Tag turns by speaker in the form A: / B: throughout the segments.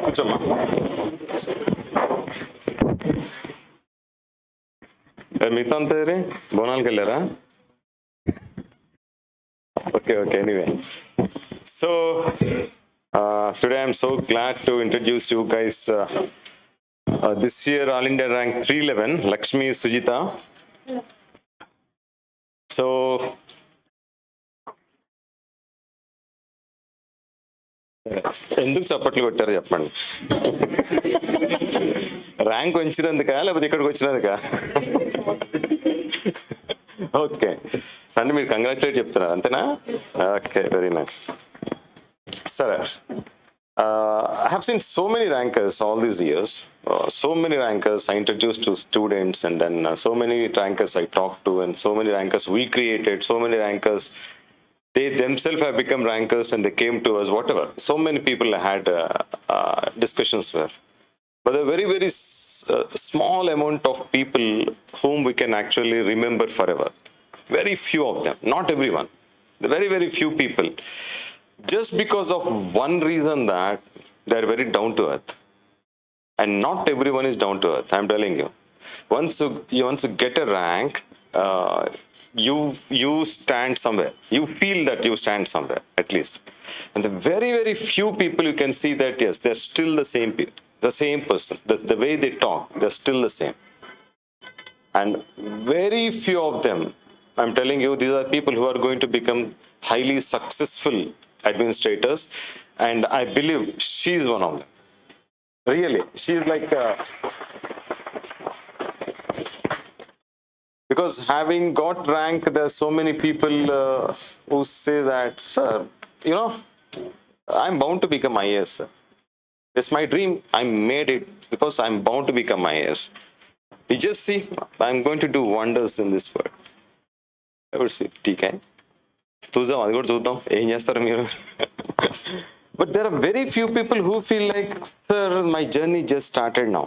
A: కూర్చోమ్మా. మిగతా అంతా బోనాలకు వెళ్ళారా? Okay, anyway. So, today I'm so glad to introduce you guys this year All India rank 311, Lakshmi Sujitha. So, ఎందుకు చప్పట్లు కొట్టారు చెప్పండి. ర్యాంక్ వచ్చినందుకా లేకపోతే ఇక్కడికి వచ్చినందుకా? ఓకే అంటే మీరు కంగ్రాచులేట్ చెప్తున్నారు అంతేనా? Okay, very nice. సరే, I have seen so many rankers all these years. So many rankers I introduced to students, and then so many rankers I talked to, and so many rankers we created. So many rankers, they themselves have become rankers, and they came to us. Whatever. So many people I had discussions with. But a very, very small amount of people whom we can actually remember forever. Very few of them, not everyone. The very, very few people. Just because of one reason that they're very down to earth. And not everyone is down to earth, I'm telling you. Once you get a rank, you stand somewhere. You feel that you stand somewhere, at least. And the very, very few people you can see that, yes, they're still the same people. The same person, the way they talk, they're still the same. And very few of them, I'm telling you, these are people who are going to become highly successful administrators, and I believe she's one of them. Really, she's like because having got rank, there are so many people who say that, sir, you know, I'm bound to become IAS, sir. It's my dream. I made it because I'm bound to become IAS. You just see, I'm going to do wonders in this world. Ever see? Okay. But there are very few people who feel like, sir, my journey just started now.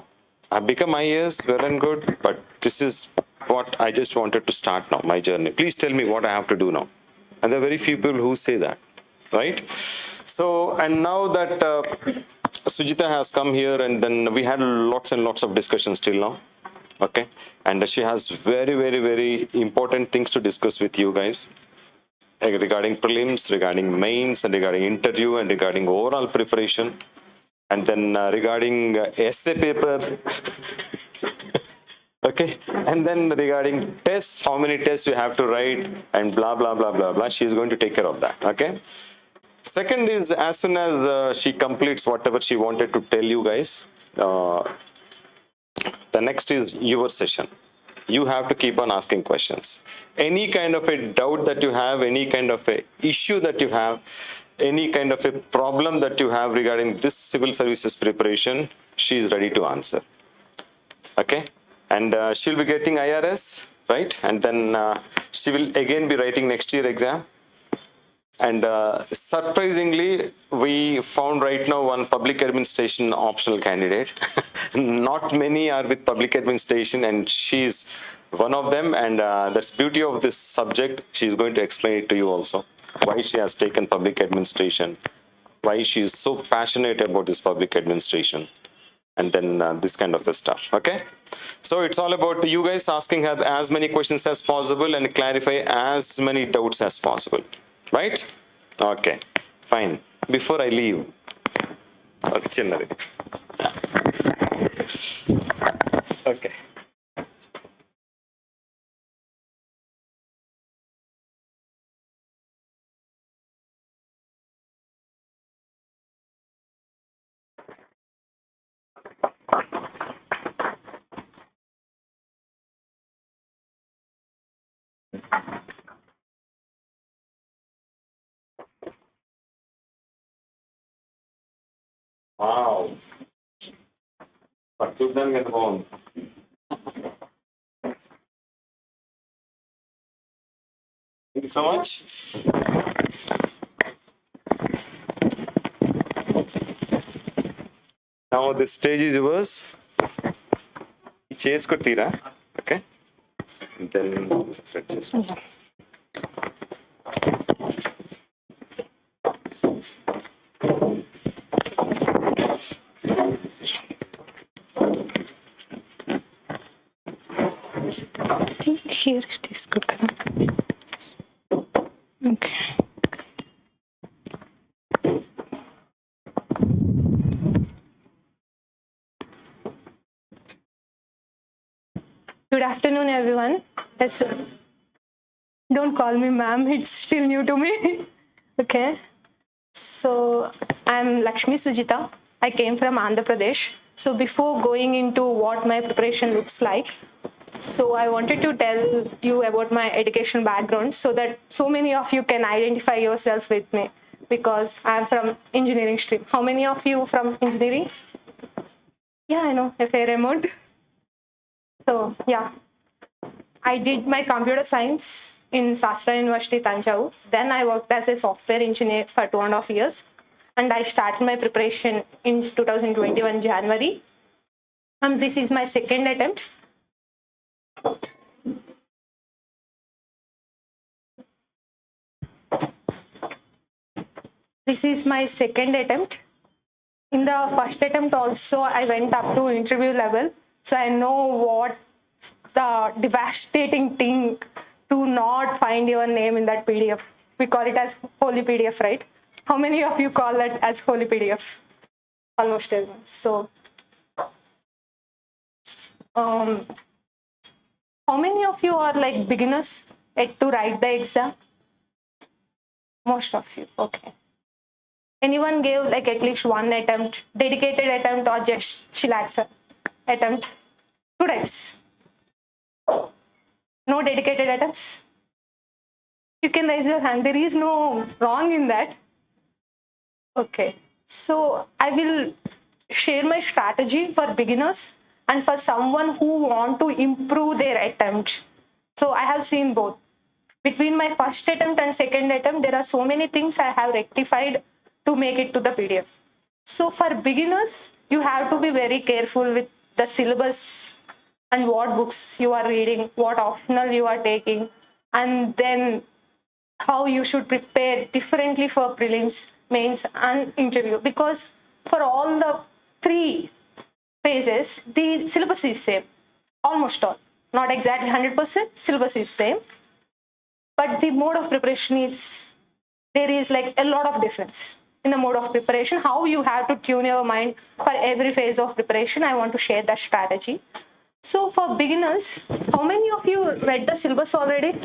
A: I've become IAS, well and good, but this is what I just wanted to start now, my journey. Please tell me what I have to do now. And there are very few people who say that, right? So, and now that Sujitha has come here, and then we had lots and lots of discussions till now, okay? And she has very, very, very important things to discuss with you guys regarding prelims, regarding mains, and regarding interview, and regarding overall preparation, and then regarding essay paper, okay? And then regarding tests, how many tests you have to write, and blah, blah, blah, blah, blah. She is going to take care of that, okay? Second is, as soon as she completes whatever she wanted to tell you guys, the next is your session. You have to keep on asking questions. Any kind of a doubt that you have, any kind of a issue that you have, any kind of a problem that you have regarding this civil services preparation, she is ready to answer. Okay? And she'll be getting IRS, right? And then she will again be writing next year exam. And surprisingly, we found right now one public administration optional candidate. Not many are with public administration, and she's one of them. And that's beauty of this subject. She's going to explain it to you also, why she has taken public administration, why she's so passionate about this public administration, and then this kind of stuff, okay? So it's all about you guys asking her as many questions as possible and clarify as many doubts as possible. Right? Okay, fine. Before I leave, okay. Wow. చూడడానికి ఎంత బాగుంది. Thank you so much. Now the stage is yours. చేసుకుంటీరా? Okay. Then set చేసుకో.
B: Here it is good kada. Okay. Good afternoon, everyone. Yes, don't call me ma'am, it's still new to me. Okay. So, I'm Lakshmi Sujitha. I came from Andhra Pradesh. So, before going into what my preparation looks like, so I wanted to tell you about my education background so that so many of you can identify yourself with me because I'm from engineering stream. How many of you from engineering? Yeah, I know, a fair amount. So, yeah. I did my computer science in Sastra University, Tanjavur. Then I worked as a software engineer for 2.5 years. And I started my preparation in 2021 January. And this is my second attempt. This is my second attempt. In the first attempt also, I went up to interview level. So I know what the devastating thing to not find your name in that PDF. We call it as holy PDF, right? How many of you call that as holy PDF? Almost everyone. So, how many of you are like beginners yet to write the exam? Most of you, okay. Anyone gave like at least one attempt, dedicated attempt, or just chillax attempt? Two types. No dedicated attempts? You can raise your hand. There is no wrong in that. Okay. So I will share my strategy for beginners and for someone who want to improve their attempt. So I have seen both. Between my first attempt and second attempt, there are so many things I have rectified to make it to the PDF. So for beginners, you have to be very careful with the syllabus and what books you are reading, what optional you are taking, and then how you should prepare differently for prelims, mains, and interview. Because for all the three phases, the syllabus is same, almost all. Not exactly 100%, syllabus is same. But the mode of preparation is, there is like a lot of difference in the mode of preparation, how you have to tune your mind for every phase of preparation. I want to share that strategy. So for beginners, how many of you read the syllabus already?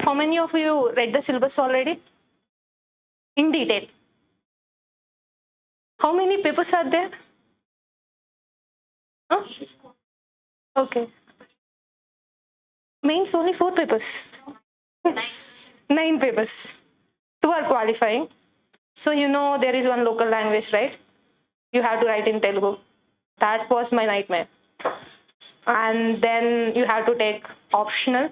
B: How many of you read the syllabus already? In detail. How many papers are there? Huh? Okay. Mains only 4 papers. 9 papers. 2 are qualifying. So you know there is one local language, right? You have to write in Telugu. That was my nightmare. And then you have to take optional.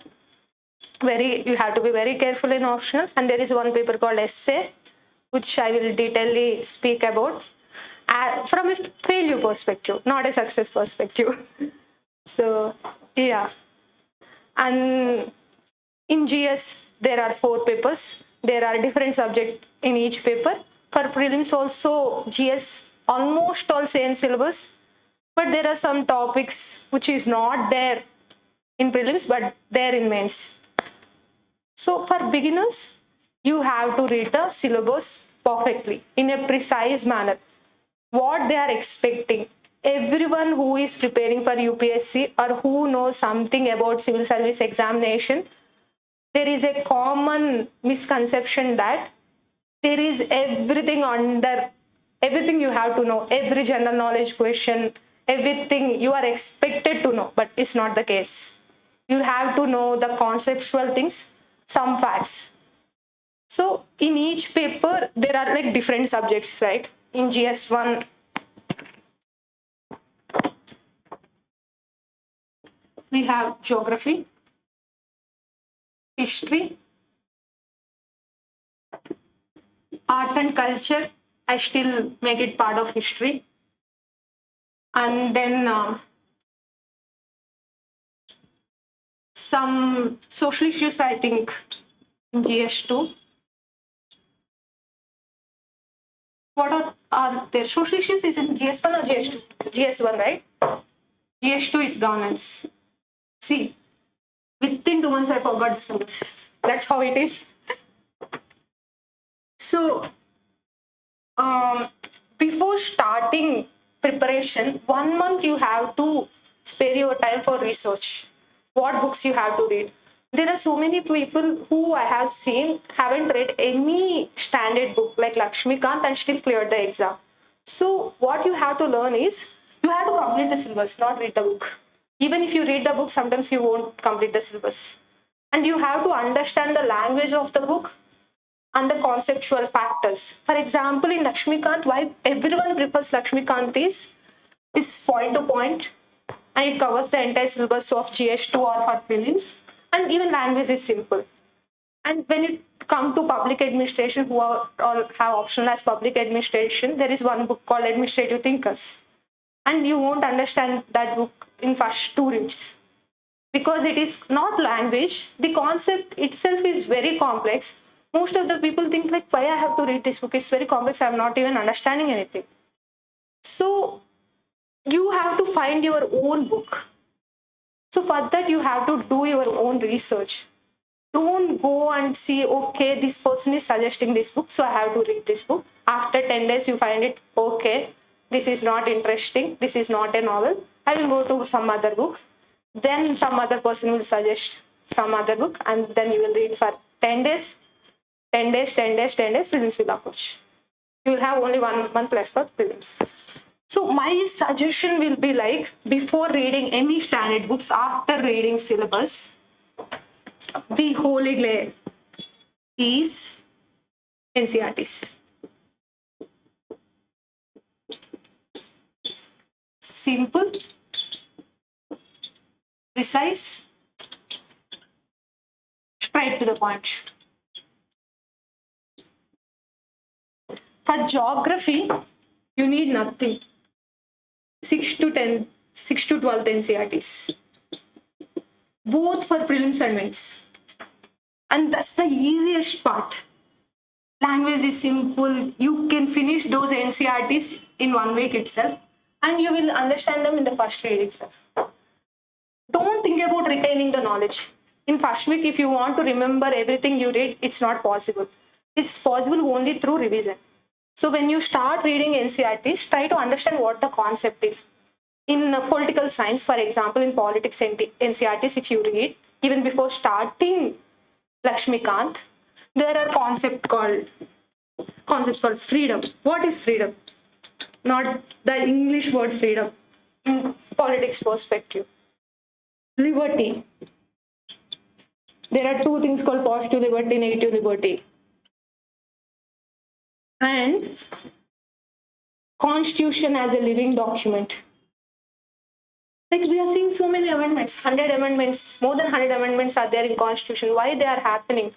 B: You have to be very careful in optional. And there is one paper called essay, which I will detailedly speak about from a failure perspective, not a success perspective. So, yeah. And in GS, there are 4 papers. There are different subjects in each paper. For prelims also, GS, almost all same syllabus. But there are some topics which is not there in prelims, but there in mains. So for beginners, you have to read the syllabus perfectly in a precise manner. What they are expecting. Everyone who is preparing for UPSC or who knows something about civil service examination, there is a common misconception that there is everything you have to know, every general knowledge question, everything you are expected to know, but it's not the case. You have to know the conceptual things, some facts. So in each paper, there are like different subjects, right? In GS1, we have geography, history, art and culture. I still make it part of history. And then some social issues, I think, in GS2. what are their social issues is in GS1 or GS2? GS1, right? GS2 is governance. See, within 2 months I forgot the syllabus. That's how it is. So, before starting preparation, 1 month you have to spare your time for research. What books you have to read. There are so many people who I have seen haven't read any standard book like Lakshmi Kant and still cleared the exam. So what you have to learn is you have to complete the syllabus, not read the book. Even if you read the book, sometimes you won't complete the syllabus. And you have to understand the language of the book and the conceptual factors. For example, in Lakshmi Kant, why everyone prefers Lakshmi Kant is point to point, and it covers the entire syllabus of GS2 or for prelims, and even language is simple. And when it comes to public administration, who are all have optional as public administration, there is one book called Administrative Thinkers, and you won't understand that book in first 2 reads because it is not language. The concept itself is very complex. Most of the people think like, why I have to read this book? It's very complex. I'm not even understanding anything. So you have to find your own book. So for that, you have to do your own research. Don't go and see, okay, this person is suggesting this book, so I have to read this book. After 10 days, you find it, okay, this is not interesting. This is not a novel. I will go to some other book. Then some other person will suggest some other book, and then you will read for 10 days. 10 days, 10 days, 10 days, prelims will approach. You will have only 1 month left for prelims. So my suggestion will be like, before reading any standard books, after reading syllabus, the holy grail is NCERTs. Simple, precise, straight to the point. For geography, you need nothing. 6 to 12th NCERTs. Both for prelims and mains. And that's the easiest part. Language is simple. You can finish those NCERTs in 1 week itself, and you will understand them in the first read itself. Don't think about retaining the knowledge. In first week, if you want to remember everything you read, it's not possible. It's possible only through revision. So when you start reading NCERTs, try to understand what the concept is. In political science, for example, in politics NCERTs, if you read, even before starting Lakshmi Kant, there are concepts called freedom. What is freedom? Not the English word freedom in politics perspective. Liberty. There are 2 things called positive liberty, negative liberty. And Constitution as a living document. Like we are seeing so many amendments, 100 amendments, more than 100 amendments are there in Constitution. Why they are happening?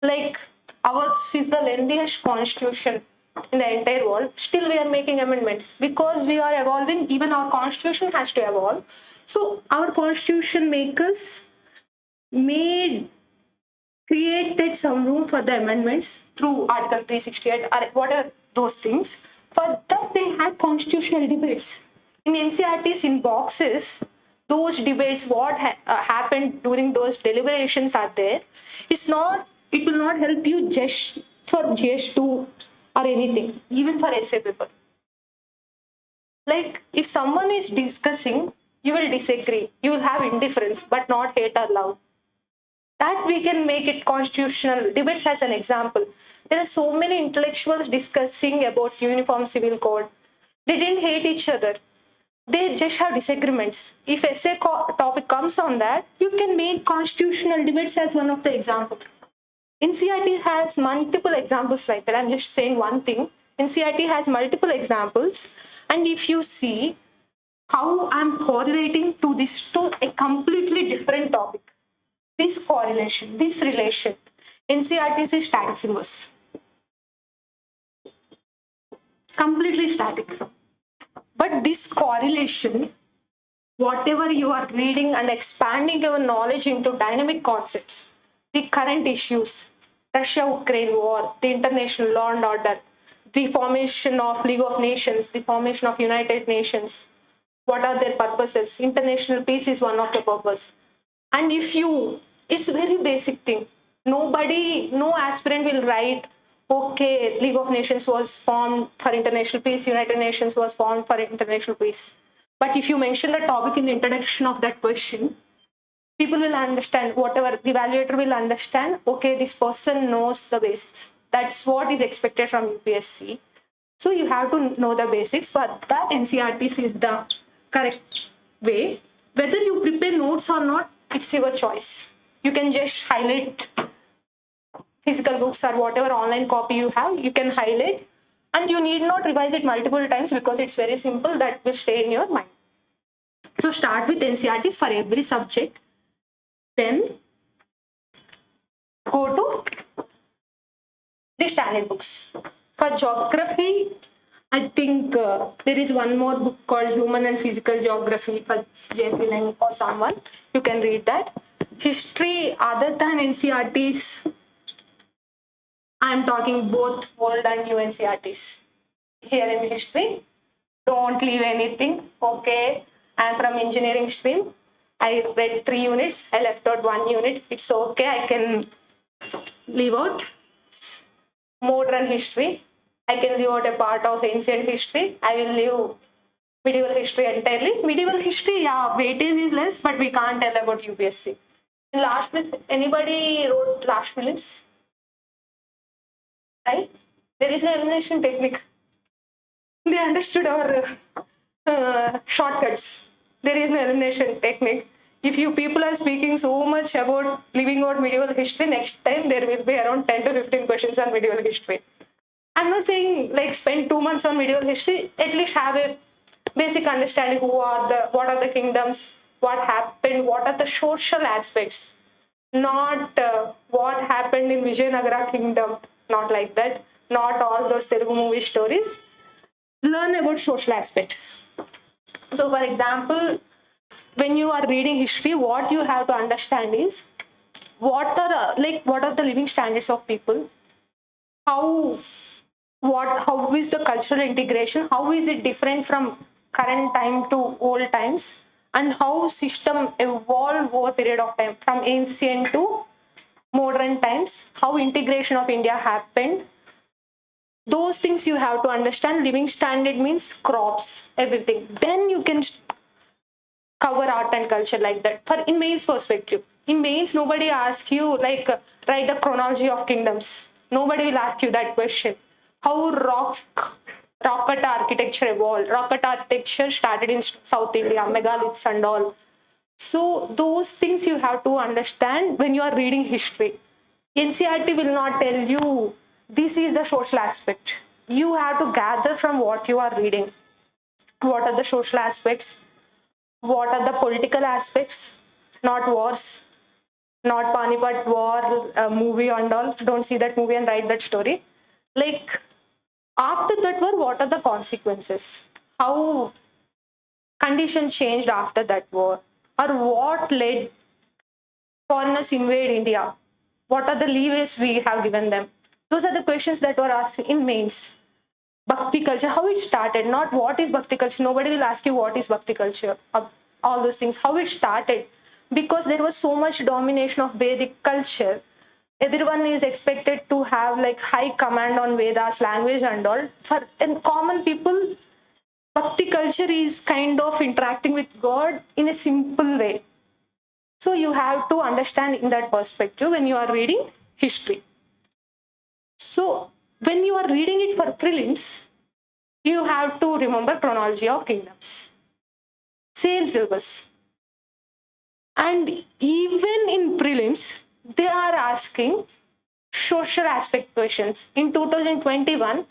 B: Like ours is the lengthiest Constitution in the entire world. Still we are making amendments because we are evolving. Even our Constitution has to evolve. So our Constitution makers created some room for the amendments through Article 368 or what are those things. For that they had constitutional debates. In NCERTs, in boxes, those debates, what happened during those deliberations are there. It will not help you just for GS2 or anything, even for essay paper. Like if someone is discussing, you will disagree, you will have indifference, but not hate or love. That we can make it constitutional debates as an example. There are so many intellectuals discussing about uniform civil code. They didn't hate each other. They just have disagreements. If essay topic comes on that, you can make constitutional debates as one of the examples. NCERT has multiple examples like that. I'm just saying one thing. NCERT has multiple examples. And if you see how I'm correlating to a completely different topic. This correlation, this relation, NCERT is static syllabus. Completely static. But this correlation, whatever you are reading and expanding your knowledge into dynamic concepts, the current issues, Russia-Ukraine war, the international law and order, the formation of League of Nations, the formation of United Nations. What are their purposes? International peace is one of the purpose. And it's very basic thing. No aspirant will write, okay, League of Nations was formed for international peace, United Nations was formed for international peace. But if you mention the topic in the introduction of that question, people will understand, whatever the evaluator will understand, okay, this person knows the basics. That's what is expected from UPSC. So you have to know the basics, but that NCRTs is the correct way. Whether you prepare notes or not, it's your choice. You can just highlight physical books or whatever online copy you have, you can highlight, and you need not revise it multiple times because it's very simple, that will stay in your mind. So start with NCRTs for every subject. Then go to the standard books. For geography, I think there is one more book called Human and Physical Geography for JC Lang or someone. You can read that. History, other than NCRTs, I am talking both old and new NCRTs. Here in history, don't leave anything. Okay, I am from engineering stream. I read 3 units. I left out 1 unit. It's okay. I can leave out modern history. I can leave out a part of ancient history. I will leave medieval history entirely. Medieval history, yeah, weightage is less, but we can't tell about UPSC. In last prelims, anybody wrote last prelims? Right? There is no elimination technique. They understood our shortcuts. There is no elimination technique. If you people are speaking so much about leaving out medieval history, next time there will be around 10 to 15 questions on medieval history. I'm not saying like spend 2 months on medieval history, at least have a basic understanding what are the kingdoms, what happened, what are the social aspects, not what happened in Vijayanagara kingdom, not like that, not all those Telugu movie stories. Learn about social aspects. So for example, when you are reading history, what you have to understand is what are the living standards of people, how is the cultural integration, how is it different from current time to old times, and how system evolved over a period of time from ancient to modern times, how integration of India happened. Those things you have to understand. Living standard means crops, everything. Then you can cover art and culture like that. For in mains perspective, in mains nobody asks you like write the chronology of kingdoms. Nobody will ask you that question. How rocket architecture evolved. Rocket architecture started in South India, megaliths and all. So those things you have to understand when you are reading history. NCRT will not tell you this is the social aspect. You have to gather from what you are reading. What are the social aspects? What are the political aspects? Not wars, not Panipat war movie and all. Don't see that movie and write that story. Like after that war, what are the consequences? How conditions changed after that war? Or what led foreigners invade India? What are the leeways we have given them? Those are the questions that were asked in mains. Bhakti culture, how it started, not what is Bhakti culture. Nobody will ask you what is Bhakti culture. All those things, how it started. Because there was so much domination of Vedic culture. Everyone is expected to have like high command on Vedas, language and all. For common people, Bhakti culture is kind of interacting with God in a simple way. So you have to understand in that perspective when you are reading history. So when you are reading it for prelims, you have to remember chronology of kingdoms. Same syllabus. And even in prelims, they are asking social aspect questions. In 2021,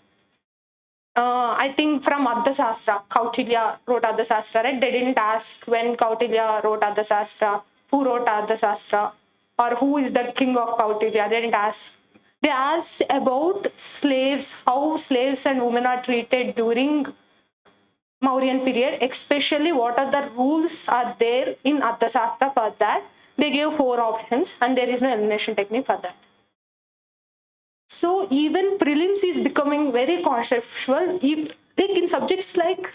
B: I think from Ardhasastra, Kautilya wrote Ardhasastra, right? They didn't ask when Kautilya wrote Ardhasastra, who wrote Ardhasastra, or who is the king of Kautilya. They didn't ask. They asked about slaves, how slaves and women are treated during Mauryan period, especially what are the rules are there in Ardhasastra for that. They gave 4 options and there is no elimination technique for that. So even prelims is becoming very conceptual. Like in subjects like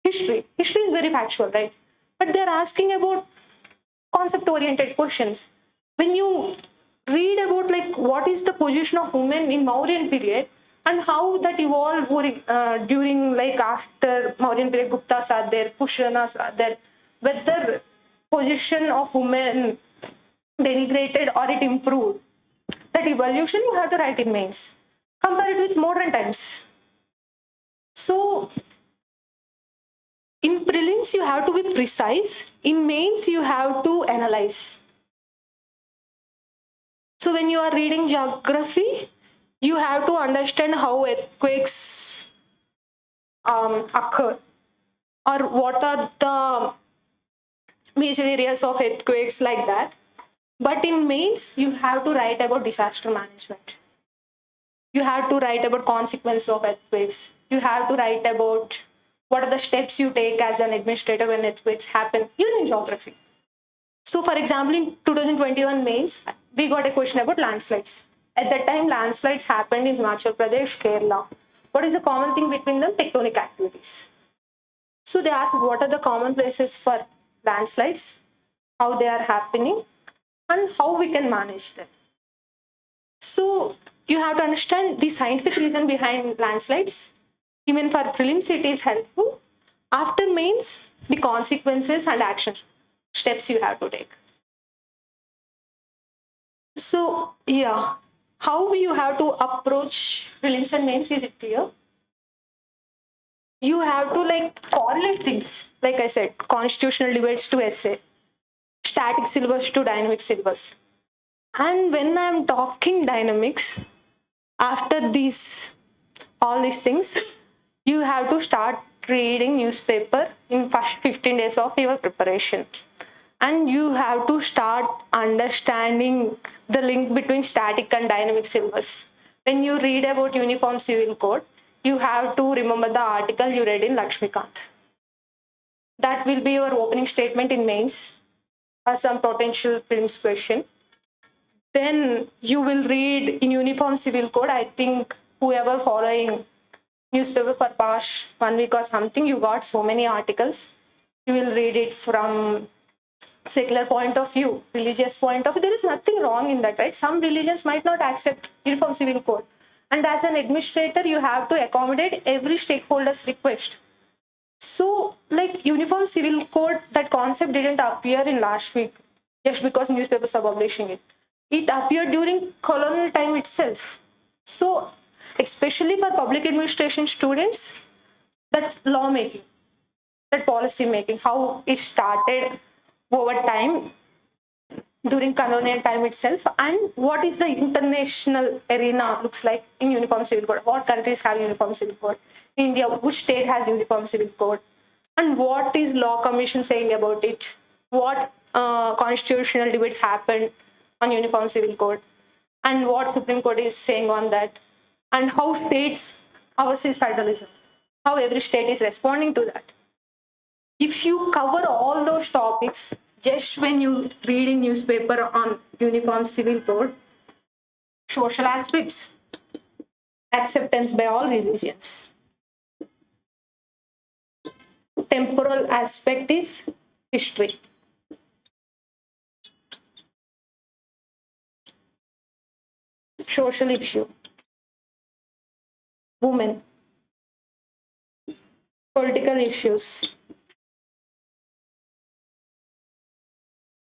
B: history is very factual, right? But they're asking about concept oriented questions. When you read about like what is the position of women in Mauryan period and how that evolved during like after Mauryan period, Guptas are there, Pushyanas are there, whether position of women denigrated or it improved, that evolution you have to write in mains. Compare it with modern times. So in prelims you have to be precise, in mains you have to analyze. So when you are reading geography, you have to understand how earthquakes occur, or what are the major areas of earthquakes, like that. But in mains, you have to write about disaster management. You have to write about consequences of earthquakes. You have to write about what are the steps you take as an administrator when earthquakes happen, even in geography. So, for example, in 2021 mains, we got a question about landslides. At that time, landslides happened in Himachal Pradesh, Kerala. What is the common thing between them? Tectonic activities. So they asked what are the common places for landslides, how they are happening, and how we can manage them. So you have to understand the scientific reason behind landslides. Even for prelims, it is helpful. After mains, the consequences and action steps you have to take. So yeah, how you have to approach prelims and mains, is it clear? You have to like correlate things. Like I said, constitutional debates to essay, static syllabus to dynamic syllabus. And when I'm talking dynamics, after these all these things, you have to start reading newspaper in first 15 days of your preparation. And you have to start understanding the link between static and dynamic syllabus. When you read about Uniform Civil Code, you have to remember the article you read in Lakshmikant. That will be your opening statement in mains or some potential prelims question. Then you will read in Uniform Civil Code. I think whoever following newspaper for past 1 week or something, you got so many articles. You will read it from secular point of view, religious point of view. There is nothing wrong in that, right? Some religions might not accept Uniform Civil Code. And as an administrator, you have to accommodate every stakeholder's request. So, like Uniform Civil Code, that concept didn't appear in last week just because newspapers are publishing it. It appeared during colonial time itself. So, especially for public administration students, that lawmaking, that policy making, how it started over time during colonial time itself, and what is the international arena looks like in Uniform Civil Code. What countries have Uniform Civil Code? In India, which state has Uniform Civil Code? And what is Law Commission saying about it? What constitutional debates happened on Uniform Civil Code? And what Supreme Court is saying on that? And how states, ours is federalism, how every state is responding to that. If you cover all those topics just when you read in newspaper on Uniform Civil Code, social aspects, acceptance by all religions. Temporal aspect is history. Social issue, women, political issues,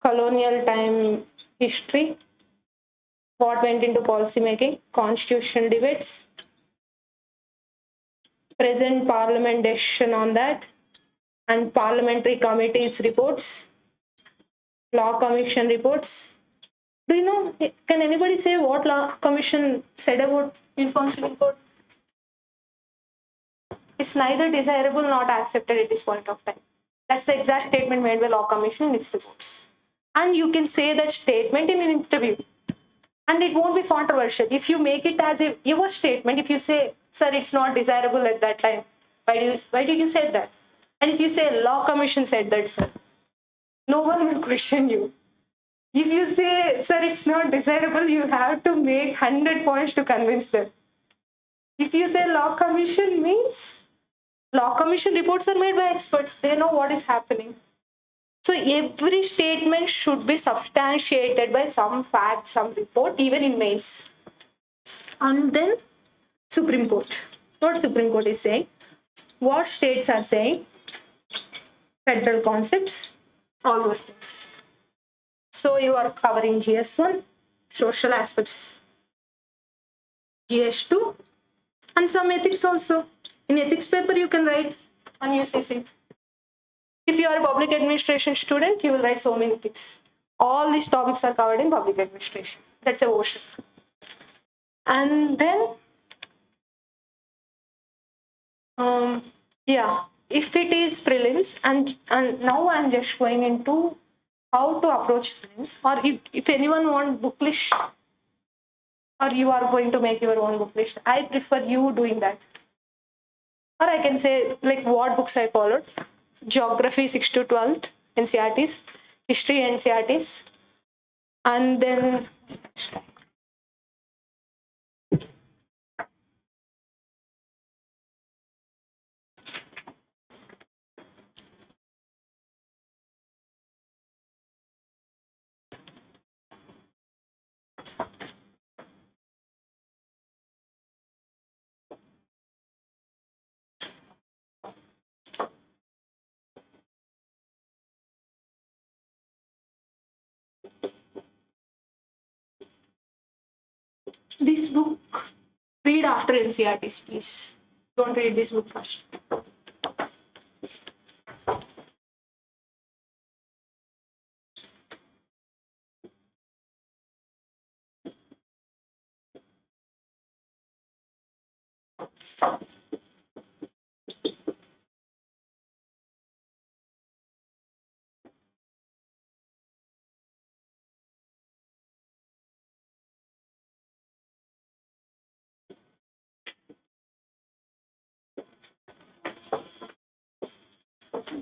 B: colonial time history, what went into policy making, constitutional debates, present parliament decision on that, and parliamentary committees reports, law commission reports. Do you know, can anybody say what law commission said about Uniform Civil Code? It's neither desirable nor accepted at this point of time. That's the exact statement made by law commission in its reports. And you can say that statement in an interview, and it won't be controversial. If you make it as your statement, if you say, sir, it's not desirable at that time, why did you say that? And if you say law commission said that, sir, no one will question you. If you say, sir, it's not desirable, you have to make 100 points to convince them. If you say law commission means, law commission reports are made by experts. They know what is happening. So every statement should be substantiated by some fact, some report, even in mains. And then Supreme Court. What Supreme Court is saying, what states are saying, federal concepts, all those things. So you are covering GS1, social aspects, GS2, and some ethics also. In ethics paper, you can write on UCC. If you are a public administration student, you will write so many things. All these topics are covered in public administration. That's a ocean. And then, if it is prelims, and now I'm just going into how to approach prelims, or if anyone want book list, or you are going to make your own book list, I prefer you doing that. Or I can say like what books I followed. Geography 6 to 12th, NCRTs, history NCRTs, and then this book, read after NCRTs, please. Don't read this book first.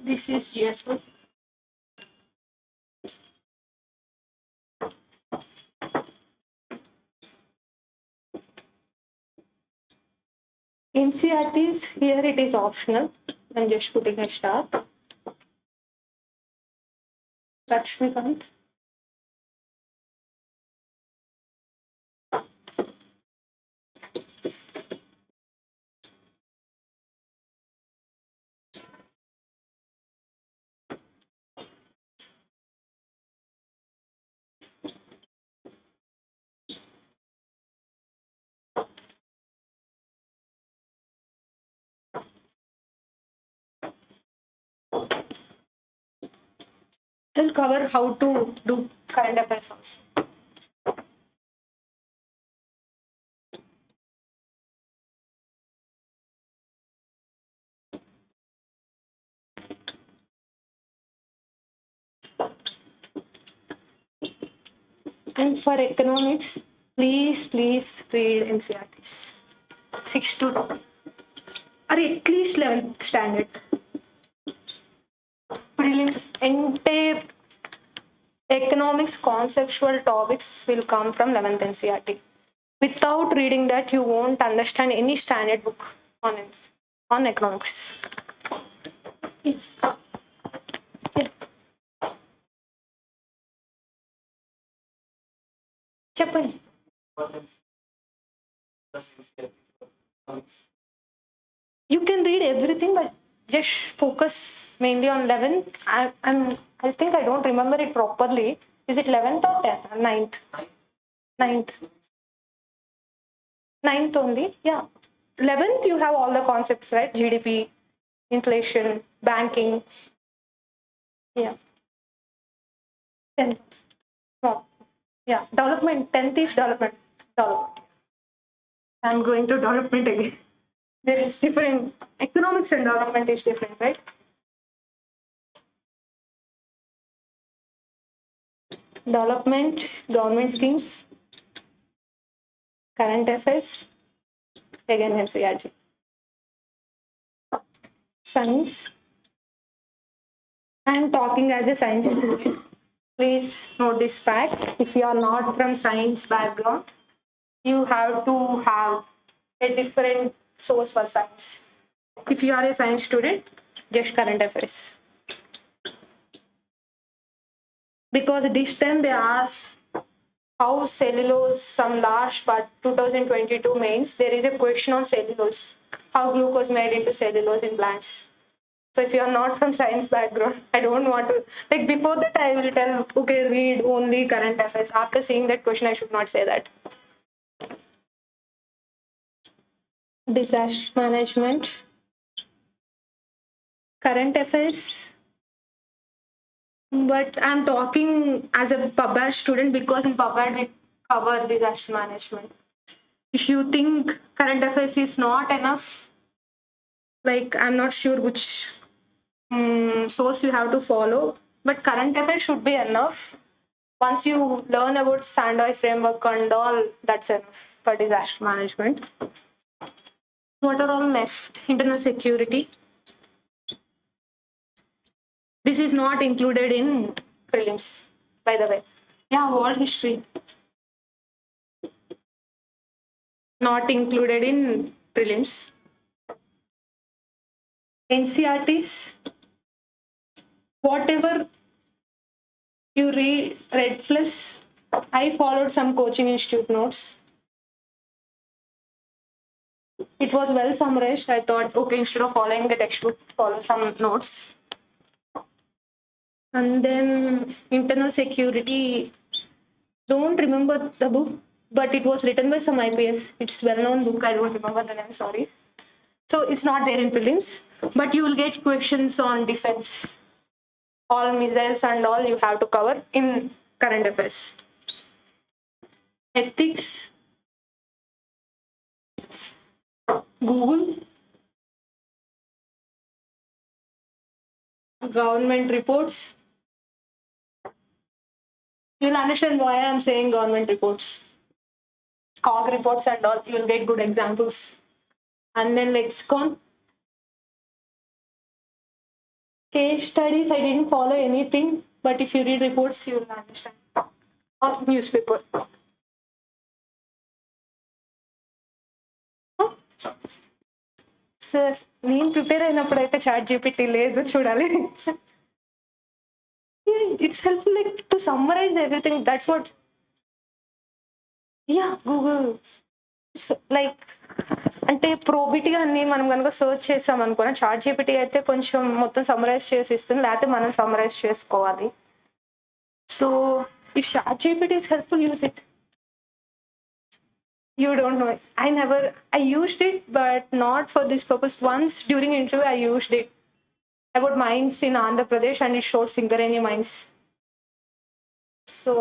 B: This is GS1. NCRTs, here it is optional. I'm just putting a star. Lakshmi Sujitha. I'll cover how to do current affairs also. And for economics, please read NCRTs. 6 to 2. Or at least 11th standard. Prelims, entire economics conceptual topics will come from 11th NCRT. Without reading that, you won't understand any standard book on economics. Yeah. చెప్పండి. You can read everything, but just focus mainly on 11th. I think I don't remember it properly. Is it 11th or 10th? 9th? 9th. 9th only, yeah. 11th, you have all the concepts, right? GDP, inflation, banking. Yeah. 10th. Oh, yeah. Development. 10th is development. I'm going to development again. There is different, economics and development is different, right? Development, government schemes, current affairs, again NCRT. Science. I am talking as a science student. Please note this fact. If you are not from science background, you have to have a different source for science. If you are a science student, just current affairs. Because this time they ask how cellulose, some last part 2022 mains, there is a question on cellulose. How glucose made into cellulose in plants. So if you are not from science background, I don't want to, like before that I will tell, okay, read only current affairs. After seeing that question, I should not say that. Disaster management, current affairs. But I'm talking as a PubAd student because in PubAd we cover disaster management. If you think current affairs is not enough, like I'm not sure which source you have to follow, but current affairs should be enough. Once you learn about Sandoi framework and all, that's enough for disaster management. What are all left? Internal security. This is not included in prelims, by the way. Yeah, world history. Not included in prelims. NCRTs. Whatever you read plus, I followed some coaching institute notes. It was well summarized. I thought, okay, instead of following the textbook, follow some notes. And then internal security, don't remember the book, but it was written by some IPS. It's well-known book. I don't remember the name, sorry. So it's not there in prelims, but you will get questions on defense. All missiles and all you have to cover in current affairs. Ethics, Google, government reports. You'll understand why I'm saying government reports. COG reports and all, you'll get good examples. And then lexicon. Case studies, I didn't follow anything, but if you read reports, you'll understand. Or newspaper. Sir, నేను prepare అయినప్పుడు అయితే ChatGPT లేదు చూడాలి. It's helpful like to summarize everything. That's what. Yeah, Google. It's like అంటే ప్రోబిటీ అన్ని మనం కనుక search చేసాం అనుకున్నా ChatGPT అయితే కొంచెం మొత్తం సమ్మరైజ్ చేసి ఇస్తుంది, లేకపోతే మనం సమ్మరైజ్ చేసుకోవాలి. So if ChatGPT is helpful, use it. You don't know. I used it, but not for this purpose. Once during interview, I used it about mines in Andhra Pradesh and it showed Singareni mines. So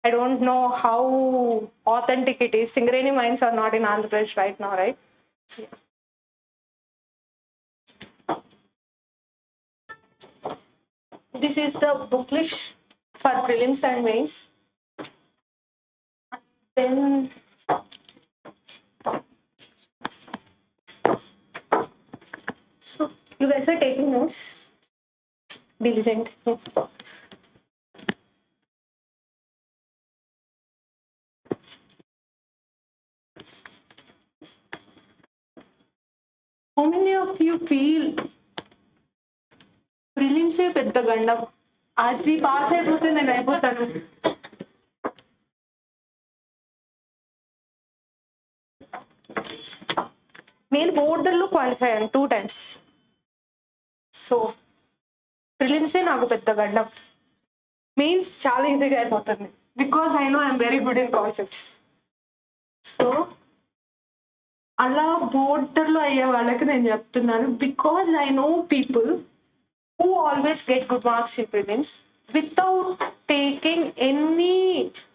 B: I don't know how authentic it is. Singareni mines are not in Andhra Pradesh right now, right? Yeah. This is the book list for prelims and mains. Then so you guys are taking notes. Diligent. How many of you feel prelims ఏ పెద్ద గండం, అది pass అయిపోతే నేను అయిపోతాను? నేను బోర్డర్లో qualify అయ్యాను 2 times. So ప్రిలిమ్సే నాకు పెద్ద గండం. మెయిన్స్ చాలా ఈజీగా అయిపోతుంది because I know I'm very good in concepts. So అలా బోర్డర్లో అయ్యే వాళ్ళకి నేను చెప్తున్నాను, because I know people who always get good marks in prelims without taking any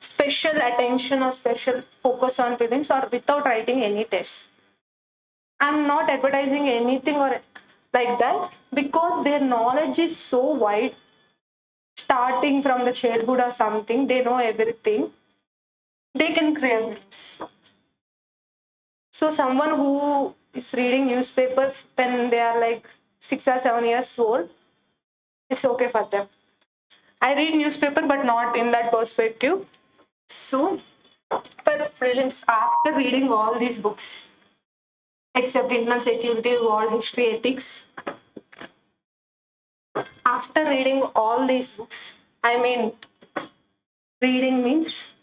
B: special attention or special focus on prelims or without writing any tests. I'm not advertising anything or like that because their knowledge is so wide. Starting from the childhood or something, they know everything. They can clear prelims. So someone who is reading newspaper when they are like 6 or 7 years old, it's okay for them. I read newspaper, but not in that perspective. So, but prelims, after reading all these books, except internal security, world history, ethics, after reading all these books, I mean, reading means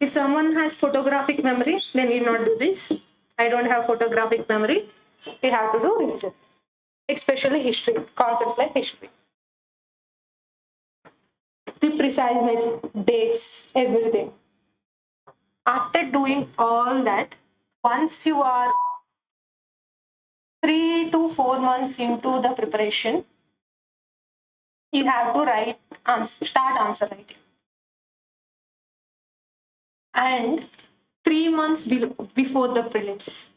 B: if someone has photographic memory, they need not do this. I don't have photographic memory. We have to do revision, especially history, concepts like history. The preciseness, dates, everything. After doing all that, once you are 3 to 4 months into the preparation, you have to start answer writing. And 3 months before the prelims,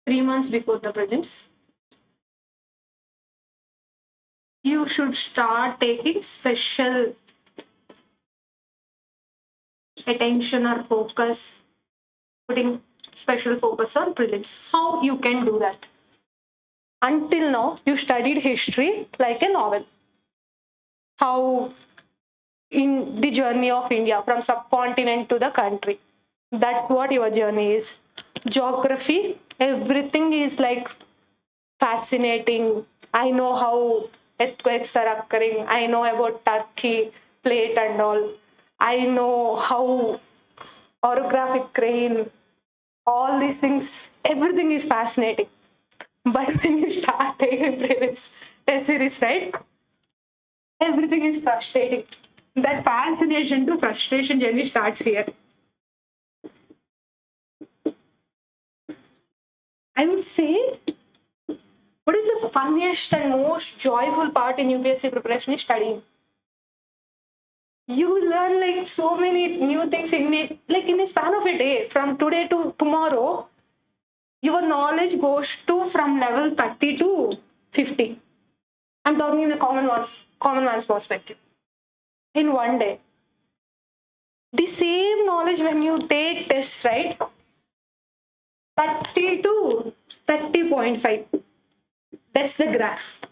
B: 3 months before the prelims, you should start taking special attention or focus, putting special focus on prelims. How you can do that? Until now, you studied history like a novel. How in the journey of India from subcontinent to the country. That's what your journey is. Geography, everything is like fascinating. I know how earthquakes are occurring. I know about Turkey, plate and all. I know how orographic crane, all these things, everything is fascinating. But when you start taking prelims test series, right? Everything is frustrating. That fascination to frustration journey starts here. I would say, what is the funniest and most joyful part in UPSC preparation is studying. You learn like so many new things in it, like in a span of a day. From today to tomorrow, your knowledge goes to from level 30 to 50. I'm talking in a common man's perspective. In one day. The same knowledge when you take tests, right? 30 to 30.5. That's the graph.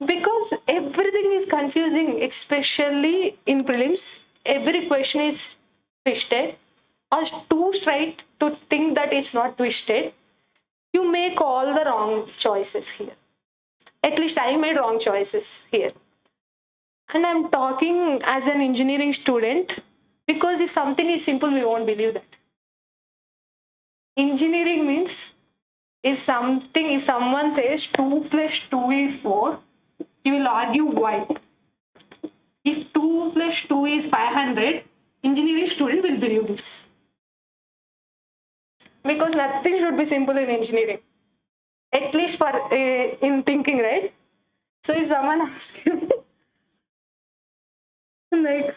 B: Because everything is confusing, especially in prelims. Every question is twisted or too straight to think that it's not twisted. You make all the wrong choices here. At least I made wrong choices here. And I'm talking as an engineering student because if something is simple, we won't believe that. Engineering means if someone says 2 plus 2 is 4, you will argue why. If 2 plus 2 is 500, engineering student will believe this. Because nothing should be simple in engineering. At least for in thinking, right? So if someone asks you, like,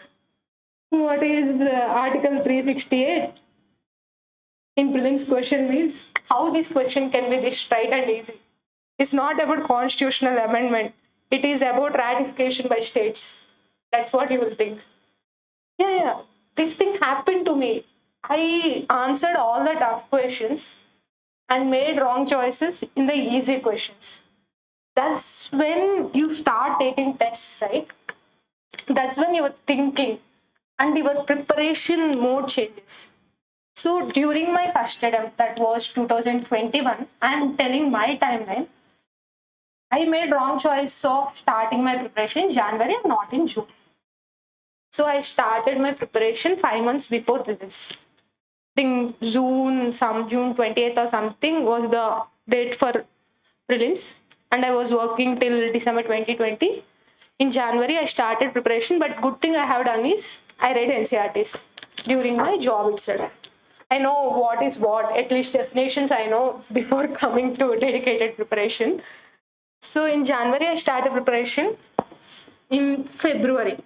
B: what is Article 368? In prelims question means how this question can be this straight and easy. It's not about constitutional amendment. It is about ratification by states. That's what you will think. Yeah. This thing happened to me. I answered all the tough questions and made wrong choices in the easy questions. That's when you start taking tests, right? That's when your thinking and your preparation mode changes. So during my first attempt, that was 2021, I'm telling my timeline. I made wrong choice of starting my preparation in January and not in June. So I started my preparation 5 months before prelims. I think June 28th or something was the date for prelims, and I was working till December 2020. In January, I started preparation, but good thing I have done is I read NCRTs during my job itself. I know what is what, at least definitions I know before coming to dedicated preparation. So in January, I started preparation. In February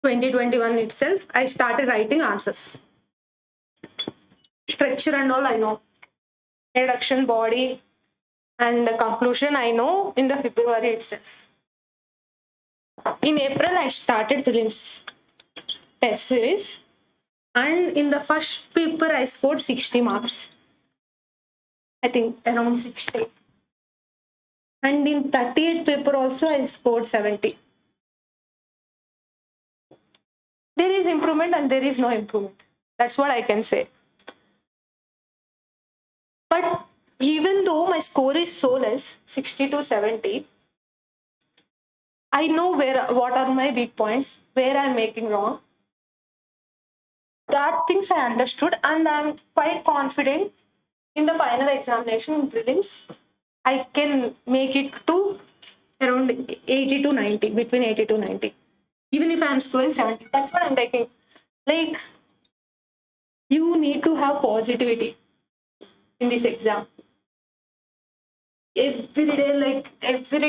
B: 2021 itself, I started writing answers. Structure and all I know. Introduction, body, and the conclusion I know in the February itself. In April, I started prelims test series. And in the first paper, I scored 60 marks. I think around 60. And in 38 paper also I scored 70. There is improvement and there is no improvement. That's what I can say. But even though my score is so less, 60 to 70, I know what are my weak points, where I'm making wrong. That things I understood, and I'm quite confident in the final examination in prelims. I can make it to around 80 to 90, between 80 to 90. Even if I'm scoring 70, that's what I'm taking. Like, you need to have positivity in this exam. Every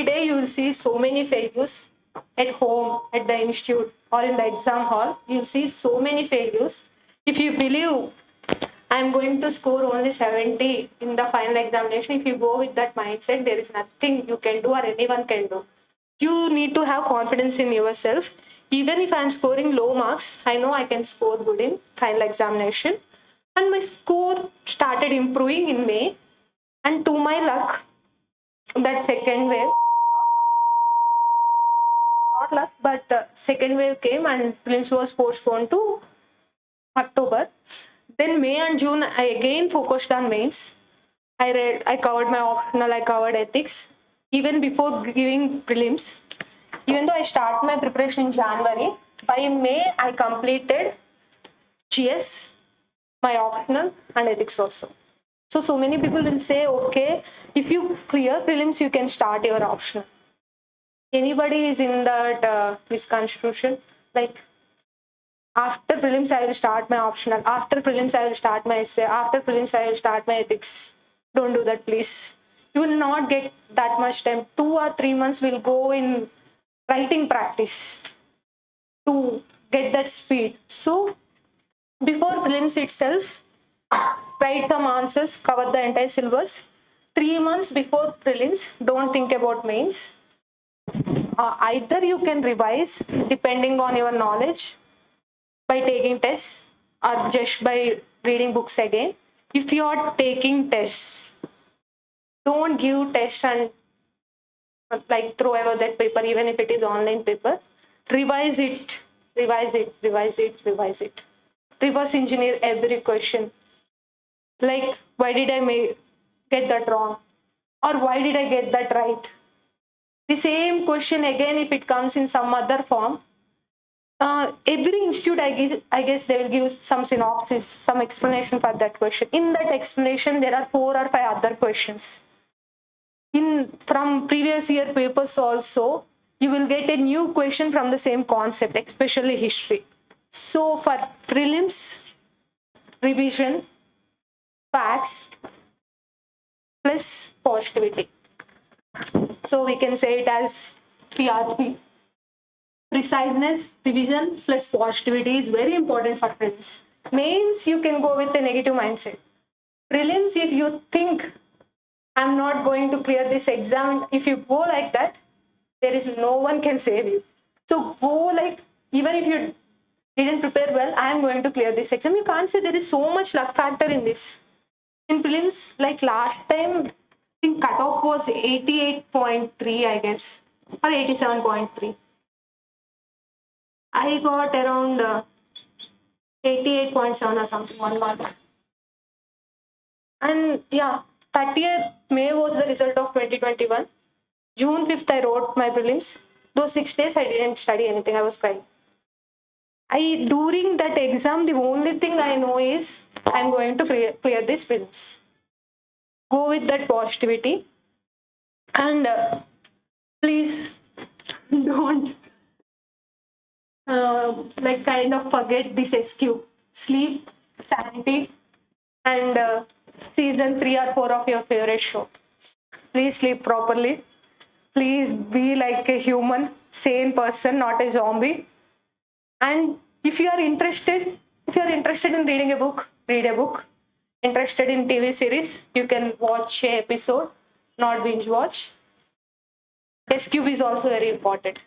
B: day you will see so many failures at home, at the institute, or in the exam hall. You'll see so many failures. If you believe I'm going to score only 70 in the final examination, if you go with that mindset, there is nothing you can do or anyone can do. You need to have confidence in yourself. Even if I'm scoring low marks, I know I can score good in final examination. And my score started improving in May. And to my luck, that second wave, not luck, but second wave came and prelims was postponed to October. Then May and June, I again focused on mains. I covered my optional, I covered ethics. Even before giving prelims, even though I start my preparation in January, by May I completed GS, my optional, and ethics also. So many people will say, okay, if you clear prelims, you can start your optional. Anybody is in that misconstruction, like, after prelims, I will start my optional. After prelims, I will start my essay. After prelims, I will start my ethics. Don't do that, please. You will not get that much time. 2 or 3 months will go in writing practice to get that speed. So, before prelims itself, write some answers, cover the entire syllabus. 3 months before prelims, don't think about mains. Either you can revise depending on your knowledge by taking tests or just by reading books again. If you are taking tests, don't give tests and like throw away that paper, even if it is online paper. Revise it, revise it, revise it, revise it. Reverse engineer every question. Like, why did I get that wrong? Or why did I get that right? The same question again, if it comes in some other form, every institute, I guess they will give some synopsis, some explanation for that question. In that explanation, there are 4 or 5 other questions. From previous year papers also, you will get a new question from the same concept, especially history. So for prelims, revision, facts, plus positivity. So we can say it as PRP. Preciseness, revision, plus positivity is very important for prelims. Mains, you can go with a negative mindset. Prelims, if you think, I'm not going to clear this exam, if you go like that, there is no one can save you. So go like, even if you didn't prepare well, I am going to clear this exam. You can't say there is so much luck factor in this. In prelims, like last time, I think cutoff was 88.3, I guess, or 87.3. I got around 88.7 or something, 1 mark. And yeah, 30th May was the result of 2021. June 5th, I wrote my prelims. Those 6 days, I didn't study anything. I was crying. During that exam, the only thing I know is I'm going to clear this prelims. Go with that positivity. And please don't kind of forget this SQ. Sleep, sanity, and season 3 or 4 of your favorite show. Please sleep properly. Please be like a human, sane person, not a zombie. And if you are interested in reading a book, read a book. Interested in TV series, you can watch an episode, not binge watch. SQ is also very important.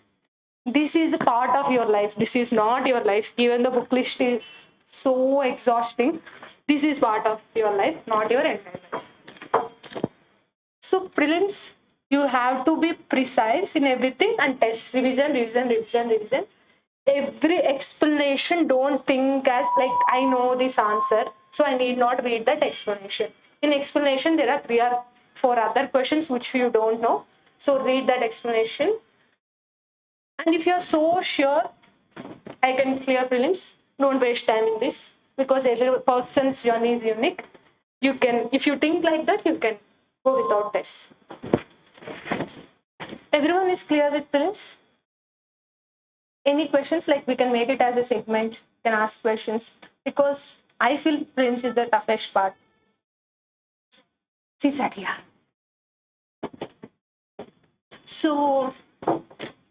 B: This is a part of your life. This is not your life. Even the book list is so exhausting. This is part of your life, not your entire life. So prelims, You have to be precise in everything and test, revision. Every explanation, don't think as like I know this answer, so I need not read that explanation. In explanation, there are 3 or 4 other questions which you don't know. So read that explanation. And if you're so sure I can clear prelims, don't waste time in this because every person's journey is unique. You can, if you think like that, you can go without test. Everyone is clear with prelims? Any questions? Like we can make it as a segment, you can ask questions because I feel prelims is the toughest part. See Satya. So can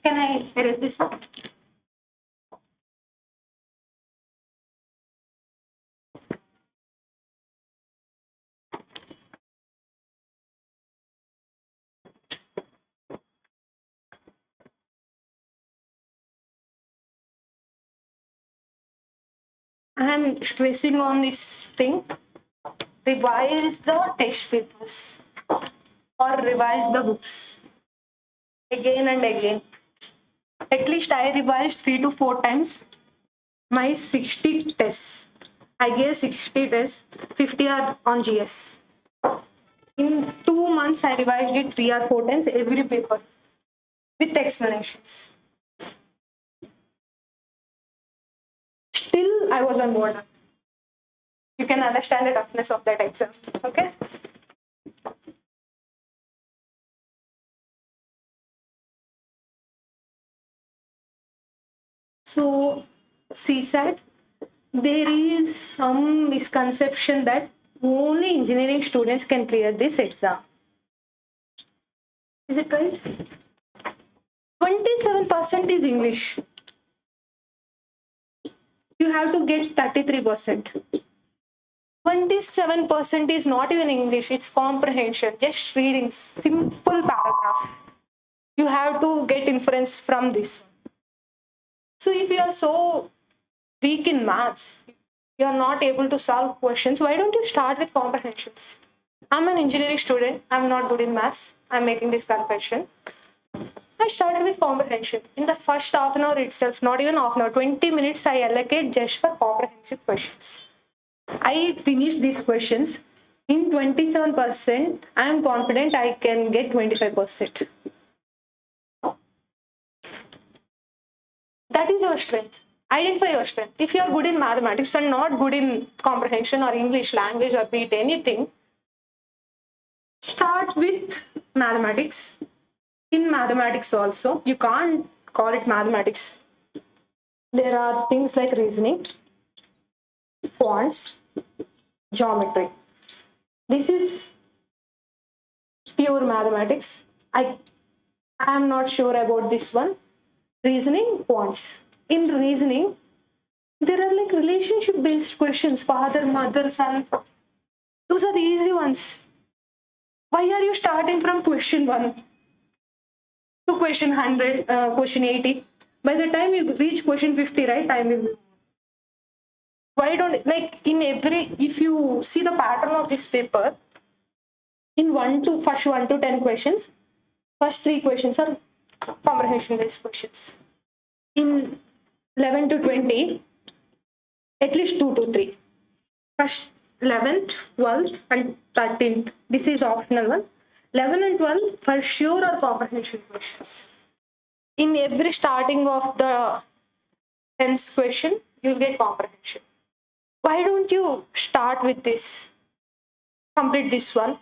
B: I erase this one? I am stressing on this thing. Revise the test papers or revise the books again and again. At least I revised 3 to 4 times my 60 tests. I gave 60 tests, 50 are on GS. In 2 months, I revised it 3 or 4 times every paper with explanations. Still, I was on board. You can understand the toughness of that exam. Okay? So, CSAT, there is some misconception that only engineering students can clear this exam. Is it right? 27% is English. You have to get 33%. 27% is not even English, it's comprehension, just reading simple paragraphs. You have to get inference from this one. So if you are so weak in maths, you are not able to solve questions, why don't you start with comprehensions? I'm an engineering student, I'm not good in maths, I'm making this confession. I started with comprehension. In the first half an hour itself, not even half an hour, 20 minutes I allocate just for comprehensive questions. I finished these questions. In 27%, I am confident I can get 25%. That is your strength. Identify your strength. If you are good in mathematics and not good in comprehension or English language or be it anything, start with mathematics. In mathematics also, you can't call it mathematics. There are things like reasoning, quants, geometry. This is pure mathematics. I am not sure about this one. Reasoning, quants. In reasoning, there are like relationship based questions, father, mother, son. Those are the easy ones. Why are you starting from question 1 to question 100, question 80? By the time you reach question 50, right, time will be. Why don't, like in every, if you see the pattern of this paper, in 1 to 10 questions, first 3 questions are comprehension based questions. In 11 to 20, at least 2 to 3. First 11th, 12th and 13th. This is optional one. 11 and 12 for sure are comprehension questions. In every starting of the 10th question, you will get comprehension. Why don't you start with this? Complete this one.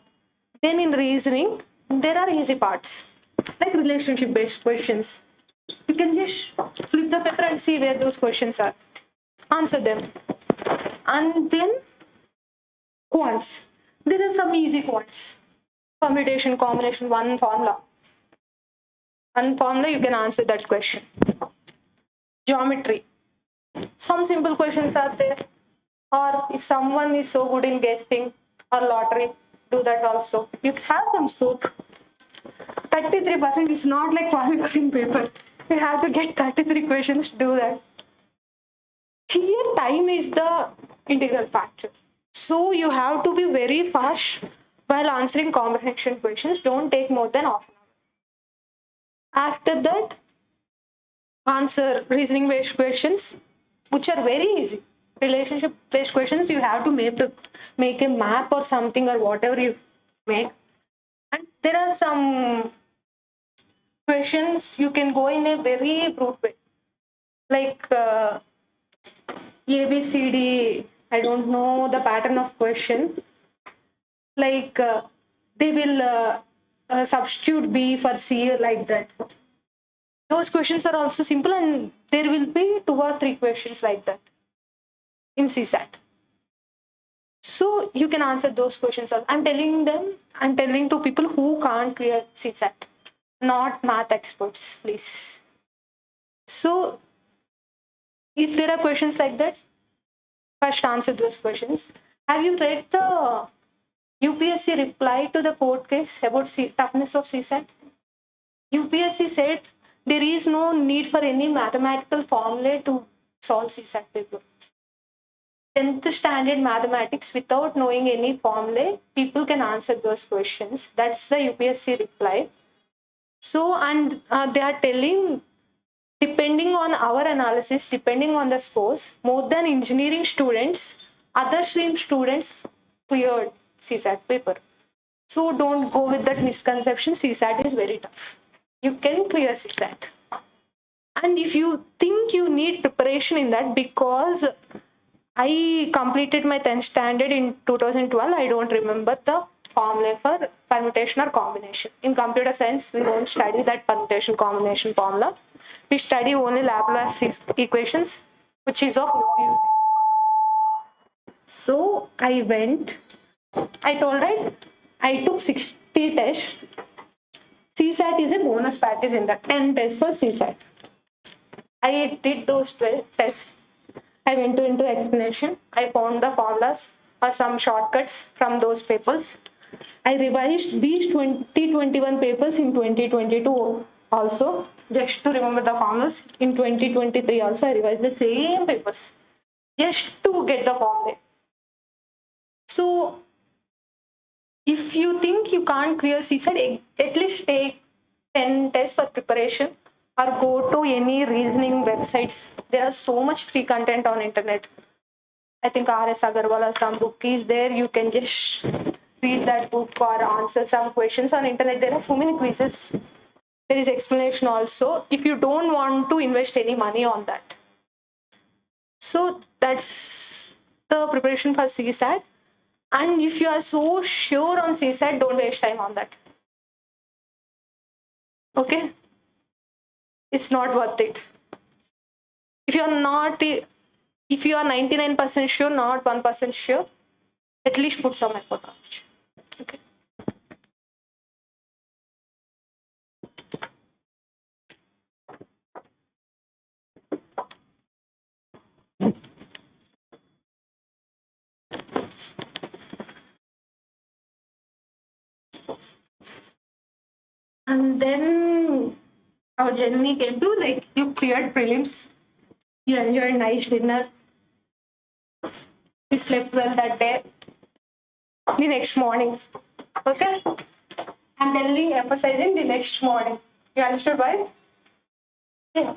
B: Then in reasoning, there are easy parts, like relationship based questions. You can just flip the paper and see where those questions are. Answer them. And then quants. There are some easy quants. Permutation, combination, one formula. One formula, you can answer that question. Geometry. Some simple questions are there. Or if someone is so good in guessing or lottery, do that also. You have some scope. 33% is not like qualifying paper. You have to get 33 questions to do that. Here, time is the integral factor. So you have to be very fast while answering comprehension questions. Don't take more than half an hour. After that, answer reasoning based questions, which are very easy. Relationship based questions, you have to make a map or something or whatever you make. And there are some questions you can go in a very brute way. Like ABCD, I don't know the pattern of question. Like they will substitute B for C like that. Those questions are also simple, and there will be 2 or 3 questions like that in CSAT. So you can answer those questions. I'm telling to people who can't clear CSAT, not math experts, please. So if there are questions like that, first answer those questions. Have you read the UPSC reply to the court case about toughness of CSAT? UPSC said there is no need for any mathematical formula to solve CSAT paper. 10th standard mathematics, without knowing any formula, people can answer those questions. That's the UPSC reply. So, and they are telling, depending on our analysis, depending on the scores, more than engineering students, other stream students cleared CSAT paper. So don't go with that misconception. CSAT is very tough. You can clear CSAT. And if you think you need preparation in that, because I completed my 10th standard in 2012, I don't remember the formula for permutation or combination. In computer science, we don't study that permutation combination formula. We study only Laplace equations, which is of no use. So I told, right, I took 60 tests. CSAT is a bonus practice in that, 10 tests for CSAT. I did those 12 tests. I went into explanation. I found the formulas or some shortcuts from those papers. I revised these 2021 papers in 2022 also, just to remember the formulas. In 2023 also, I revised the same papers, just to get the formula. So, if you think you can't clear CSAT, at least take 10 tests for preparation, or go to any reasoning websites. There are so much free content on internet. I think R.S. Agarwal or some book is there. You can just read that book or answer some questions on internet. There are so many quizzes. There is explanation also, if you don't want to invest any money on that. So that's the preparation for CSAT. And if you are so sure on CSAT, don't waste time on that. Okay? It's not worth it. If you are 99% sure, not 1% sure, at least put some effort on it. Okay. And then our journey came to, like, you cleared prelims, you enjoyed nice dinner, you slept well that day, the next morning. Okay? I'm emphasizing the next morning. You understood why? Yeah.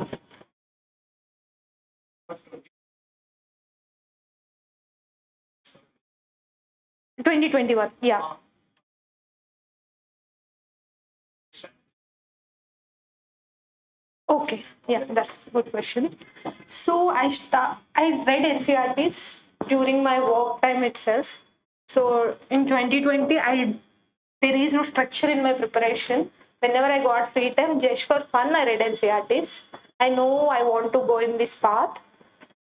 B: $2021, yeah. Okay, yeah, that's a good question. So I read NCRTs during my work time itself. So in 2020, there is no structure in my preparation. Whenever I got free time, just for fun, I read NCRTs. I know I want to go in this path.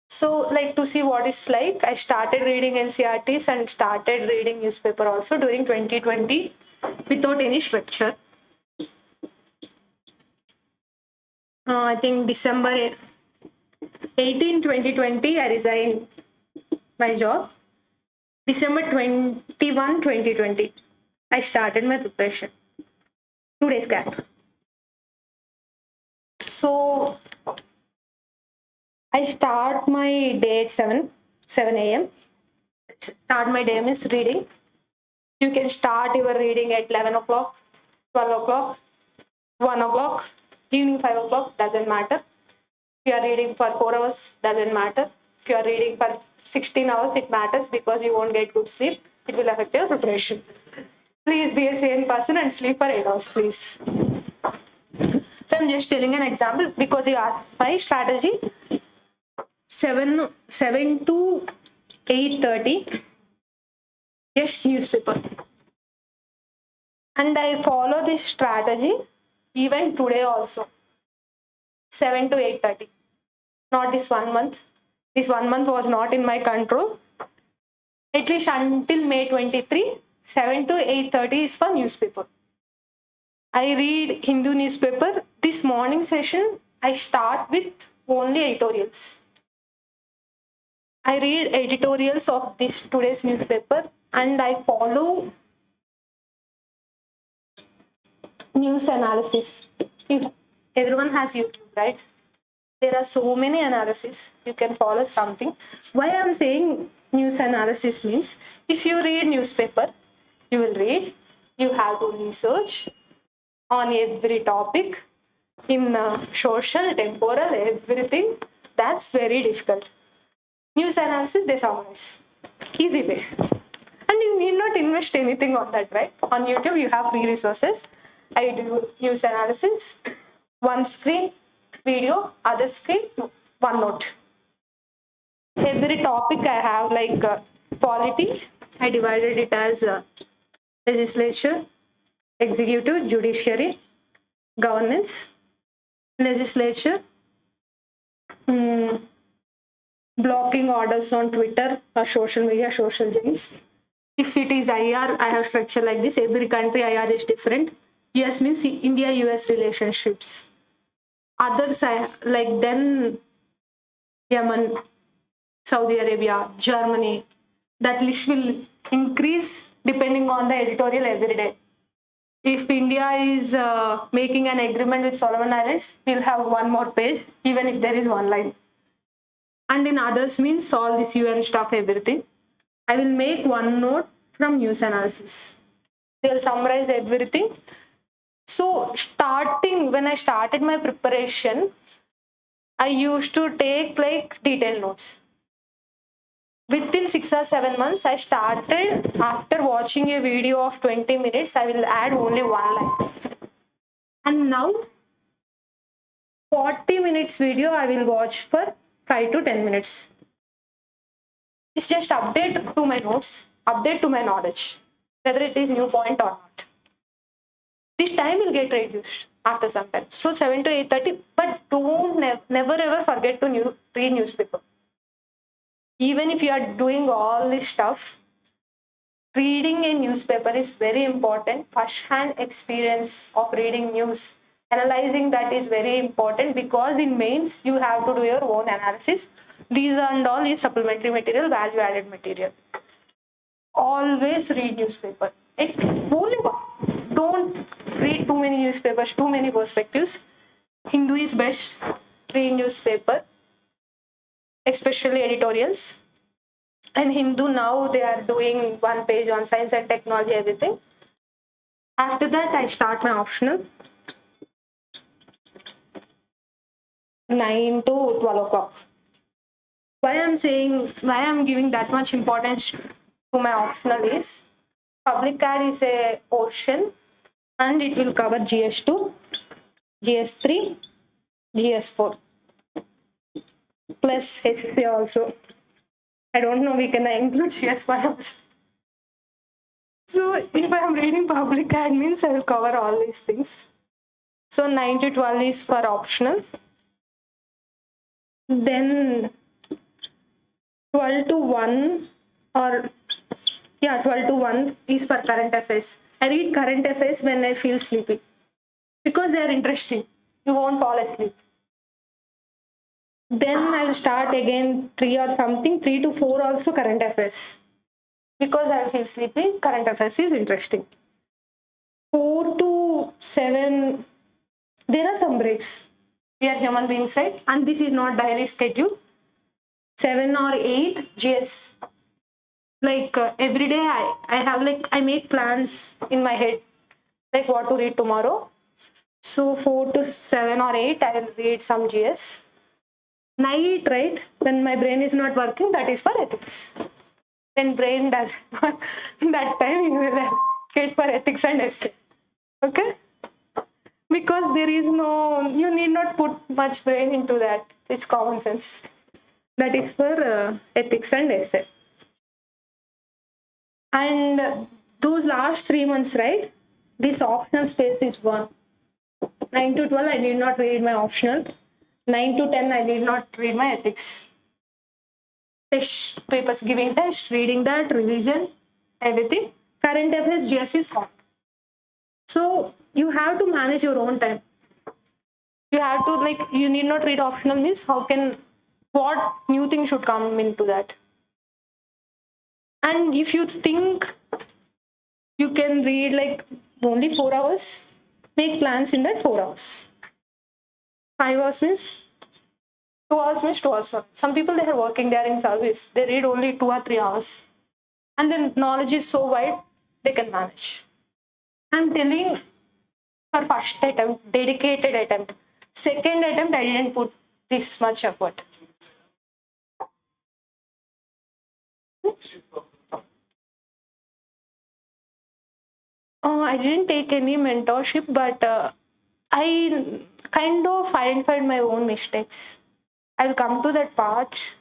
B: So, like, to see what it's like, I started reading NCRTs and started reading newspaper also during 2020 without any structure. I think December 18, 2020, I resigned my job. December 21, 2020, I started my preparation. 2 days gap. So I start my day at 7 a.m. Start my day is reading. You can start your reading at 11 o'clock, 12 o'clock, 1 o'clock. Evening 5 o'clock, doesn't matter. If you are reading for 4 hours, doesn't matter. If you are reading for 16 hours, it matters because you won't get good sleep. It will affect your preparation. Please be a sane person and sleep for 8 hours, please. So I'm just telling an example because you asked my strategy. 7 to 8:30, just newspaper. And I follow this strategy even today also. 7 to 8:30. Not this 1 month. This 1 month was not in my control. At least until May 23, 7 to 8:30 is for newspaper. I read Hindu newspaper. This morning session, I start with only editorials. I read editorials of this today's newspaper and I follow news analysis. Everyone has YouTube, right? There are so many analysis. You can follow something. Why I'm saying news analysis means if you read newspaper, you will read, you have to research on every topic in social, temporal, everything. That's very difficult. News analysis, they summarize. Easy way. And you need not invest anything on that, right? On YouTube, you have free resources. I do news analysis. One screen, video, other screen, one note. Every topic I have like polity. I divided it as legislature, executive, judiciary, governance, legislature, blocking orders on Twitter or social media, social games. If it is IR, I have structure like this. Every country IR is different. US means India-US relationships. Others I like then Yemen, Saudi Arabia, Germany. That list will increase depending on the editorial every day. If India is making an agreement with Solomon Islands, we'll have one more page, even if there is one line. And in others means all this UN stuff, everything. I will make one note from news analysis. They'll summarize everything. So when I started my preparation, I used to take like detailed notes. Within 6 or 7 months, I started, after watching a video of 20 minutes, I will add only one line. And now, 40 minutes video, I will watch for 5 to 10 minutes. It's just update to my notes, update to my knowledge, whether it is new point or not. This time will get reduced after some time. So 7 to 8:30, but don't never ever forget to read newspaper. Even if you are doing all this stuff, reading a newspaper is very important. First-hand experience of reading news, analyzing that is very important because in mains you have to do your own analysis. These and all is supplementary material, value-added material. Always read newspaper. Only one. Don't read too many newspapers, too many perspectives. Hindu is best. Read newspaper, especially editorials. And Hindu now they are doing one page on science and technology, everything. After that, I start my optional. 9 to 12 o'clock. Why I'm giving that much importance to my optional is public ad is a portion and it will cover GS2, GS3, GS4 plus HP also. I don't know, we can include GS1 also. So if I am reading public ad means I will cover all these things. So 9 to 12 is for optional. Then 12 to 1 12 to 1 is for current affairs. I read current affairs when I feel sleepy because they are interesting. You won't fall asleep. Then I will start again 3 or something, 3 to 4 also current affairs. Because I feel sleepy, current affairs is interesting. 4 to 7, there are some breaks. We are human beings, right? And this is not daily schedule. 7 or 8 GS. Like every day I have I make plans in my head, like what to read tomorrow. So 4 to 7 or 8, I will read some GS. Night, right? When my brain is not working, that is for ethics. When brain does that time you will get for ethics and essay. Okay? Because there is no, you need not put much brain into that. It's common sense. That is for ethics and essay. And those last 3 months, right? This optional space is gone. 9 to 12, I did not read my optional. 9 to 10, I did not read my ethics. Test papers, giving test, reading that, revision, everything. Current affairs, GS is gone. So you have to manage your own time. You have to, like, you need not read optional means what new thing should come into that. And if you think you can read like only 4 hours, make plans in that 4 hours. 5 hours means 2 hours means 2 hours. Some people, they are working, they are in service. They read only 2 or 3 hours. And then knowledge is so wide, they can manage. I'm telling for first attempt, dedicated attempt. Second attempt, I didn't put this much effort. I didn't take any mentorship, but I kind of identified my own mistakes. I will come to that part.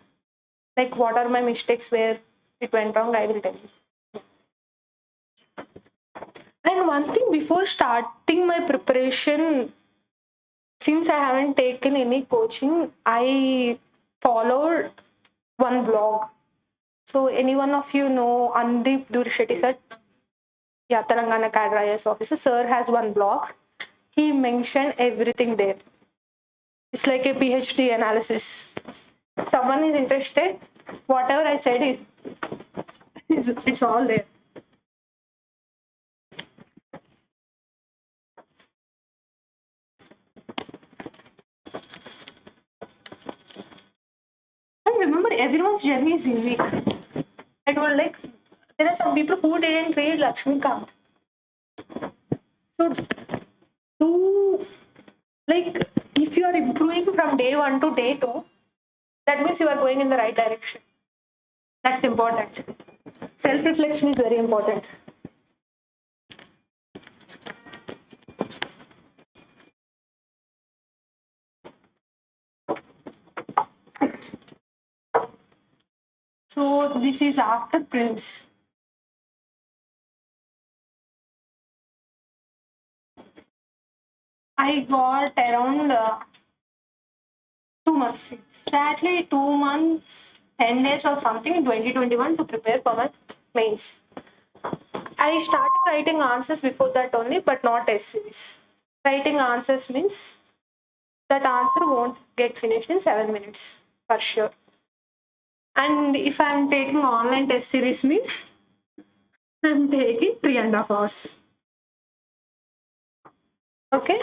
B: Like, what are my mistakes where it went wrong, I will tell you. And one thing, before starting my preparation, since I haven't taken any coaching, I followed one blog. So any one of you know Andeep Durshetty sir? Yeah, Telangana Cadre IAS officer. Sir has one blog. He mentioned everything there. It's like a PhD analysis. If someone is interested, whatever I said it's all there. And remember, everyone's journey is unique. I told, like, there are some people who didn't read Lakshmi Kant. So, if you are improving from day 1 to day 2, that means you are going in the right direction. That's important. Self-reflection is very important. So this is after prelims. I got around 2 months, exactly 2 months, 10 days or something in 2021 to prepare for my mains. I started writing answers before that only, but not test series. Writing answers means that answer won't get finished in 7 minutes for sure. And if I'm taking online test series means I'm taking 3.5 hours. Okay.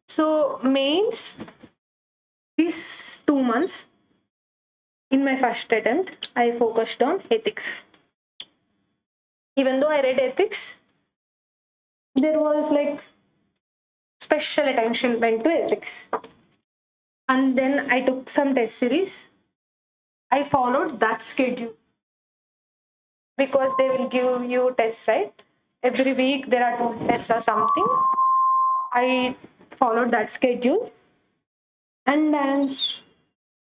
B: So mains, these 2 months, in my first attempt, I focused on ethics. Even though I read ethics, there was like special attention went to ethics. And then I took some test series. I followed that schedule because they will give you tests, right? Every week there are 2 tests or something. I followed that schedule and I'm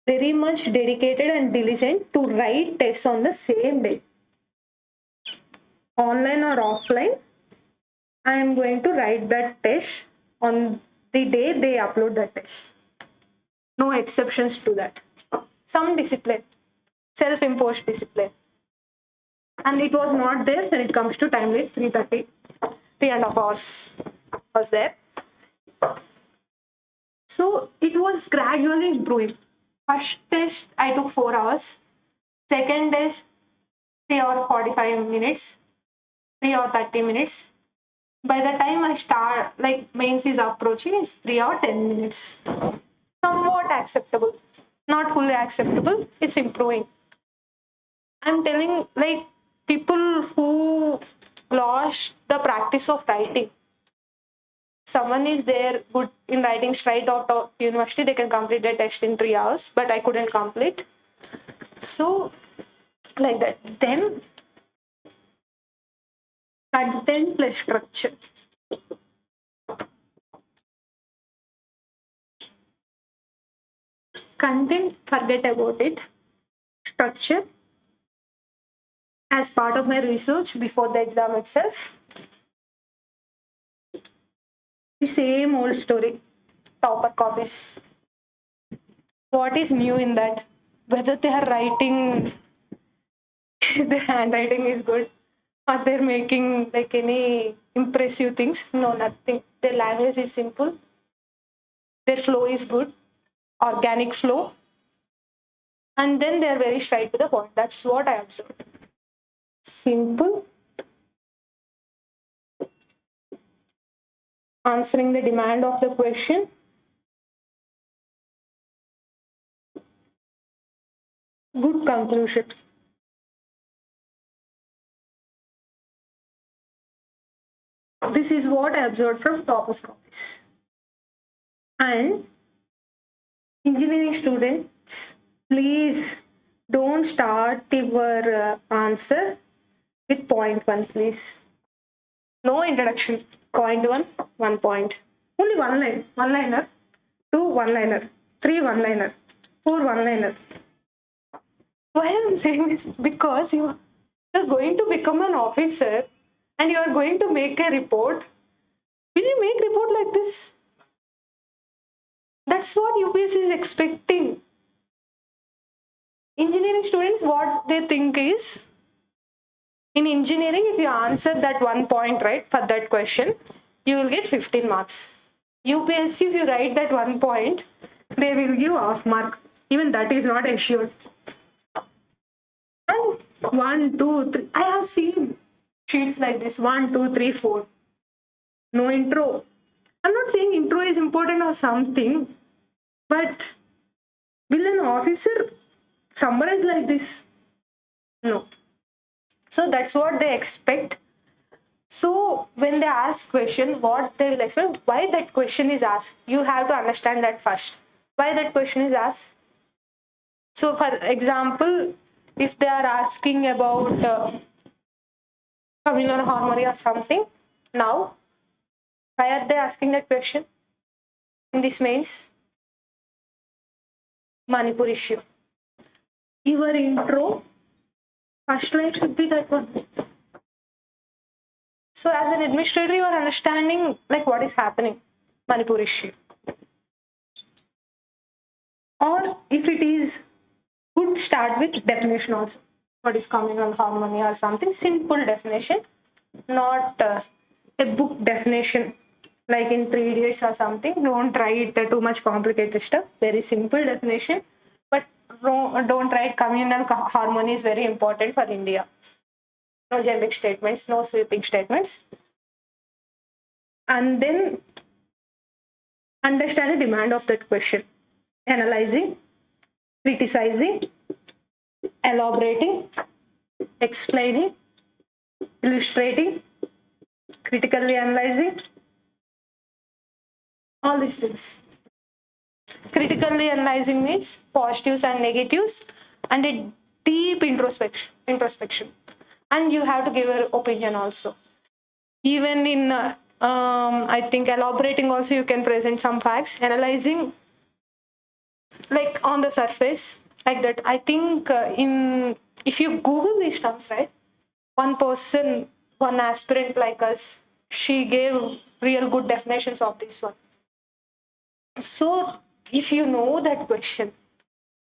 B: very much dedicated and diligent to write tests on the same day. Online or offline, I am going to write that test on the day they upload that test. No exceptions to that. Some discipline, self-imposed discipline. And it was not there when it comes to time limit, 3:30, 3.5 hours was there. So it was gradually improving. First test, I took 4 hours. Second test, 3 hours 45 minutes, 3 hours 30 minutes. By the time I start, like mains is approaching, it's 3 hours 10 minutes. Somewhat acceptable. Not fully acceptable, it's improving. I'm telling, like, people who lost the practice of writing, someone is there good in writing straight out of university, they can complete their test in 3 hours, but I couldn't complete. So like that. Then content plus structure. Content, forget about it. Structure, as part of my research before the exam itself, the same old story, topper copies. What is new in that? Whether they are writing, their handwriting is good, or they're making like any impressive things. No, nothing. Their language is simple. Their flow is good, organic flow. And then they're very straight to the point. That's what I observed. Simple, answering the demand of the question, good conclusion. This is what I observed from toppers copies. And engineering students, please don't start your answer with point 1, please. No introduction. Point 1, 1 point. Only one line. One liner. 2 one liner. 3 one liner. 4 one liner. Why am I saying this? Because you are going to become an officer and you are going to make a report. Will you make report like this? That's what UPSC is expecting. Engineering students, what they think is, in engineering, if you answer that 1 point right for that question, you will get 15 marks. UPSC, if you write that 1 point, they will give half mark. Even that is not assured. And 1, 2, 3. I have seen sheets like this 1, 2, 3, 4. No intro. I'm not saying intro is important or something, but will an officer summarize like this? No. So that's what they expect. So when they ask question, what they will expect, why that question is asked, you have to understand that first. Why that question is asked. So for example, if they are asking about communal harmony or something, now, why are they asking that question in this mains? Manipur issue. Your intro, first line should be that one. So as an administrator, you are understanding like what is happening, Manipur issue. Or if it is good, start with definition also. What is communal harmony or something, simple definition, not a book definition like in 3 Idiots or something. Don't write too much complicated stuff. Very simple definition, but don't write communal harmony is very important for India. No generic statements, no sweeping statements. And then understand the demand of that question. Analyzing, criticizing, elaborating, explaining, illustrating, critically analyzing, all these things. Critically analyzing means positives and negatives and a deep introspection. And you have to give your opinion also. Even in, I think, elaborating also, you can present some facts. Analyzing, like on the surface, like that. I think if you Google these terms, right, one person, one aspirant like us, she gave real good definitions of this one. So if you know that question,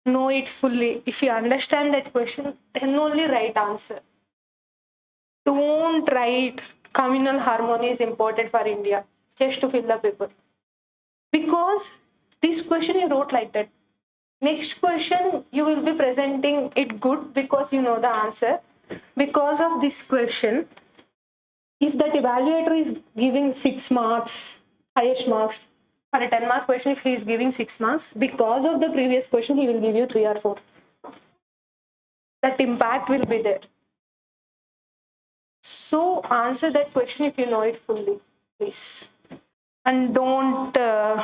B: know it fully, if you understand that question, then only right answer. Don't write communal harmony is important for India just to fill the paper. Because this question you wrote like that. Next question, you will be presenting it good because you know the answer. Because of this question, if that evaluator is giving 6 marks, highest marks, for a 10-mark question, if he is giving 6 marks, because of the previous question, he will give you 3 or 4. That impact will be there. So answer that question if you know it fully, please. and don't fill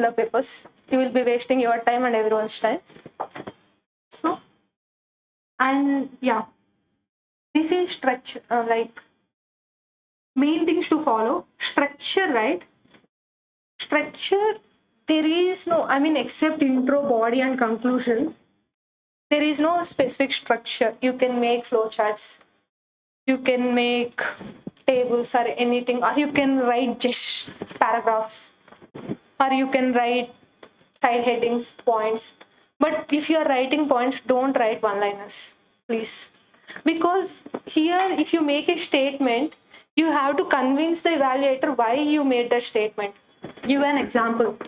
B: the papers. You will be wasting your time and everyone's time. So, and yeah, this is structure, like main things to follow. Structure, right? Structure, there is no, I mean, except intro, body, and conclusion, there is no specific structure. You can make flowcharts, you can make tables or anything, or you can write just paragraphs, or you can write side headings, points. But if you are writing points, don't write one-liners, please. Because here, if you make a statement, you have to convince the evaluator why you made that statement. Give an example.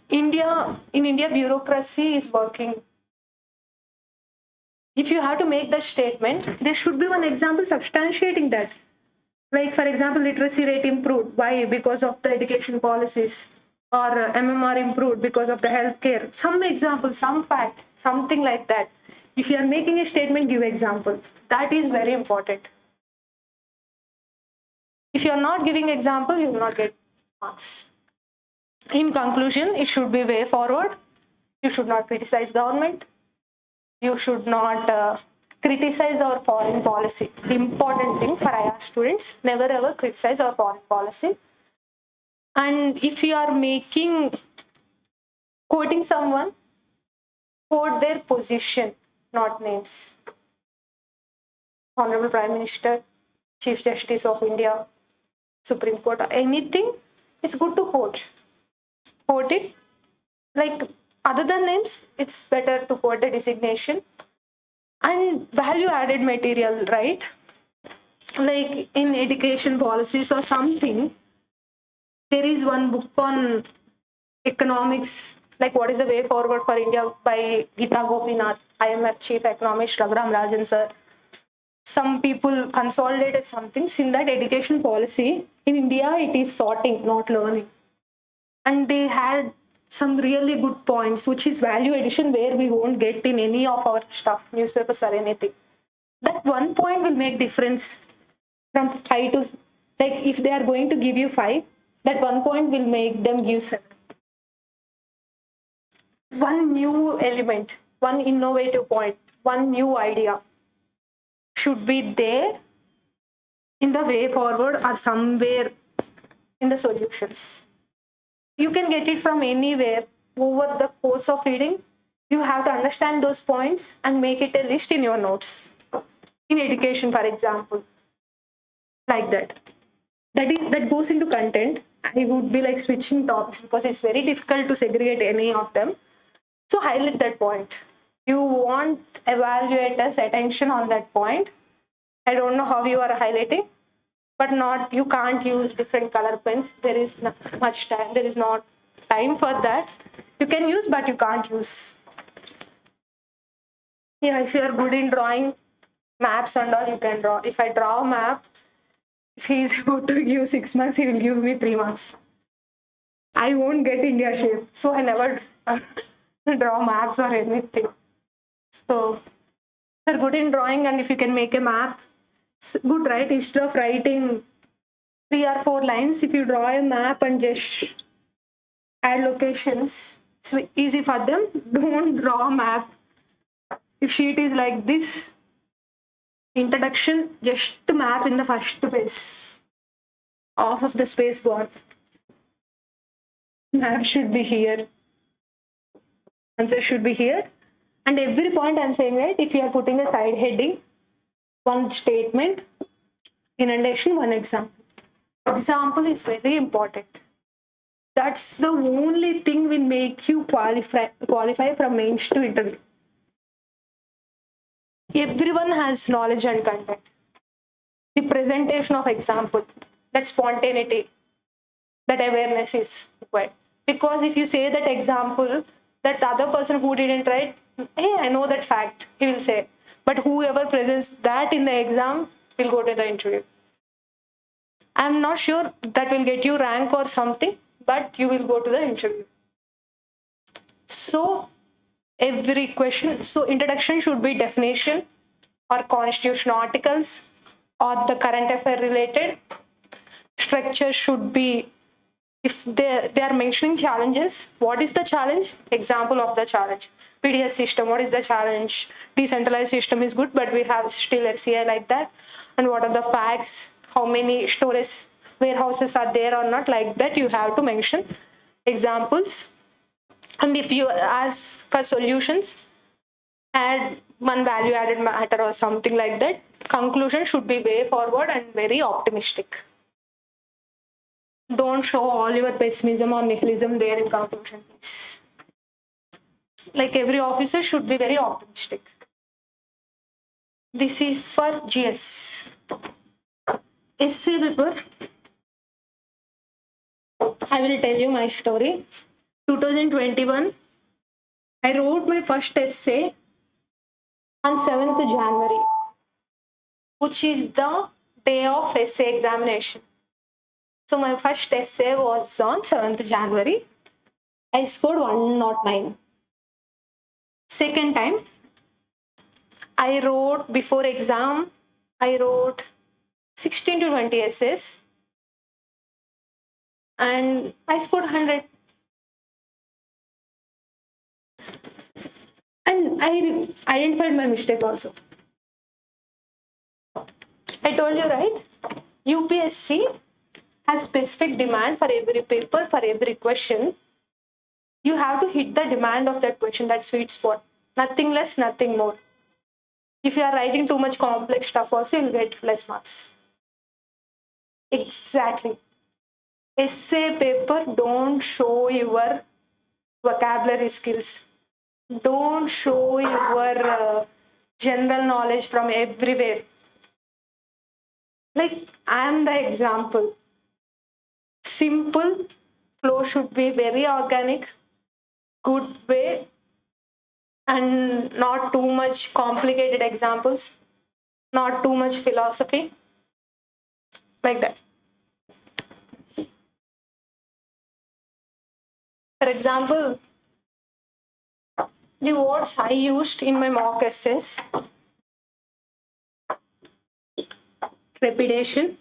B: In India, bureaucracy is working. If you have to make that statement, there should be one example substantiating that. Like, for example, literacy rate improved. Why? Because of the education policies. Or MMR improved because of the healthcare. Some example, some fact, something like that. If you are making a statement, give example. That is very important. If you are not giving example, you will not get marks. In conclusion, it should be way forward. You should not criticize government. You should not criticize our foreign policy. The important thing for IAS students, never ever criticize our foreign policy. And if you are quoting someone, quote their position, not names. Honorable Prime Minister, Chief Justice of India, Supreme Court, anything, it's good to quote. Quote it. Like, other than names, it's better to quote the designation. And value added material, right? Like in education policies or something, there is one book on economics, like what is the way forward for India by Gita Gopinath, IMF chief economist Raghuram Rajan sir. Some people consolidated some things in that education policy. In India, it is sorting, not learning. And they had some really good points, which is value addition, where we won't get in any of our stuff, newspapers or anything. That one point will make difference from 5 to, like if they are going to give you 5, that one point will make them give 7. One new element, one innovative point, one new idea should be there in the way forward or somewhere in the solutions. You can get it from anywhere. Over the course of reading, you have to understand those points and make it a list in your notes. In education, for example, like that. That goes into content. I would be like switching topics because it's very difficult to segregate any of them. So highlight that point. You want evaluators' attention on that point. I don't know how you are highlighting, but you can't use different color pens. There is not much time. There is not time for that. You can use, but you can't use. Yeah, if you are good in drawing maps and all, you can draw. If I draw a map, if he is about to give 6 marks, he will give me 3 marks. I won't get India shape. So I never draw maps or anything. So if you're good in drawing and if you can make a map, it's good, right? Instead of writing 3 or 4 lines, if you draw a map and just add locations, it's easy for them. Don't draw a map. If sheet is like this, introduction, just map in the first page. Half of the space gone. Map should be here. Answer should be here. And every point I'm saying, right, if you are putting a side heading, one statement, inundation, one example. Example is very important. That's the only thing will make you qualify from mains to interview. Everyone has knowledge and content. The presentation of example, that spontaneity, that awareness is required. Because if you say that example, that other person who didn't write, hey, I know that fact, he will say. But whoever presents that in the exam will go to the interview. I'm not sure that will get you rank or something, but you will go to the interview. So every question, so introduction should be definition or constitution articles or the current affair related. Structure should be, if they are mentioning challenges, what is the challenge? Example of the challenge. PDS system, what is the challenge? Decentralized system is good, but we have still FCI like that. And what are the facts? How many storage warehouses are there or not? Like that, you have to mention examples. And if you ask for solutions, add one value added matter or something like that. Conclusion should be way forward and very optimistic. Don't show all your pessimism or nihilism there in conclusion, please. Like every officer should be very optimistic. This is for GS. Essay paper. I will tell you my story. 2021, I wrote my first essay on 7th January, which is the day of essay examination. So my first essay was on 7th January. I scored 109. Second time, I wrote before exam, I wrote 16 to 20 essays and I scored 100. And I identified my mistake also. I told you, right? UPSC has specific demand for every paper, for every question. You have to hit the demand of that question, that sweet spot. Nothing less, nothing more. If you are writing too much complex stuff also, you'll get less marks. Exactly. Essay paper, don't show your vocabulary skills. Don't show your general knowledge from everywhere. Like, I am the example. Simple flow should be very organic, good way, and not too much complicated examples, not too much philosophy, like that. For example, the words I used in my mock essays: trepidation,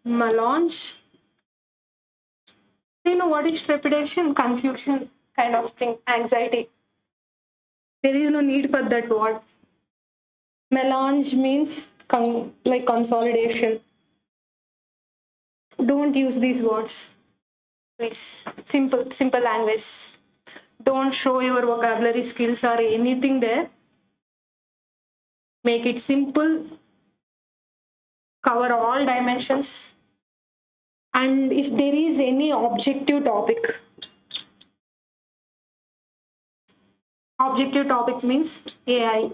B: melange. Do you know what is trepidation? Confusion kind of thing, anxiety. There is no need for that word. Melange means like consolidation. Don't use these words, please. Simple language. Don't show your vocabulary skills or anything there. Make it simple. Cover all dimensions. And if there is any objective topic means AI,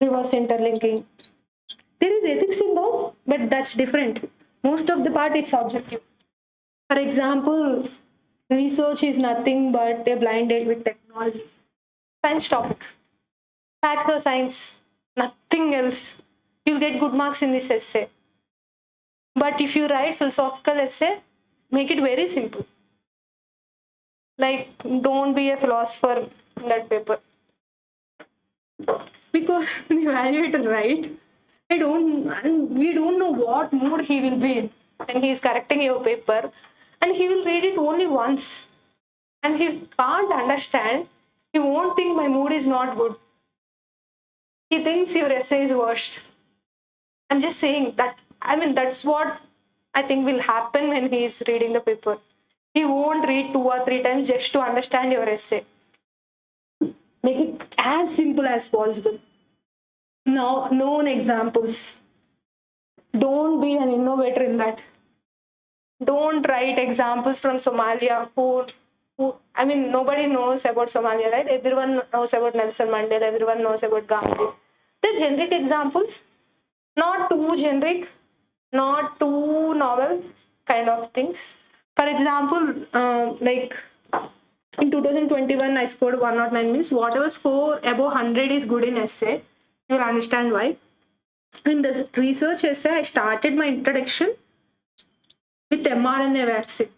B: reverse interlinking. There is ethics in that, but that's different. Most of the part it's objective. For example, research is nothing but a blind date with technology. Science topic. Facts or science, nothing else. You'll get good marks in this essay. But if you write philosophical essay, make it very simple. Like, don't be a philosopher in that paper. Because the evaluator, right? We don't know what mood he will be in when he is correcting your paper. And he will read it only once. And he can't understand. He won't think my mood is not good. He thinks your essay is worst. I'm just saying that, that's what I think will happen when he is reading the paper. He won't read 2 or 3 times just to understand your essay. Make it as simple as possible. Now, known examples. Don't be an innovator in that. Don't write examples from Somalia. Nobody knows about Somalia, right? Everyone knows about Nelson Mandela. Everyone knows about Gandhi. The generic examples, not too generic, not too novel kind of things. For example, like in 2021, I scored 109, means whatever score above 100 is good in essay. You'll understand why. In the research essay, I started my introduction with mRNA vaccine,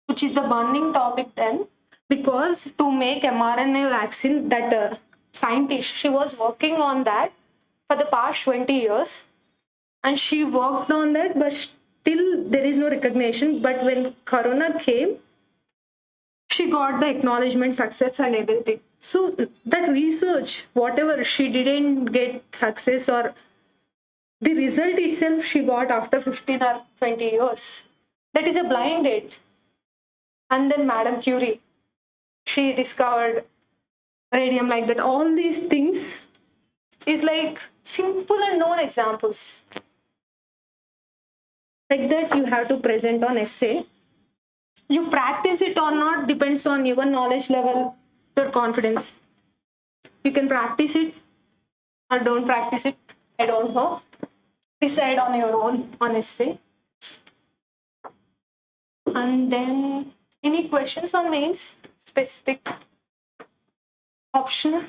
B: which is the burning topic then, because to make mRNA vaccine, that scientist. She was working on that for the past 20 years. And she worked on that, but still there is no recognition. But when Corona came, she got the acknowledgement, success, and everything. So that research, whatever she didn't get success or the result itself, she got after 15 or 20 years. That is a blind date. And then Madame Curie, she discovered radium like that. All these things is like simple and known examples. Like that, you have to present on essay. You practice it or not depends on your knowledge level, your confidence. You can practice it or don't practice it. I don't know. Decide on your own on essay. And then any questions on mains? Specific, optional.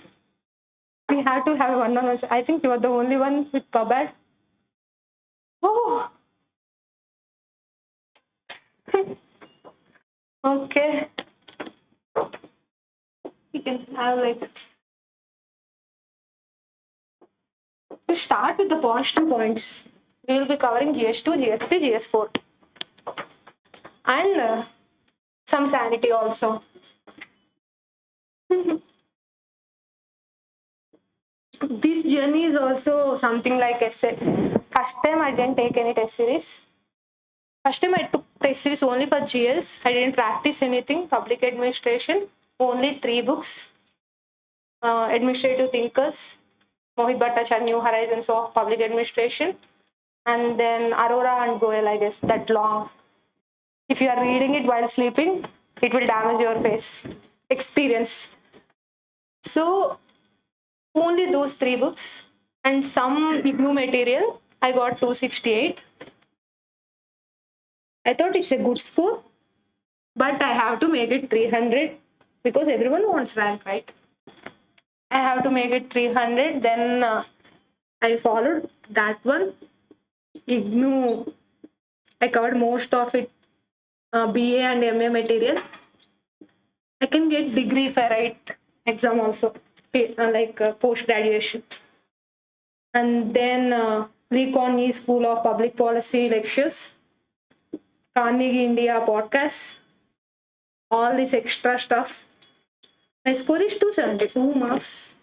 B: We have to have one-on-one. I think you are the only one with Pabad. Oh. Okay. We can have like. We start with the positive points. We will be covering GS2, GS3, GS4. And some sanity also. This journey is also something like essay. First time I didn't take any test series. First time I took test series only for GS. I didn't practice anything. Public administration, only 3 books. Administrative Thinkers, Mohit Bhattacharya, New Horizons of Public Administration, and then Arora and Goel, I guess, that long. If you are reading it while sleeping, it will damage your face. Experience. So, only those 3 books and some IGNU material. I got 268. I thought it's a good score, but I have to make it 300 because everyone wants rank, right? I have to make it 300. Then I followed that one. IGNU, I covered most of it. BA and MA material. I can get degree if I write exam also, like post-graduation. And then Recon E School of Public Policy lectures, Carnegie India podcast, all this extra stuff. My score is 272 marks.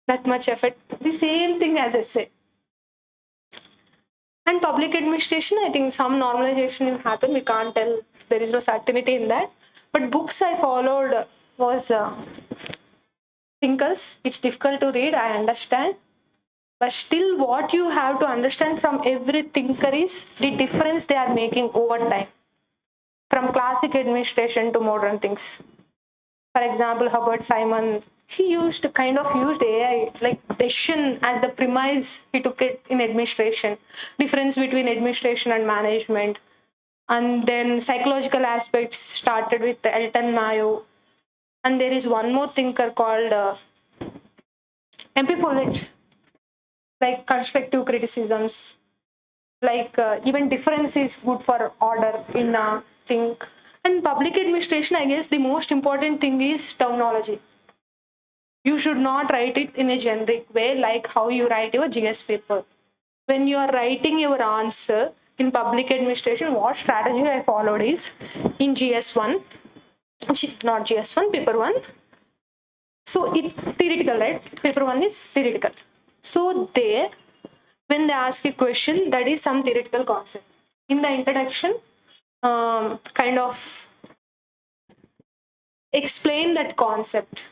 B: That much effort. The same thing as essay. And public administration, I think some normalization will happen. We can't tell. There is no certainty in that. But books I followed was Thinkers. It's difficult to read, I understand. But still what you have to understand from every thinker is the difference they are making over time. From classic administration to modern things. For example, Herbert Simon, he used AI, like decision as the premise. He took it in administration. Difference between administration and management. And then psychological aspects started with Elton Mayo. And there is one more thinker called MP Follett, like constructive criticisms. Like even difference is good for order in a thing. And public administration, I guess the most important thing is terminology. You should not write it in a generic way like how you write your GS paper. When you are writing your answer in public administration, what strategy I followed is in GS1, not GS1, paper 1. So it's theoretical, right? Paper 1 is theoretical. So there, when they ask a question, that is some theoretical concept. In the introduction, kind of explain that concept.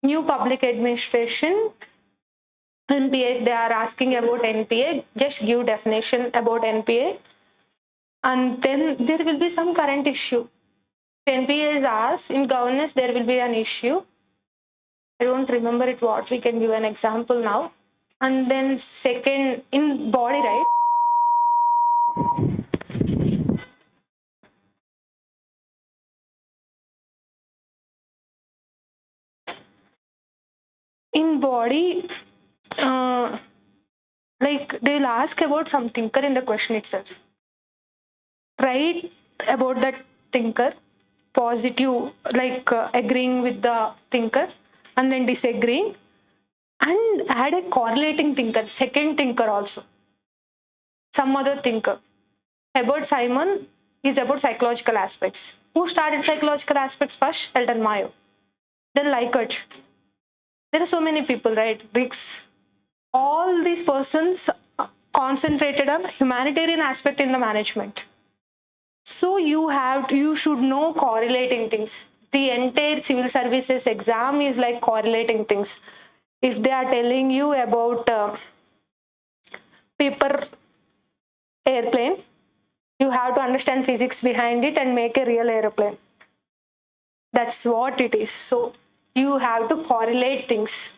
B: New public administration, NPA. If they are asking about NPA, just give definition about NPA, and then there will be some current issue. NPA is asked in governance, there will be an issue. I don't remember it. What we can give an example now. And then second, in body, right? In body, Like they will ask about some thinker in the question itself. Write about that thinker, positive, like agreeing with the thinker, and then disagreeing, and add a correlating thinker, second thinker also, some other thinker. Herbert Simon is about psychological aspects. Who started psychological aspects first? Elton Mayo. Then Likert. There are so many people, right? Briggs. All these persons concentrated on humanitarian aspect in the management. So you should know correlating things. The entire civil services exam is like correlating things. If they are telling you about paper airplane, you have to understand physics behind it and make a real airplane. That's what it is. So you have to correlate things.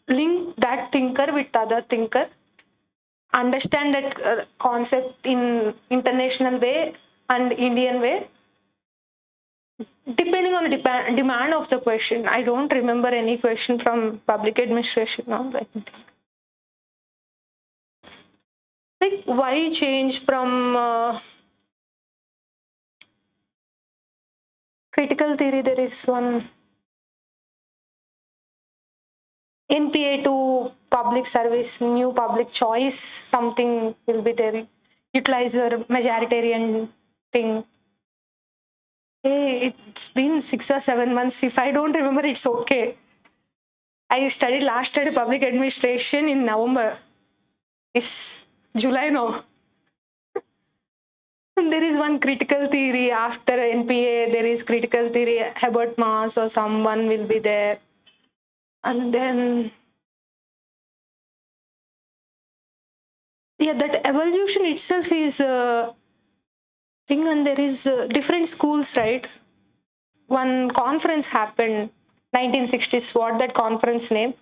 B: Link that thinker with other thinker. Understand that concept in international way and Indian way. Depending on the demand of the question. I don't remember any question from public administration now. Let me think. Like why change from critical theory? There is one NPA to public service, new public choice, something will be there. Utilizer, majoritarian thing. Hey, it's been 6 or 7 months. If I don't remember, it's okay. I studied public administration in November. It's July now. And there is one critical theory after NPA. There is critical theory. Herbert Mass or someone will be there. And then, yeah, that evolution itself is a thing, and there is different schools, right? One conference happened, 1960s. What that conference name?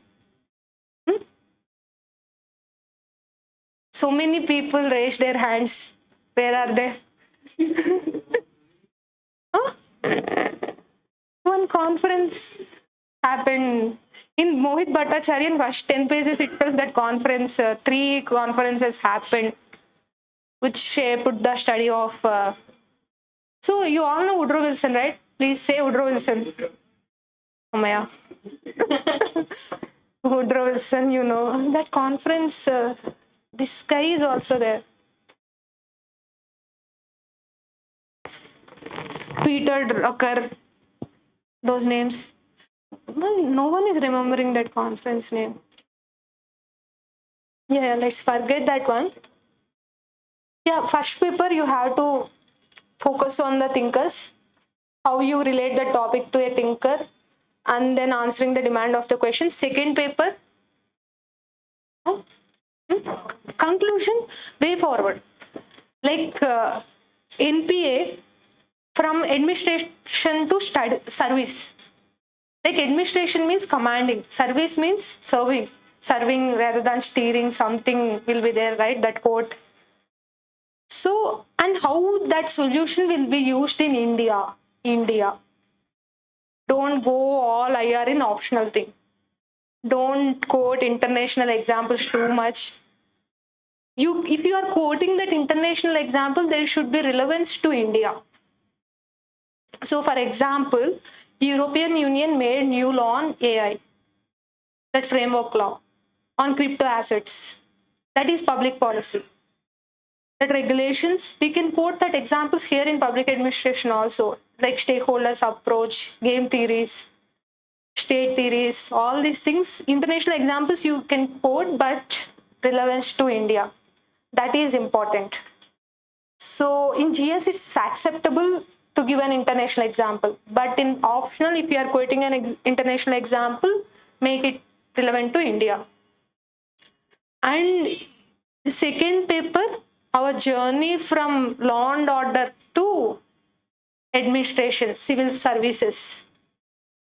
B: So many people raised their hands. Where are they? Huh? One conference happened in Mohit Bhattacharya, first 10 pages itself. That conference, 3 conferences happened, which shaped the study of. So you all know Woodrow Wilson, right? Please say Woodrow Wilson. Oh my God. Woodrow Wilson, you know that conference. This guy is also there. Peter Drucker. Those names. Well, no one is remembering that conference name. Yeah, let's forget that one. Yeah, first paper you have to focus on the thinkers, how you relate the topic to a thinker, and then answering the demand of the question. Second paper, conclusion, way forward. Like NPA from administration to service. Like administration means commanding, service means serving rather than steering. Something will be there, right? That quote. So, and how that solution will be used in India. Don't go all IR in optional thing. Don't quote international examples too much. If you are quoting that international example, there should be relevance to India. So, for example, European Union made new law on AI, that framework law on crypto assets. That is public policy. That regulations, we can quote that examples here in public administration also, like stakeholders approach, game theories, state theories, all these things. International examples you can quote, but relevance to India. That is important. So in GS, it's acceptable to give an international example, but in optional, if you are quoting an international example, make it relevant to India. And the second paper, our journey from law and order to administration, civil services.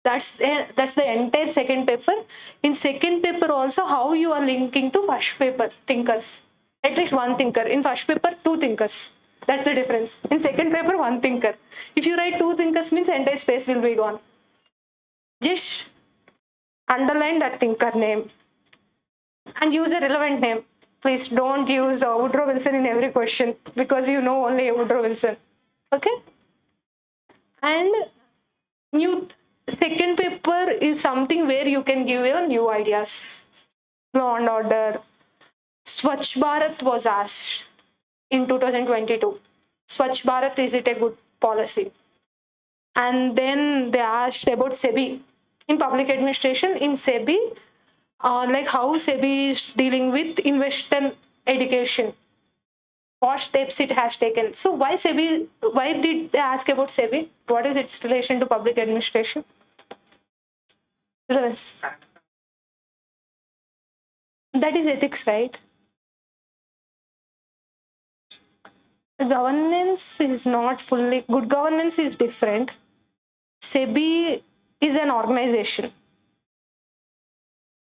B: That's the entire second paper. In second paper also, how you are linking to first paper thinkers. At least one thinker. In first paper, 2 thinkers. That's the difference. In second paper, 1 thinker. If you write 2 thinkers, means entire space will be gone. Just underline that thinker name. And use a relevant name. Please don't use Woodrow Wilson in every question because you know only Woodrow Wilson. Okay? And new second paper is something where you can give your new ideas. Law and order. Swachh Bharat was asked in 2022. Swachh Bharat, is it a good policy? And then they asked about SEBI. In public administration, in SEBI, like how SEBI is dealing with investor education, what steps it has taken. So why SEBI, why did they ask about SEBI? What is its relation to public administration? Relevance. That is ethics, right? Governance is not fully, good governance is different. SEBI is an organization.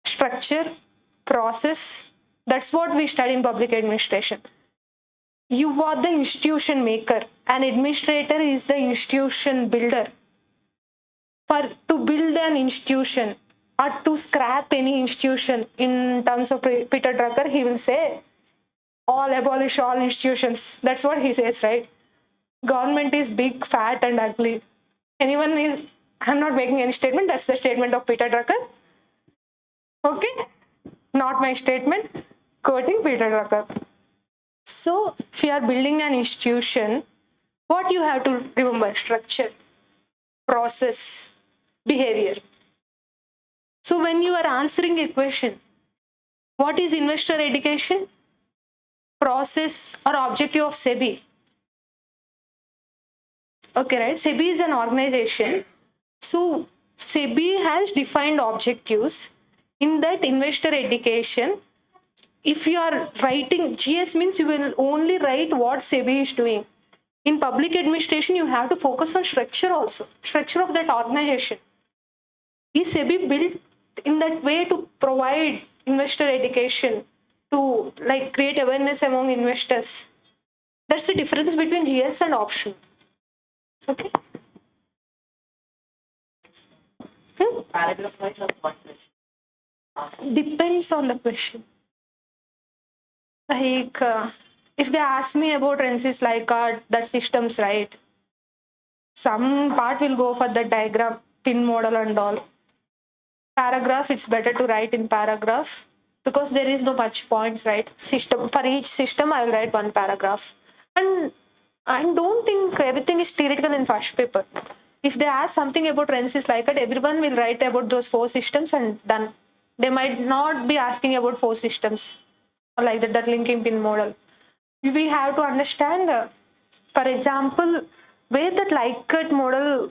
B: Structure, process, that's what we study in public administration. You are the institution maker. An administrator is the institution builder. To build an institution or to scrap any institution, in terms of Peter Drucker, he will say, all abolish all institutions. That's what he says, right? Government is big, fat, and ugly. Anyone is, I'm not making any statement, that's the statement of Peter Drucker. Okay? Not my statement, quoting Peter Drucker. So, if you are building an institution, what you have to remember? Structure, process, behavior. So, when you are answering a question, what is investor education? Process or objective of SEBI. Okay, right? SEBI is an organization. So, SEBI has defined objectives. In that investor education, if you are writing, GS means you will only write what SEBI is doing. In public administration, you have to focus on structure also, structure of that organization. Is SEBI built in that way to provide investor education, to like create awareness among investors? That's the difference between GS and optional. Okay.
C: Paragraph wise or what?
B: Depends on the question. Like if they ask me about Rensis Likert, that systems, right? Some part will go for the diagram, pin model and all. Paragraph, it's better to write in paragraph because there is no much points, right? System, for each system I will write one paragraph. And I don't think everything is theoretical in first paper. If they ask something about Rensis Likert, everyone will write about those 4 systems and done. They might not be asking about 4 systems like that linking pin model. We have to understand, for example, where that Likert model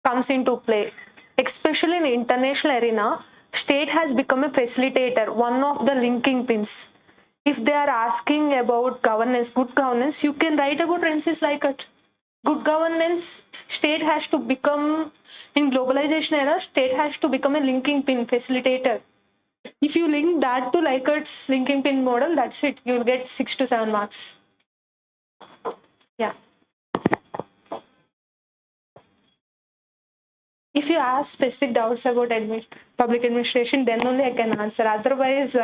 B: comes into play. Especially in international arena, state has become a facilitator, one of the linking pins. If they are asking about governance, good governance, you can write about Rensis Likert. Good governance, state has to become, in globalization era, state has to become a linking pin facilitator. If you link that to Likert's linking pin model, that's it. You will get 6 to 7 marks. Yeah. If you ask specific doubts about public administration, then only I can answer. Otherwise,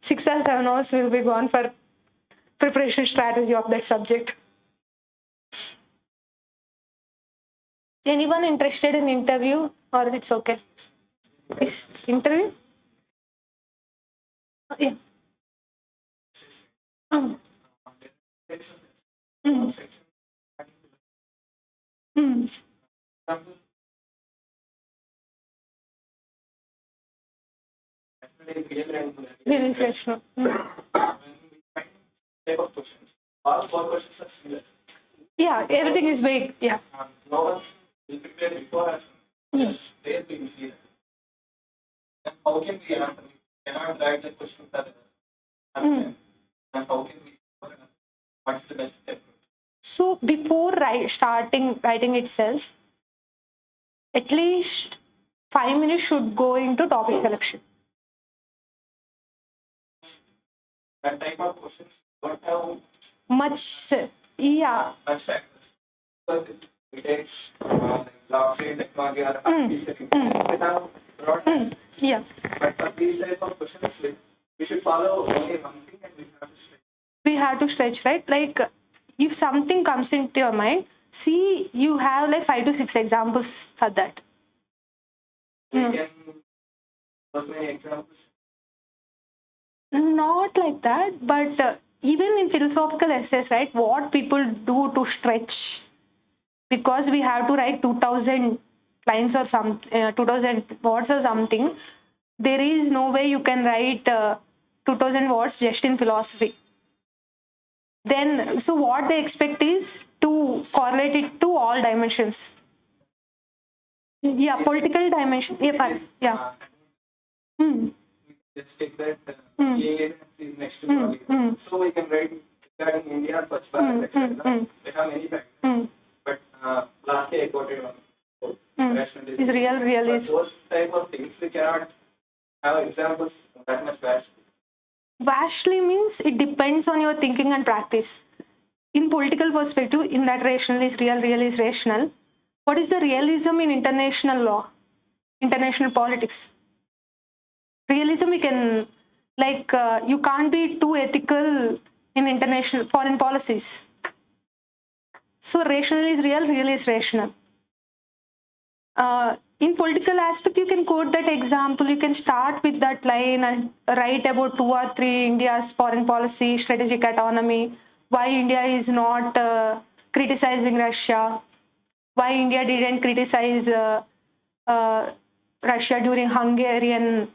B: 6 or 7 hours will be gone for preparation strategy of that subject. Anyone interested in interview, or it's okay? Is interview? Yeah. Mm. Mm. Really sectional.
C: Type of questions. All 4 questions are similar.
B: Yeah, everything is vague. Yeah.
C: No one will prepare before us. Just there we see that. And how can we answer? We cannot write the question further. And how can we see what's the best step?
B: So before starting writing itself, at least 5 minutes should go into topic selection.
C: That type of questions don't have
B: Much, yeah.
C: much factors. Because it takes blockchain technology or artificial intelligence, they have broad answers.
B: Yeah.
C: But for these type of questions, we should follow only one thing and we have to stay.
B: We have to stretch, right? Like if something comes into your mind, see, you have like 5 to 6 examples for that.
C: We can those many examples.
B: Not like that, but even in philosophical essays, right, what people do to stretch, because we have to write 2000 lines or 2000 words or something, there is no way you can write 2000 words just in philosophy. Then, so what they expect is to correlate it to all dimensions. Yeah, political dimension. Yeah, fine. Yeah.
C: Let's take that EAS is next to politics. So we can write regarding India, Swachh Bharat, etc. They have many factors. But last year I quoted one quote, rationalism.
B: Is real, real
C: But
B: is.
C: those type of things we cannot have examples that much vast.
B: Vastly means it depends on your thinking and practice. In political perspective, in that rational is real, real is rational. What is the realism in international law, international politics? Realism, we can, like, you can't be too ethical in international foreign policies. So rational is real, real is rational. In political aspect, you can quote that example, you can start with that line and write about 2 or 3 India's foreign policy, strategic autonomy, why India is not criticizing Russia, why India didn't criticize Russia during Hungarian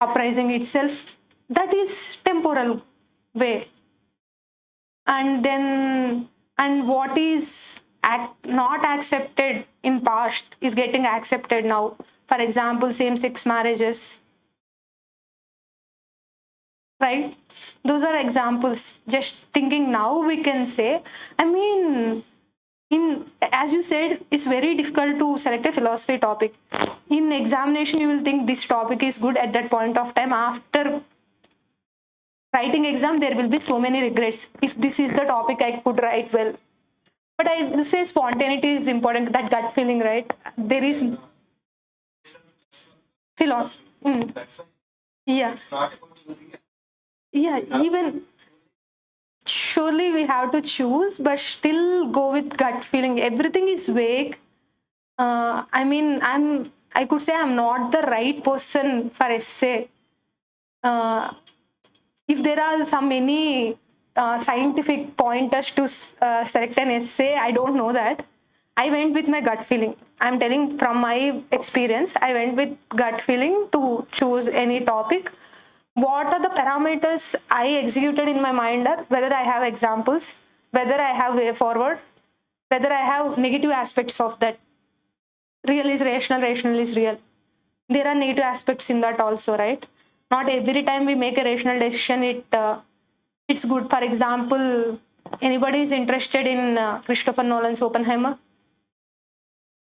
B: uprising itself. That is temporal way. And then, and what is not accepted in past is getting accepted now. For example, same-sex marriages, right? Those are examples. Just thinking now, we can say, I mean, as you said, it's very difficult to select a philosophy topic. In examination, you will think this topic is good at that point of time. After writing exam, there will be so many regrets. If this is the topic, I could write well. But I say spontaneity is important, that gut feeling, right? There is philosophy.
C: That's why
B: Yeah.
C: it's not about choosing it.
B: Yeah, even surely we have to choose, but still go with gut feeling. Everything is vague. I mean, I could say I'm not the right person for essay. If there are many scientific pointers to select an essay, I don't know that. I went with my gut feeling. I'm telling from my experience, I went with gut feeling to choose any topic. What are the parameters I executed in my mind are whether I have examples, whether I have way forward, whether I have negative aspects of that. Real is rational, rational is real. There are negative aspects in that also, right? Not every time we make a rational decision, it's good. For example, anybody is interested in Christopher Nolan's Oppenheimer?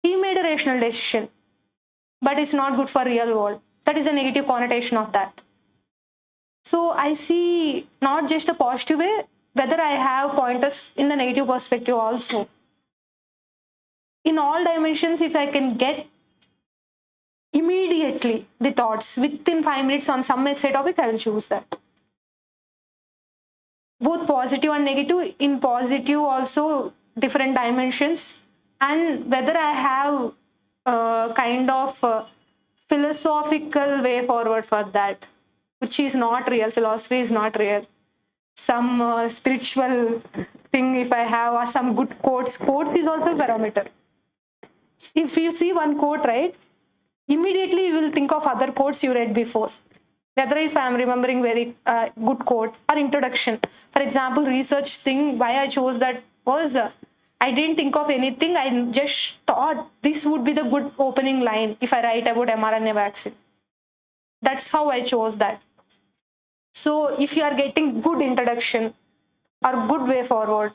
B: He made a rational decision, but it's not good for real world. That is a negative connotation of that. So I see not just the positive way, whether I have pointers in the negative perspective also. In all dimensions, if I can get immediately the thoughts within 5 minutes on some essay topic, I will choose that. Both positive and negative. In positive also different dimensions, and whether I have a kind of philosophical way forward for that, which is not real. Philosophy is not real. Some spiritual thing if I have, or some good quotes. Quotes is also a parameter. If you see one quote, right, immediately you will think of other quotes you read before. Whether if I am remembering very good quote or introduction. For example, research thing, why I chose that was, I didn't think of anything. I just thought this would be the good opening line if I write about mRNA vaccine. That's how I chose that. So if you are getting good introduction or good way forward,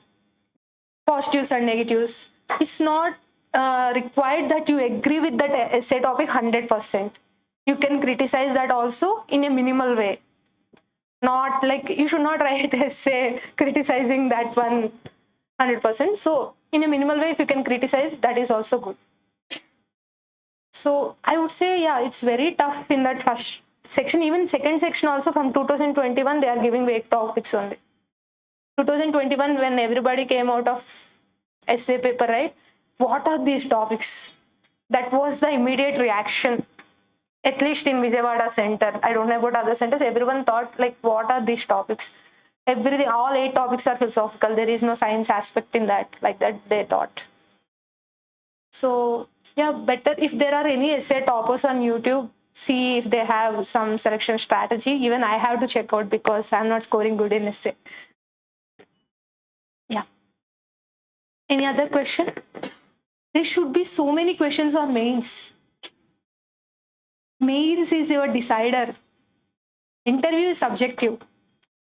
B: positives and negatives, it's not required that you agree with that essay topic 100%. You can criticize that also in a minimal way. Not like you should not write essay criticizing that one 100%. So in a minimal way, if you can criticize, that is also good. So I would say, yeah, it's very tough in that first section, even second section also from 2021, they are giving vague topics only. 2021, when everybody came out of essay paper, right? What are these topics? That was the immediate reaction, at least in Vijayawada center. I don't know about other centers. Everyone thought, like, what are these topics? Everything, all 8 topics are philosophical. There is no science aspect in that, like that they thought. So yeah, better if there are any essay toppers on YouTube, see if they have some selection strategy. Even I have to check out because I'm not scoring good in essay. Yeah. Any other question? There should be so many questions on mains. Mains is your decider. Interview is subjective.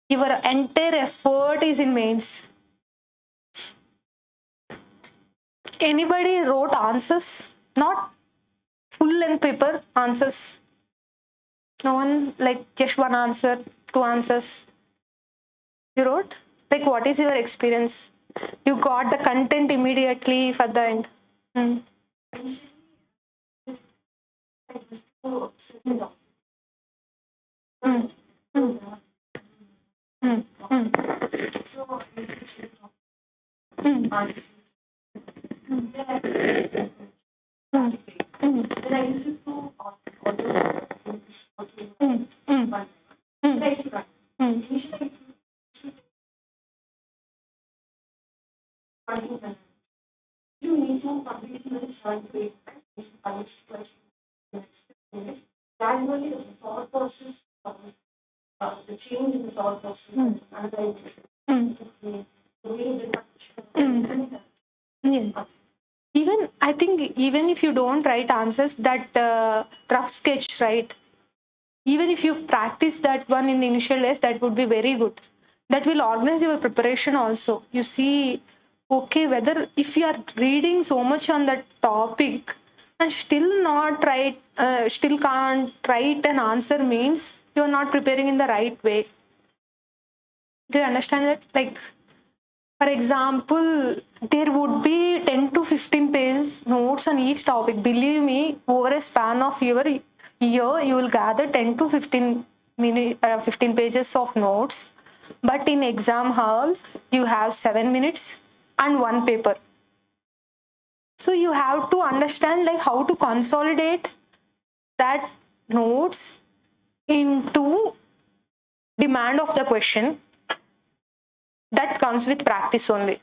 B: Your entire effort is in mains. Anybody wrote answers? Not full length paper answers. No one, like just one answer, 2 answers. You wrote? Like, what is your experience? You got the content immediately for the end.
D: You need to completely celebrate gradually the thought process, the change in the thought process, and the way the
B: Yeah. Even, I think, even if you don't write answers, that rough sketch, right? Even if you practice that one in the initial days, that would be very good. That will organize your preparation also. You see, okay, whether if you are reading so much on that topic and still not write, still can't write an answer, means you are not preparing in the right way. Do you understand that? Like, for example, there would be 10 to 15 page notes on each topic. Believe me, over a span of your year, you will gather 10 to 15 pages of notes. But in exam hall, you have 7 minutes and 1 paper. So you have to understand, like, how to consolidate that notes into demand of the question. That comes with practice only.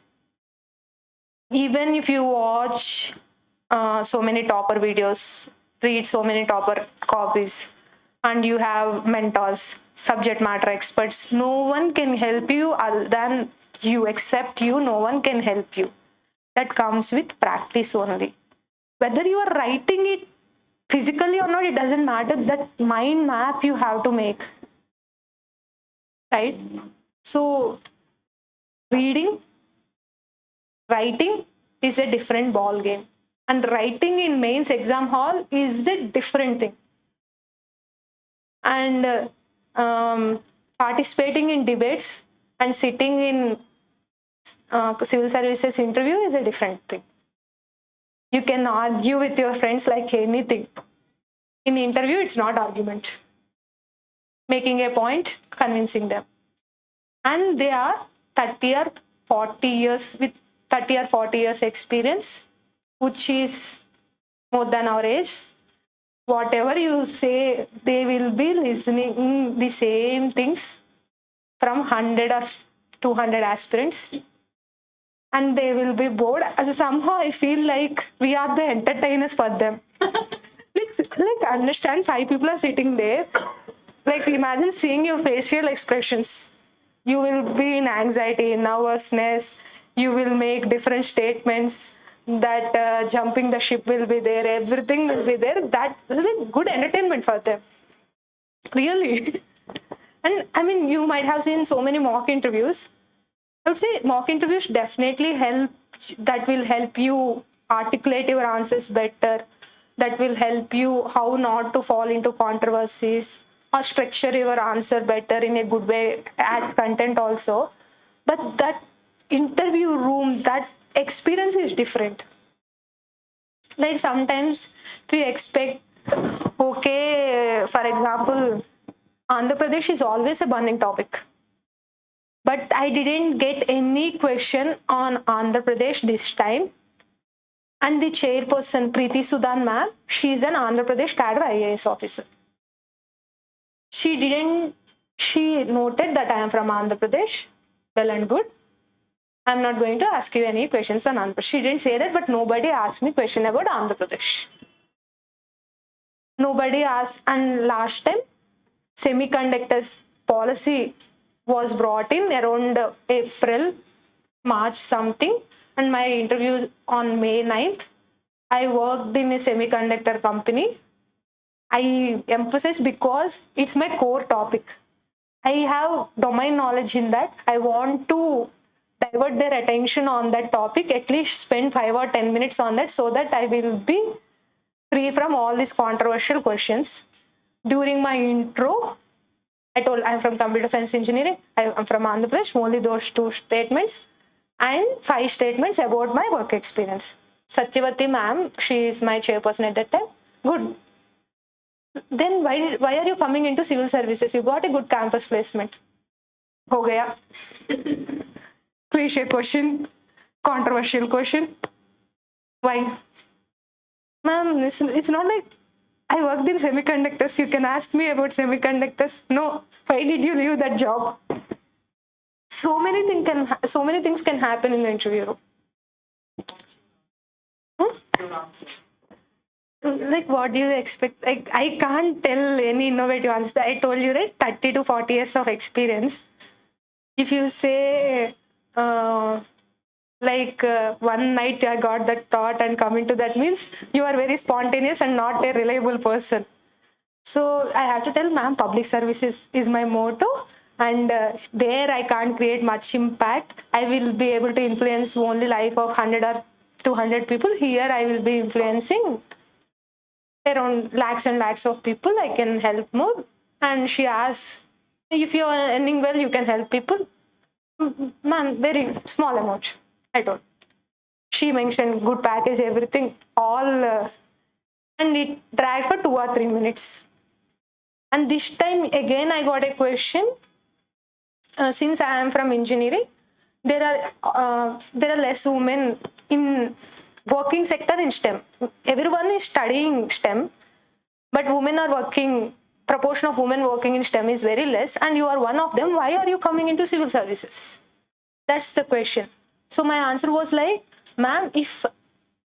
B: Even if you watch so many topper videos, read so many topper copies, and you have mentors, subject matter experts, no one can help you other than you. Except you, no one can help you. That comes with practice only. Whether you are writing it physically or not, it doesn't matter. That mind map you have to make, right? So reading, writing is a different ball game, and writing in mains exam hall is a different thing. And participating in debates and sitting in civil services interview is a different thing. You can argue with your friends like anything. In interview, it's not argument. Making a point, convincing them. And they are 30 or 40 years with 30 or 40 years experience, which is more than our age. Whatever you say, they will be listening the same things from 100 or 200 aspirants, and they will be bored. And somehow I feel like we are the entertainers for them. like understand, 5 people are sitting there. Like, imagine seeing your facial expressions. You will be in anxiety, nervousness. You will make different statements. That jumping the ship will be there. Everything will be there. That is like good entertainment for them. Really. And I mean, you might have seen so many mock interviews. I would say mock interviews definitely help. That will help you articulate your answers better. That will help you how not to fall into controversies, or structure your answer better in a good way, adds content also. But that interview room, that experience is different. Like, sometimes we expect Okay, for example, Andhra Pradesh is always a burning topic. But I didn't get any question on Andhra Pradesh this time. And the chairperson, Preeti Sudan ma'am, she's an Andhra Pradesh cadre IAS officer. She noted that I am from Andhra Pradesh. Well and good. I'm not going to ask you any questions on Andhra Pradesh. She didn't say that, but nobody asked me question about Andhra Pradesh. Nobody asked. And last time, semiconductors policy was brought in around April, March something, and my interview on May 9th. I worked in a semiconductor company. I emphasize because it's my core topic. I have domain knowledge in that. I want to divert their attention on that topic, at least spend 5 or 10 minutes on that so that I will be free from all these controversial questions. During my intro, I told I'm from computer science engineering. I'm from Andhra Pradesh, only those 2 statements and 5 statements about my work experience. Satyavati ma'am, she is my chairperson at that time. Good. Then why are you coming into civil services? You got a good campus placement. Ho gaya. Cliche question, controversial question. Why? Ma'am, it's not like I worked in semiconductors. You can ask me about semiconductors. No, why did you leave that job? So many things can happen in the interview room. Like, what do you expect? Like, I can't tell any innovative answer. I told you, right? 30 to 40 years of experience. If you say, one night I got that thought and coming to that means you are very spontaneous and not a reliable person. So I have to tell, ma'am, public services is my motto. And there I can't create much impact. I will be able to influence only life of 100 or 200 people. Here I will be influencing around lakhs and lakhs of people. I can help more. And she asked, if you are earning well, you can help people. Ma'am, very small amount, I told. She mentioned good package, everything, all. And it dragged for 2 or 3 minutes. And this time again, I got a question. Since I am from engineering, there are less women in working sector in STEM. Everyone is studying STEM, but women are working, proportion of women working in STEM is very less, and you are one of them. Why are you coming into civil services? That's the question. So my answer was like, ma'am, if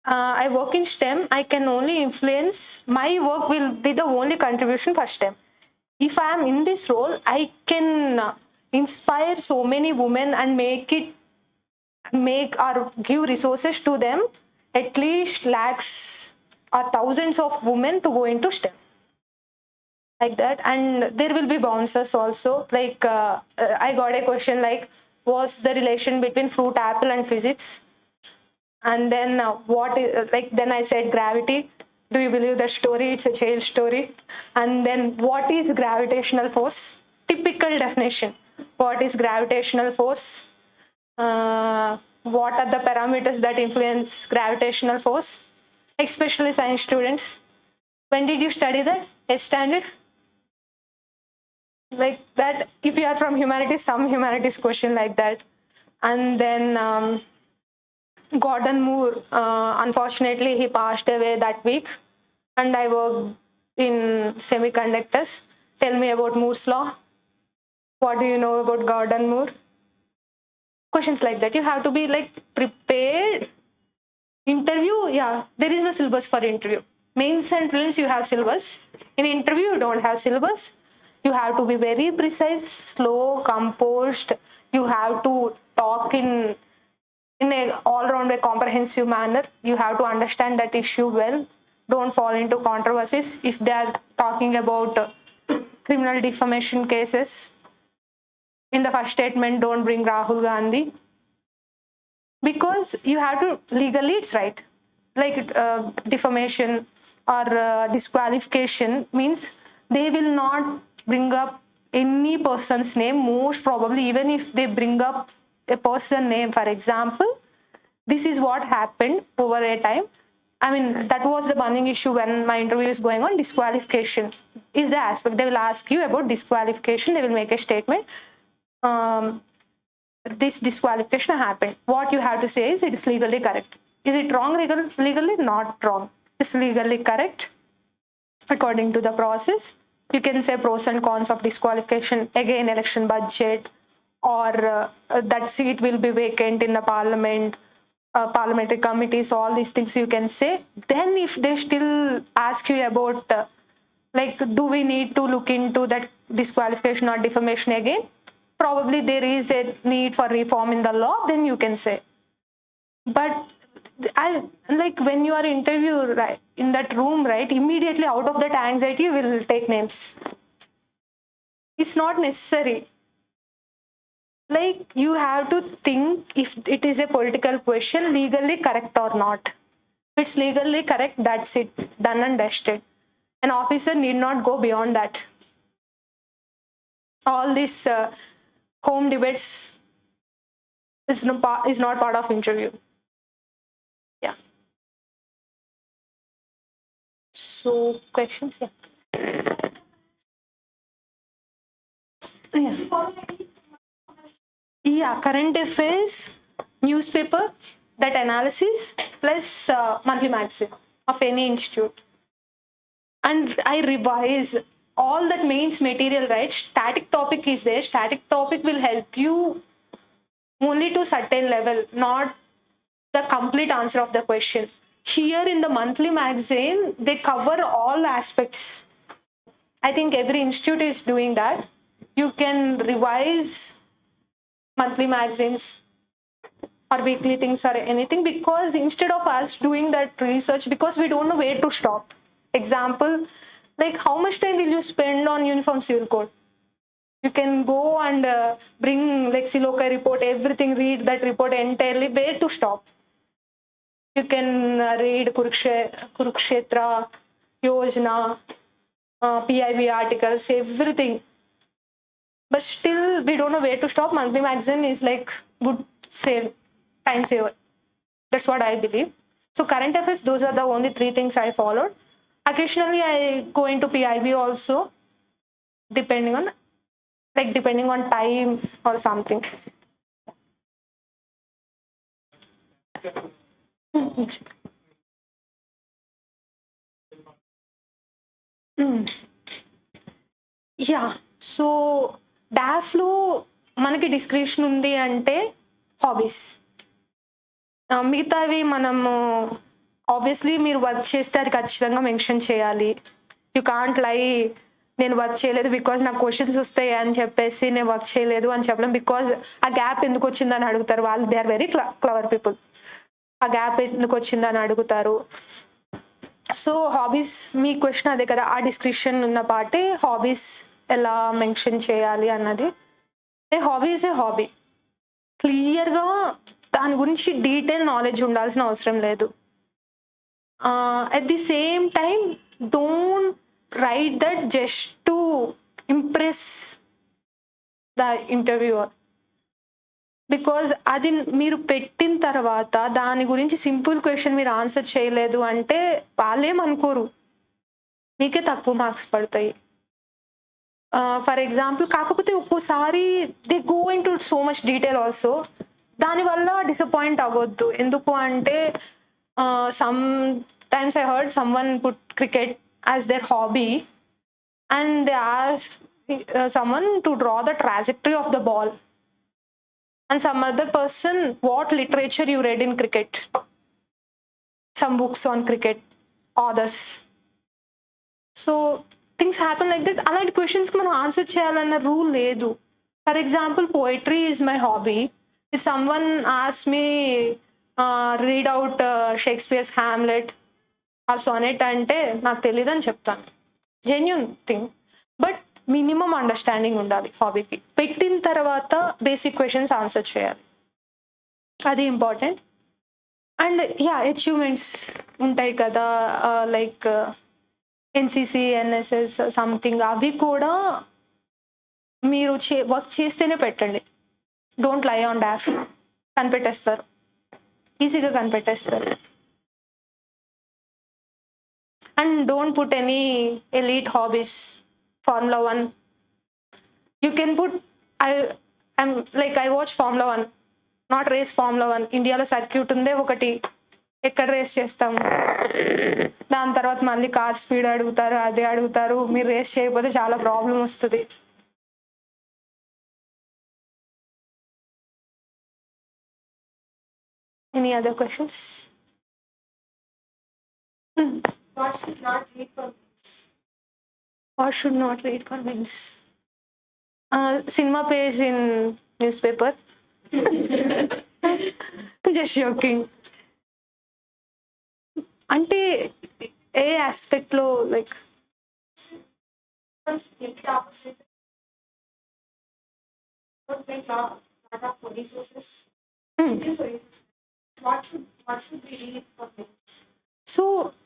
B: I work in STEM, I can only influence, my work will be the only contribution for STEM. If I am in this role, I can inspire so many women and make or give resources to them, at least lakhs or thousands of women to go into STEM. Like that. And there will be bouncers also. Like I got a question like, what's the relation between fruit, apple and physics? And then then I said gravity. Do you believe that story? It's a child story. And then what is gravitational force? Typical definition. What is gravitational force? What are the parameters that influence gravitational force? Especially science students. When did you study that? A standard? Like that. If you are from humanities, some humanities question like that. And then Gordon Moore, unfortunately, he passed away that week. And I worked in semiconductors. Tell me about Moore's law. What do you know about Gordon Moore? Questions like that. You have to be like prepared. Interview, yeah, there is no syllabus for interview. Mains and prelims, you have syllabus. In interview, you don't have syllabus. You have to be very precise, slow, composed. You have to talk in a all-round way, comprehensive manner. You have to understand that issue well. Don't fall into controversies. If they are talking about criminal defamation cases, in the first statement, don't bring Rahul Gandhi. Because you have to, legally it's right. Like defamation or disqualification means they will not bring up any person's name, most probably even if they bring up a person name, for example, this is what happened over a time. I mean, that was the burning issue when my interview is going on. Disqualification is the aspect. They will ask you about disqualification. They will make a statement. This disqualification happened. What you have to say is it is legally correct. Is it wrong legally? Not wrong. It's legally correct according to the process. You can say pros and cons of disqualification, again election budget, or that seat will be vacant in the parliament, parliamentary committees, all these things you can say. Then if they still ask you about like, do we need to look into that disqualification or defamation again? Probably there is a need for reform in the law, then you can say. But like when you are interviewed, right, in that room, right, immediately out of that anxiety you will take names. It's not necessary. Like, you have to think if it is a political question, legally correct or not. If it's legally correct, that's it, done and dusted. An officer need not go beyond that. All these home debates is not part of interview. Yeah. So questions, yeah. Yeah, current affairs, newspaper, that analysis, plus monthly magazine of any institute. And I revise all that mains material, right? Static topic is there. Static topic will help you only to certain level, not the complete answer of the question. Here in the monthly magazine, they cover all aspects. I think every institute is doing that. You can revise monthly magazines or weekly things or anything, because instead of us doing that research, because we don't know where to stop. Example, like how much time will you spend on uniform civil code? You can go and bring like Silokai report, everything, read that report entirely. Where to stop? You can read Kurukshetra, Yojana, PIB articles, everything. But still, we don't know where to stop. Monthly magazine is like good time saver. That's what I believe. So current affairs, those are the only 3 things I followed. Occasionally, I go into PIB also, depending on time or something. Yeah so డాఫ్లో మనకి description ఉంది అంటే hobbies, మిగతావి మనము obviously మీరు work చేస్తే అది ఖచ్చితంగా మెన్షన్ చేయాలి. యూ కాంట్ లై నేను వర్క్ చేయలేదు బికాజ్ నాకు క్వశ్చన్స్ వస్తాయి అని చెప్పేసి నేను వర్క్ చేయలేదు అని చెప్పలేం. బికాజ్ ఆ గ్యాప్ ఎందుకు వచ్చిందని అడుగుతారు వాళ్ళు. They are very clever people. ఆ గ్యాప్ ఎందుకు వచ్చిందని అడుగుతారు. సో హాబీస్, మీ క్వశ్చన్ అదే కదా, ఆ డిస్క్రిప్షన్ ఉన్న పాటే హాబీస్ ఎలా మెన్షన్ చేయాలి అన్నది. Hobby is a hobby. క్లియర్గా దాని గురించి డీటెయిల్ నాలెడ్జ్ ఉండాల్సిన అవసరం లేదు. At the same time don't write that just to impress the interviewer. Because అది మీరు పెట్టిన తర్వాత దాని గురించి సింపుల్ క్వశ్చన్ మీరు ఆన్సర్ చేయలేదు అంటే వాళ్ళేమనుకోరు, మీకే తక్కువ మార్క్స్ పడతాయి. ఫర్ ఎగ్జాంపుల్, కాకపోతే ఒక్కోసారి they go into so much detail also. దానివల్ల డిసప్పాయింట్ అవ్వద్దు. ఎందుకు అంటే sometimes I heard someone put cricket as their hobby and they ask someone to draw the trajectory of the ball. And some other person, what literature you read in cricket? Some books on cricket, authors. So things happen like that. Alaanti questions ki manam answer cheyalanna rule ledu. For example, poetry is my hobby. If someone asks me read out Shakespeare's Hamlet or sonnet ante నాకు తెలియదని చెప్తాను. Genuine thing. But minimum understanding ఉండాలి హాబీకి. పెట్టిన తర్వాత basic questions answer చేయాలి, అది important. And yeah, achievements ఉంటాయి కదా, లైక్ ఎన్సిసి, ఎన్ఎస్ఎస్ సంథింగ్, అవి కూడా మీరు వర్క్ చేస్తేనే పెట్టండి. Don't lie on DOF. కనిపెట్టేస్తారు, ఈజీగా కనిపెట్టేస్తారు. And don't put any elite hobbies, Formula 1. You can put, I watch Formula 1, not race Formula 1. ఇండియాలో సర్క్యూట్ ఉందే ఒకటి, ఎక్కడ రేస్ చేస్తాము. దాని తర్వాత మళ్ళీ కార్ స్పీడ్ అడుగుతారు, అదే అడుగుతారు. మీరు రేస్ చేయకపోతే చాలా ప్రాబ్లం వస్తుంది. Any other questions?
D: What should not read for memes?
B: What should not read for memes? Cinema page in newspaper. Just joking. అంటే ఏ ఆస్పెక్ట్లో like
D: Complete opposite. Don't make lot of resources. What should we read for memes?
B: So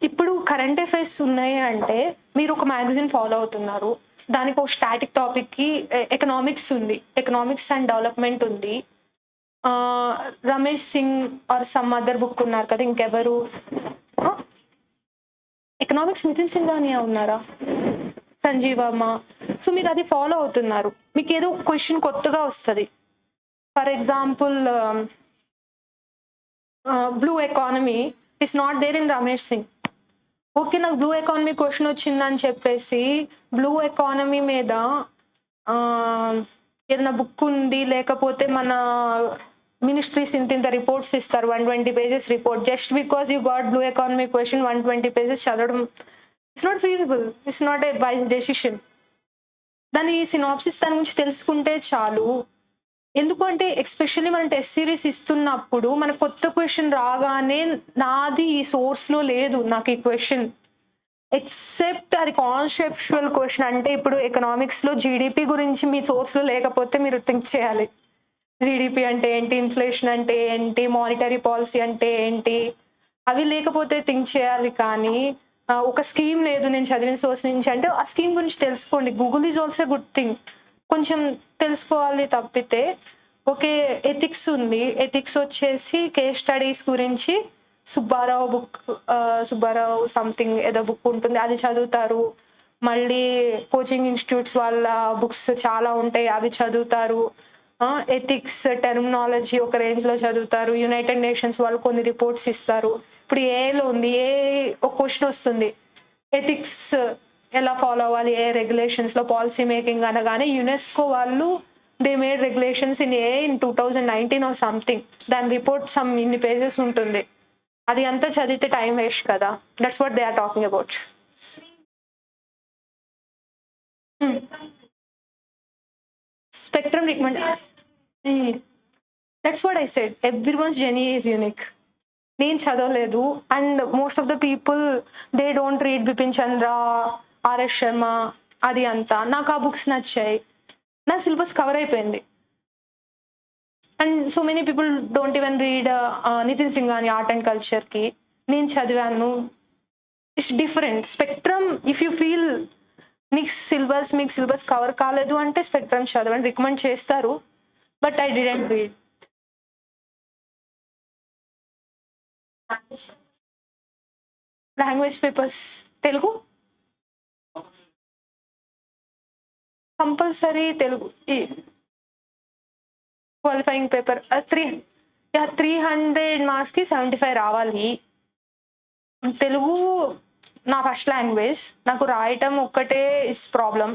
B: ఇప్పుడు current affairs ఉన్నాయి అంటే మీరు ఒక magazine follow అవుతున్నారు, దానికి ఒక static టాపిక్కి ఎకనామిక్స్ ఉంది, ఎకనామిక్స్ అండ్ డెవలప్మెంట్ ఉంది. Ramesh Singh or some other book ఉన్నారు కదా, ఇంకెవరు ఎకనామిక్స్ నితిన్ సింఘానియా ఉన్నారా, సంజీవ్ వర్మ. సో మీరు అది ఫాలో అవుతున్నారు, మీకు ఏదో క్వశ్చన్ కొత్తగా వస్తుంది. For example blue economy it's not there in Ramesh Singh. Okay, నాకు బ్లూ ఎకానమీ క్వశ్చన్ వచ్చిందని చెప్పేసి బ్లూ ఎకానమీ మీద ఏదైనా బుక్ ఉంది, లేకపోతే మన మినిస్ట్రీస్ ఇంత రిపోర్ట్స్ ఇస్తారు, 120 pages report, just because you got blue economy question 120 pages చదవడం it's not feasible, it's not a wise decision. దాని సినాప్సిస్ దాని గురించి తెలుసుకుంటే చాలు. ఎందుకంటే ఎస్పెషల్లీ మనం టెస్ట్ సిరీస్ ఇస్తున్నప్పుడు మన కొత్త క్వశ్చన్ రాగానే నాది ఈ సోర్స్లో లేదు, నాకు ఈ క్వశ్చన్ ఎక్సెప్ట్ అది కాన్సెప్చువల్ క్వశ్చన్. అంటే ఇప్పుడు ఎకనామిక్స్లో జీడిపి గురించి మీ సోర్స్లో లేకపోతే మీరు థింక్ చేయాలి, జీడిపి అంటే ఏంటి, ఇన్ఫ్లేషన్ అంటే ఏంటి, మానిటరీ పాలసీ అంటే ఏంటి, అవి లేకపోతే థింక్ చేయాలి. కానీ ఒక స్కీమ్ లేదు నేను చదివిన సోర్స్ నుంచి అంటే ఆ స్కీమ్ గురించి తెలుసుకోండి. Google is also good thing, కొంచెం తెలుసుకోవాలి తప్పితే. ఓకే, ఎథిక్స్ ఉంది, ఎథిక్స్ వచ్చేసి కేస్ స్టడీస్ గురించి సుబ్బారావు బుక్, సుబ్బారావు సంథింగ్ ఏదో బుక్ ఉంటుంది, అది చదువుతారు. మళ్ళీ కోచింగ్ ఇన్స్టిట్యూట్స్ వాళ్ళ బుక్స్ చాలా ఉంటాయి, అవి చదువుతారు. ఎథిక్స్ టెర్మినాలజీ ఒక రేంజ్లో చదువుతారు. యునైటెడ్ నేషన్స్ వాళ్ళు కొన్ని రిపోర్ట్స్ ఇస్తారు. ఇప్పుడు ఏలో ఉంది, ఒక క్వశ్చన్ వస్తుంది, ఎథిక్స్ ఎలా ఫాలో అవ్వాలి, ఏ రెగ్యులేషన్స్లో పాలసీ మేకింగ్ అనగానే యునెస్కో వాళ్ళు they made regulations in 2019 or something. దాని రిపోర్ట్ సమ్ ఇన్ని పేజెస్ ఉంటుంది, అది అంతా చదివితే టైం వేస్ట్ కదా. That's what they are talking about. Spectrum recommend, that's what I said, everyone's journey is unique. నేను చదవలేదు and most of the people they don't read Bipin Chandra, RS Sharma, అది అంతా. నాకు ఆ బుక్స్ నచ్చాయి, నా సిలబస్ కవర్ అయిపోయింది. And so many people don't even read Nitin Singhania art and కల్చర్కి, నేను చదివాను. It's different. Spectrum if you feel మీకు సిలబస్ కవర్ కాలేదు అంటే స్పెక్ట్రమ్ చదవండి, రికమెండ్ చేస్తారు. But I didn't read. Language papers Telugu compulsory, Telugu qualifying paper 300 మార్క్స్కి 75 రావాలి. తెలుగు నా ఫస్ట్ లాంగ్వేజ్, నాకు రాయటం ఒక్కటే ఇస్ ప్రాబ్లం.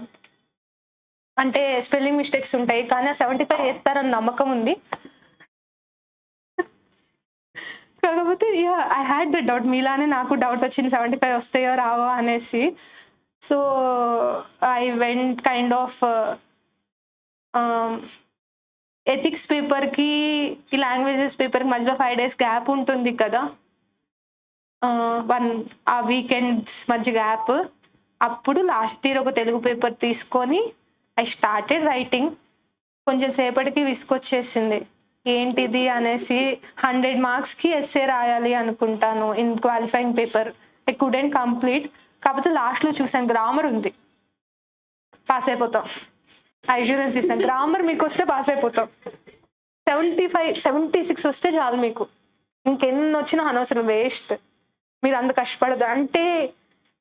B: అంటే స్పెల్లింగ్ మిస్టేక్స్ ఉంటాయి, కానీ 75 వేస్తారని నమ్మకం ఉంది. కాకపోతే ఐ హ్యాడ్ ద డౌట్, మీలానే నాకు డౌట్ వచ్చింది 75 వస్తాయో రావో అనేసి. So I went kind of ethics పేపర్కి ఈ లాంగ్వేజెస్ పేపర్కి మధ్యలో 5 days గ్యాప్ ఉంటుంది కదా, ఆ వీకెండ్స్ మధ్య గ్యాప్. అప్పుడు లాస్ట్ ఇయర్ ఒక తెలుగు పేపర్ తీసుకొని ఐ స్టార్టెడ్ రైటింగ్. కొంచెం సేపటికి విసుకొచ్చేసింది, ఏంటిది అనేసి. 100 మార్క్స్కి ఎస్సే రాయాలి అనుకుంటాను in qualifying paper. I couldn't complete. కాకపోతే లాస్ట్లో చూసాను గ్రామర్ ఉంది, పాస్ అయిపోతాం, అష్యూరెన్స్ ఇస్తాను. గ్రామర్ మీకు వస్తే పాస్ అయిపోతాం. 76 వస్తే చాలు మీకు, ఇంకెన్ని వచ్చినా అనవసరం, వేస్ట్. మీరు అంత కష్టపడదు. అంటే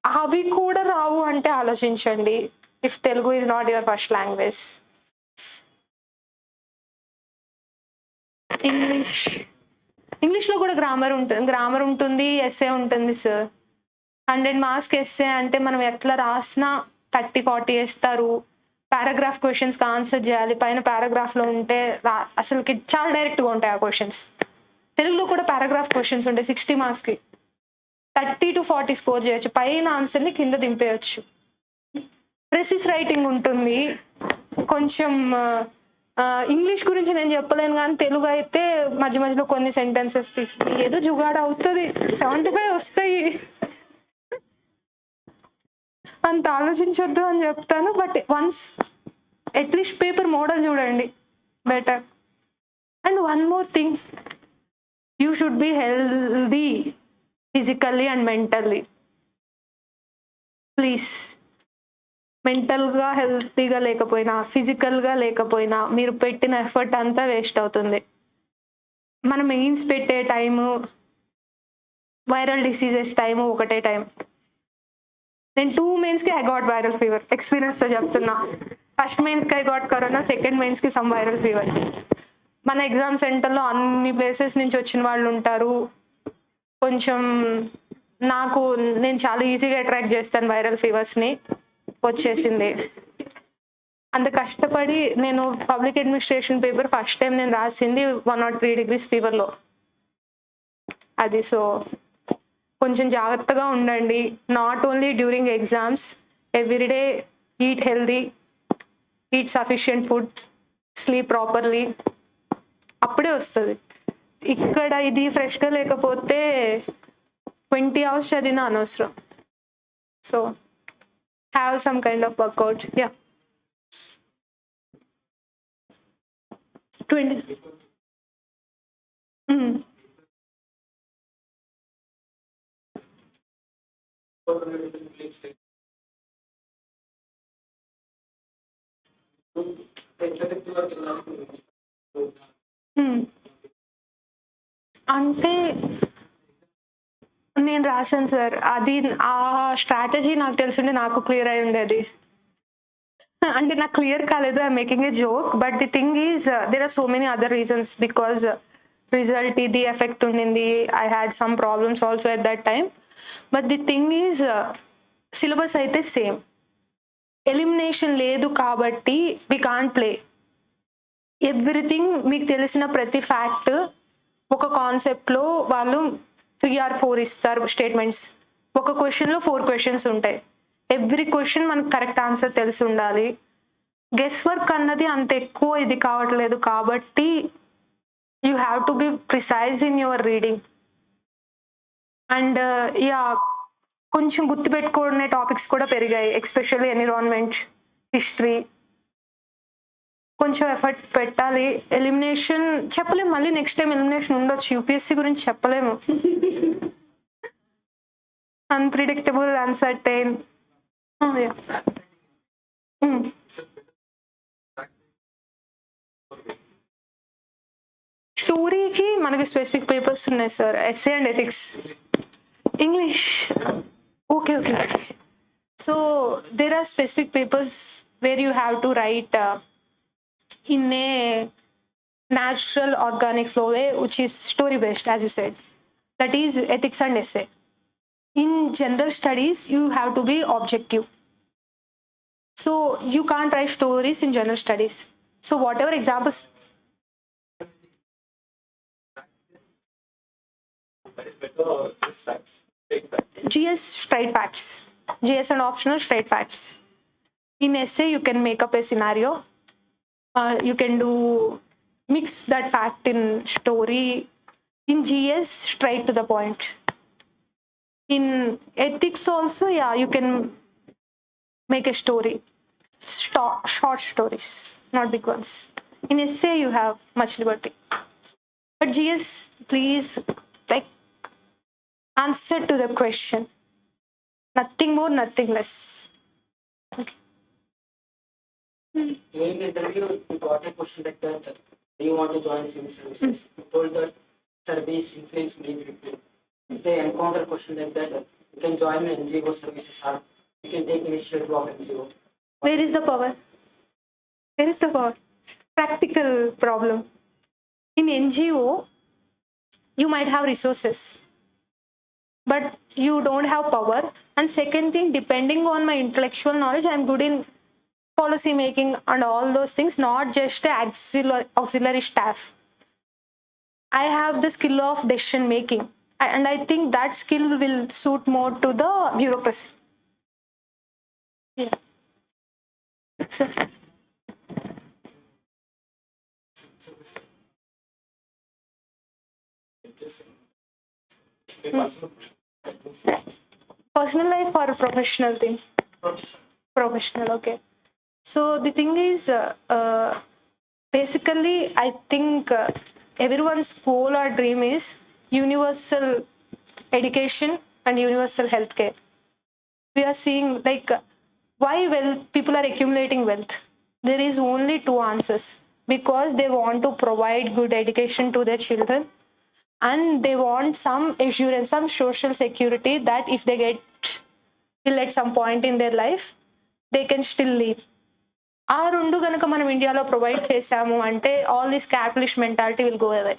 B: అవి కూడా రావు అంటే ఆలోచించండి. If Telugu is not your first language. ఇంగ్లీష్లో కూడా గ్రామర్ ఉంటుంది, ఎస్ఏ ఉంటుంది సార్. 100 మార్క్స్కి ఎస్ఏ అంటే మనం ఎట్లా రాసినా 30-40 వేస్తారు. పారాగ్రాఫ్ క్వశ్చన్స్కి ఆన్సర్ చేయాలి. పైన పారాగ్రాఫ్లో ఉంటే అసలుకి చాలా డైరెక్ట్గా ఉంటాయి ఆ క్వశ్చన్స్. తెలుగులో కూడా పారాగ్రాఫ్ క్వశ్చన్స్ ఉంటాయి 60 మార్క్స్కి. 30-40 స్కోర్ చేయొచ్చు. పైన ఆన్సర్ని కింద దింపేయచ్చు. ప్రెసిస్ రైటింగ్ ఉంటుంది. కొంచెం ఇంగ్లీష్ గురించి నేను చెప్పలేను, కానీ తెలుగు అయితే మధ్య మధ్యలో కొన్ని సెంటెన్సెస్ తీసి ఏదో జుగాడ అవుతుంది. 75 వస్తాయి. అంత ఆలోచించొద్దు అని చెప్తాను. But once at least paper model చూడండి, better. And one more thing, you should be healthy physically and mentally. Please, మెంటల్గా హెల్తీగా లేకపోయినా, ఫిజికల్గా లేకపోయినా మీరు పెట్టిన ఎఫర్ట్ అంతా వేస్ట్ అవుతుంది. మన మెయిన్స్ పెట్టే టైము, వైరల్ డిసీజెస్ టైము ఒకటే టైం. నేను 2 మెయిన్స్కి ఐ గాట్ వైరల్ ఫీవర్, ఎక్స్పీరియన్స్తో చెప్తున్నా. ఫస్ట్ మెయిన్స్కి ఐ గాట్ కరోనా, సెకండ్ మెయిన్స్కి సమ్ వైరల్ ఫీవర్. మన ఎగ్జామ్ సెంటర్లో అన్ని ప్లేసెస్ నుంచి వచ్చిన వాళ్ళు ఉంటారు. కొంచెం నేను చాలా ఈజీగా అట్రాక్ట్ చేస్తాను వైరల్ ఫీవర్స్ని. వచ్చేసింది. అంత కష్టపడి నేను public administration paper first time నేను రాసింది 103 degrees ఫీవర్లో. అది సో కొంచెం జాగ్రత్తగా ఉండండి. Not only during exams, everyday eat healthy, eat sufficient food, sleep properly. అప్పుడే వస్తుంది. ఇక్కడ ఇది ఫ్రెష్గా లేకపోతే 20 hours చదివినా అనవసరం. So have some kind of workout. Yeah. 20. అంటే నేను రాశాను సార్. అది ఆ స్ట్రాటజీ నాకు తెలుసుంటే నాకు క్లియర్ అయి ఉండేది. అంటే నాకు క్లియర్ కాలేదు, I making a joke. But the thing is there are so many other reasons. Because result ఇది ఎఫెక్ట్ ఉండింది. I had some problems also at that time. But the thing is syllabus అయితే same. Elimination లేదు కాబట్టి we can't play. Everything మీకు తెలిసిన ప్రతి fact ఒక కాన్సెప్ట్లో వాళ్ళు 3 or 4 ఇస్తారు స్టేట్మెంట్స్. ఒక క్వశ్చన్లో 4 questions ఉంటాయి. ఎవ్రీ క్వశ్చన్ మనకు కరెక్ట్ ఆన్సర్ తెలిసి ఉండాలి. గెస్ వర్క్ అన్నది అంత ఎక్కువ ఇది కావట్లేదు కాబట్టి you have to be precise in your reading. And కొంచెం గుర్తుపెట్టుకునే టాపిక్స్ కూడా పెరిగాయి, ఎస్పెషల్లీ ఎన్విరాన్మెంట్, హిస్టరీ. కొంచెం ఎఫర్ట్ పెట్టాలి. ఎలిమినేషన్ చెప్పలేము, మళ్ళీ నెక్స్ట్ టైం ఎలిమినేషన్ ఉండొచ్చు. యూపీఎస్సీ గురించి చెప్పలేము. Unpredictable, uncertain. స్టోరీకి మనకి స్పెసిఫిక్ పేపర్స్ ఉన్నాయి sir. SA and ethics, English. Okay. So there are specific papers where you have to write in a natural organic flow way, which is story based, as you said. That is ethics and essay. In general studies you have to be objective, so you can't write stories in general studies. So whatever examples, GS straight facts, GS and optional straight facts. In essay you can make up a scenario. You can do mix that fact in story. In GS, straight to the point. In ethics also, you can make a story, short stories, not big ones. In essay you have much liberty, but GS, please, like, answer to the question, nothing more, nothing less. Okay.
E: During the interview, you got a question like that. Do you want to join civil services? You told that service influence many people. If they encounter a question like that, you can join NGO services or you can take initiative of NGO.
B: Where is the power? Where is the power? Practical problem. In NGO, you might have resources, but you don't have power. And second thing, depending on my intellectual knowledge, I'm good in policy making and all those things, not just auxiliary staff. I have the skill of decision making, and I think that skill will suit more to the bureaucracy. Yeah. So, personal life or professional thing? Professional, okay. So the thing is, basically, I think everyone's goal or dream is universal education and universal healthcare. We are seeing like why people are accumulating wealth. There is only two answers: because they want to provide good education to their children, and they want some assurance, some social security that if they get ill at some point in their life, they can still live. ఆ రెండు కనుక మనం ఇండియాలో provide చేసాము అంటే all this capitalist mentality will go away.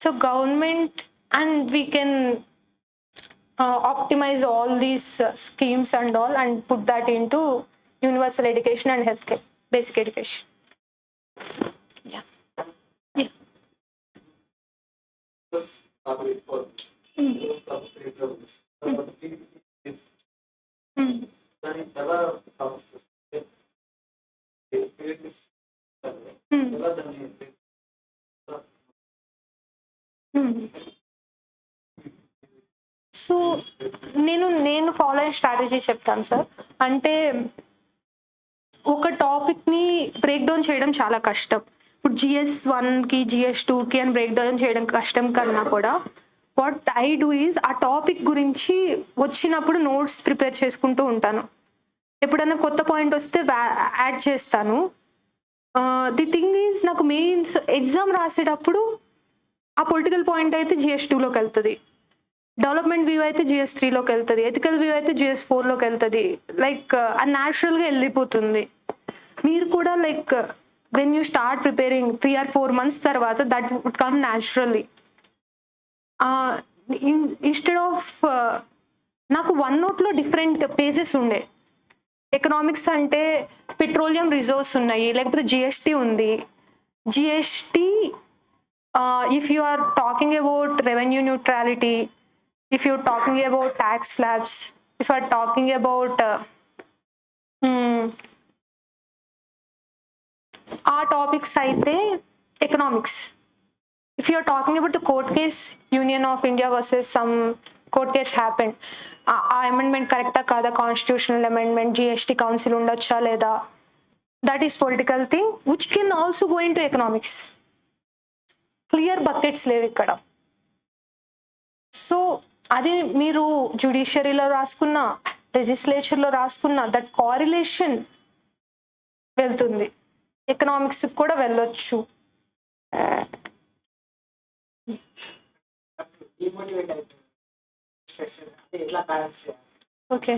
B: So government and we can optimize all these schemes and all and put that into universal education and healthcare, basic education. Yeah. Yeah. So నేను follow అయిన strategy చెప్తాను sir. అంటే ఒక టాపిక్ని break down చేయడం చాలా కష్టం. ఇప్పుడు GS1కి GS2కి అని బ్రేక్ డౌన్ చేయడం కష్టం కన్నా కూడా వాట్ ఐ డూ ఈజ్ ఆ టాపిక్ గురించి వచ్చినప్పుడు నోట్స్ ప్రిపేర్ చేసుకుంటూ ఉంటాను. ఎప్పుడైనా కొత్త పాయింట్ వస్తే యాడ్ చేస్తాను. ది థింగ్ ఈజ్ నాకు మెయిన్స్ ఎగ్జామ్ రాసేటప్పుడు ఆ పొలిటికల్ పాయింట్ అయితే GS2లోకి వెళ్తుంది, డెవలప్మెంట్ వ్యూ అయితే GS3లోకి వెళ్తుంది, ఎథికల్ వ్యూ అయితే GS4లోకి వెళ్తుంది. లైక్ అది న్యాచురల్గా వెళ్ళిపోతుంది. మీరు కూడా like when you start preparing 3 or 4 months తర్వాత that would come naturally. Instead of నాకు వన్ నోట్లో డిఫరెంట్ పేజెస్ ఉండే. ఎకనామిక్స్ అంటే పెట్రోలియం రిజర్వ్స్ ఉన్నాయి, లేకపోతే GST ఉంది. GST if you are talking about revenue neutrality, if you're talking about tax slabs, if you're talking about our topics aithe economics. If you're talking about the court case, Union of India versus some court case happened, amendment correct kada, constitutional amendment, GST council undacha leda, that is political thing which can also go into economics. Clear buckets levu ikkada. So అది మీరు జ్యుడిషియరీలో రాసుకున్న, లెజిస్లేచర్లో రాసుకున్న that correlation వెళ్తుంది, economics కూడా వెళ్ళొచ్చు. Okay,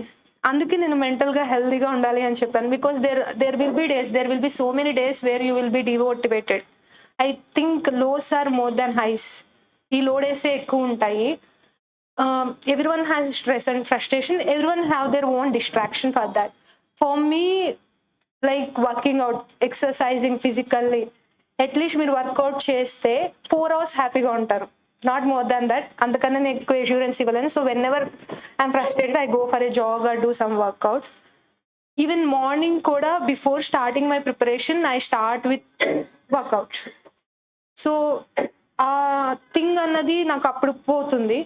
B: అందుకే నేను మెంటల్గా హెల్దీగా ఉండాలి అని చెప్పాను. Because there will be so many days where you will be demotivated. I think lows are more than highs. ఈ లోడేసే ఎక్కువ ఉంటాయి. Everyone has stress and frustration. Everyone have their own distraction for that. For me, like working out, exercising physically, at least మీరు work out చేస్తే 4 hours హ్యాపీగా ఉంటారు, not more than that. అందుకని నేను ఎక్కువ అష్యూరెన్స్ ఇవ్వలేను. So whenever I'm frustrated I go for a jog or do some workout. Even morning కూడా before starting my preparation I start with workout. So ఆ thing అన్నది నాకు అప్పుడు పోతుంది.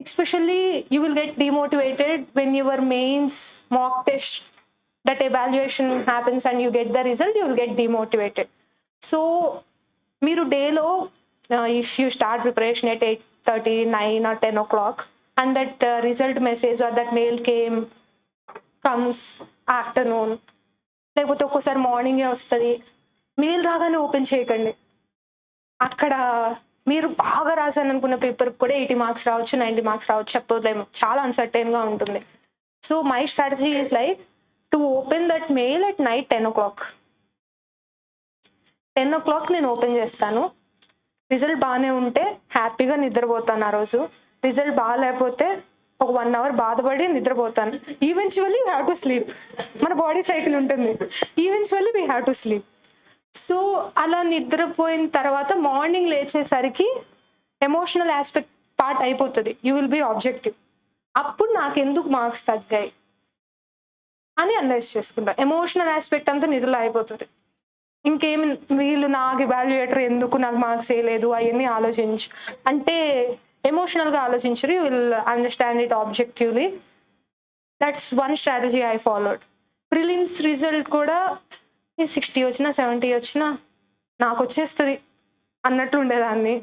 B: Especially you will get demotivated when your mains mock test, that evaluation happens and you get the result, you will get demotivated. So మీరు డేలో if you start preparation at 8:30, 9 or 10 o'clock and that result message or that mail comes afternoon, లేకపోతే ఒక్కోసారి మార్నింగే వస్తుంది, mail రాగానే open చేయకండి. అక్కడ మీరు బాగా రాశాను అనుకున్న పేపర్ కూడా 80 మార్క్స్ రావచ్చు, 90 మార్క్స్ రావచ్చు, చెప్పలేము, చాలా అన్సర్టైన్గా ఉంటుంది. So my strategy is like to open that mail at night 10 o'clock. 10 o'clock నేను ఓపెన్ చేస్తాను. రిజల్ట్ బాగానే ఉంటే హ్యాపీగా నిద్రపోతాను ఆ రోజు. రిజల్ట్ బాగాలేకపోతే ఒక 1 hour బాధపడి నిద్రపోతాను. Eventually we have to sleep. మన బాడీ సైకిల్ ఉంటుంది, eventually we have to sleep. So అలా నిద్రపోయిన తర్వాత మార్నింగ్ లేచేసరికి ఎమోషనల్ ఆస్పెక్ట్ పార్ట్ అయిపోతుంది. You will be objective. అప్పుడు నాకు ఎందుకు మార్క్స్ తగ్గాయి అని అనలైజ్ చేసుకుంటా. ఎమోషనల్ ఆస్పెక్ట్ అంతా నిద్రలో అయిపోతుంది. ఇంకేమి వీళ్ళు నాకు ఎవాల్యుయేటర్ ఎందుకు నాకు మార్క్స్ వేయలేదు అవన్నీ ఆలోచించు అంటే ఎమోషనల్గా ఆలోచించరు. You will understand it objectively. That's one strategy I followed. Prelims result కూడా 60 వచ్చినా 70 వచ్చినా నాకు వచ్చేస్తుంది అన్నట్లు ఉండేదాన్ని.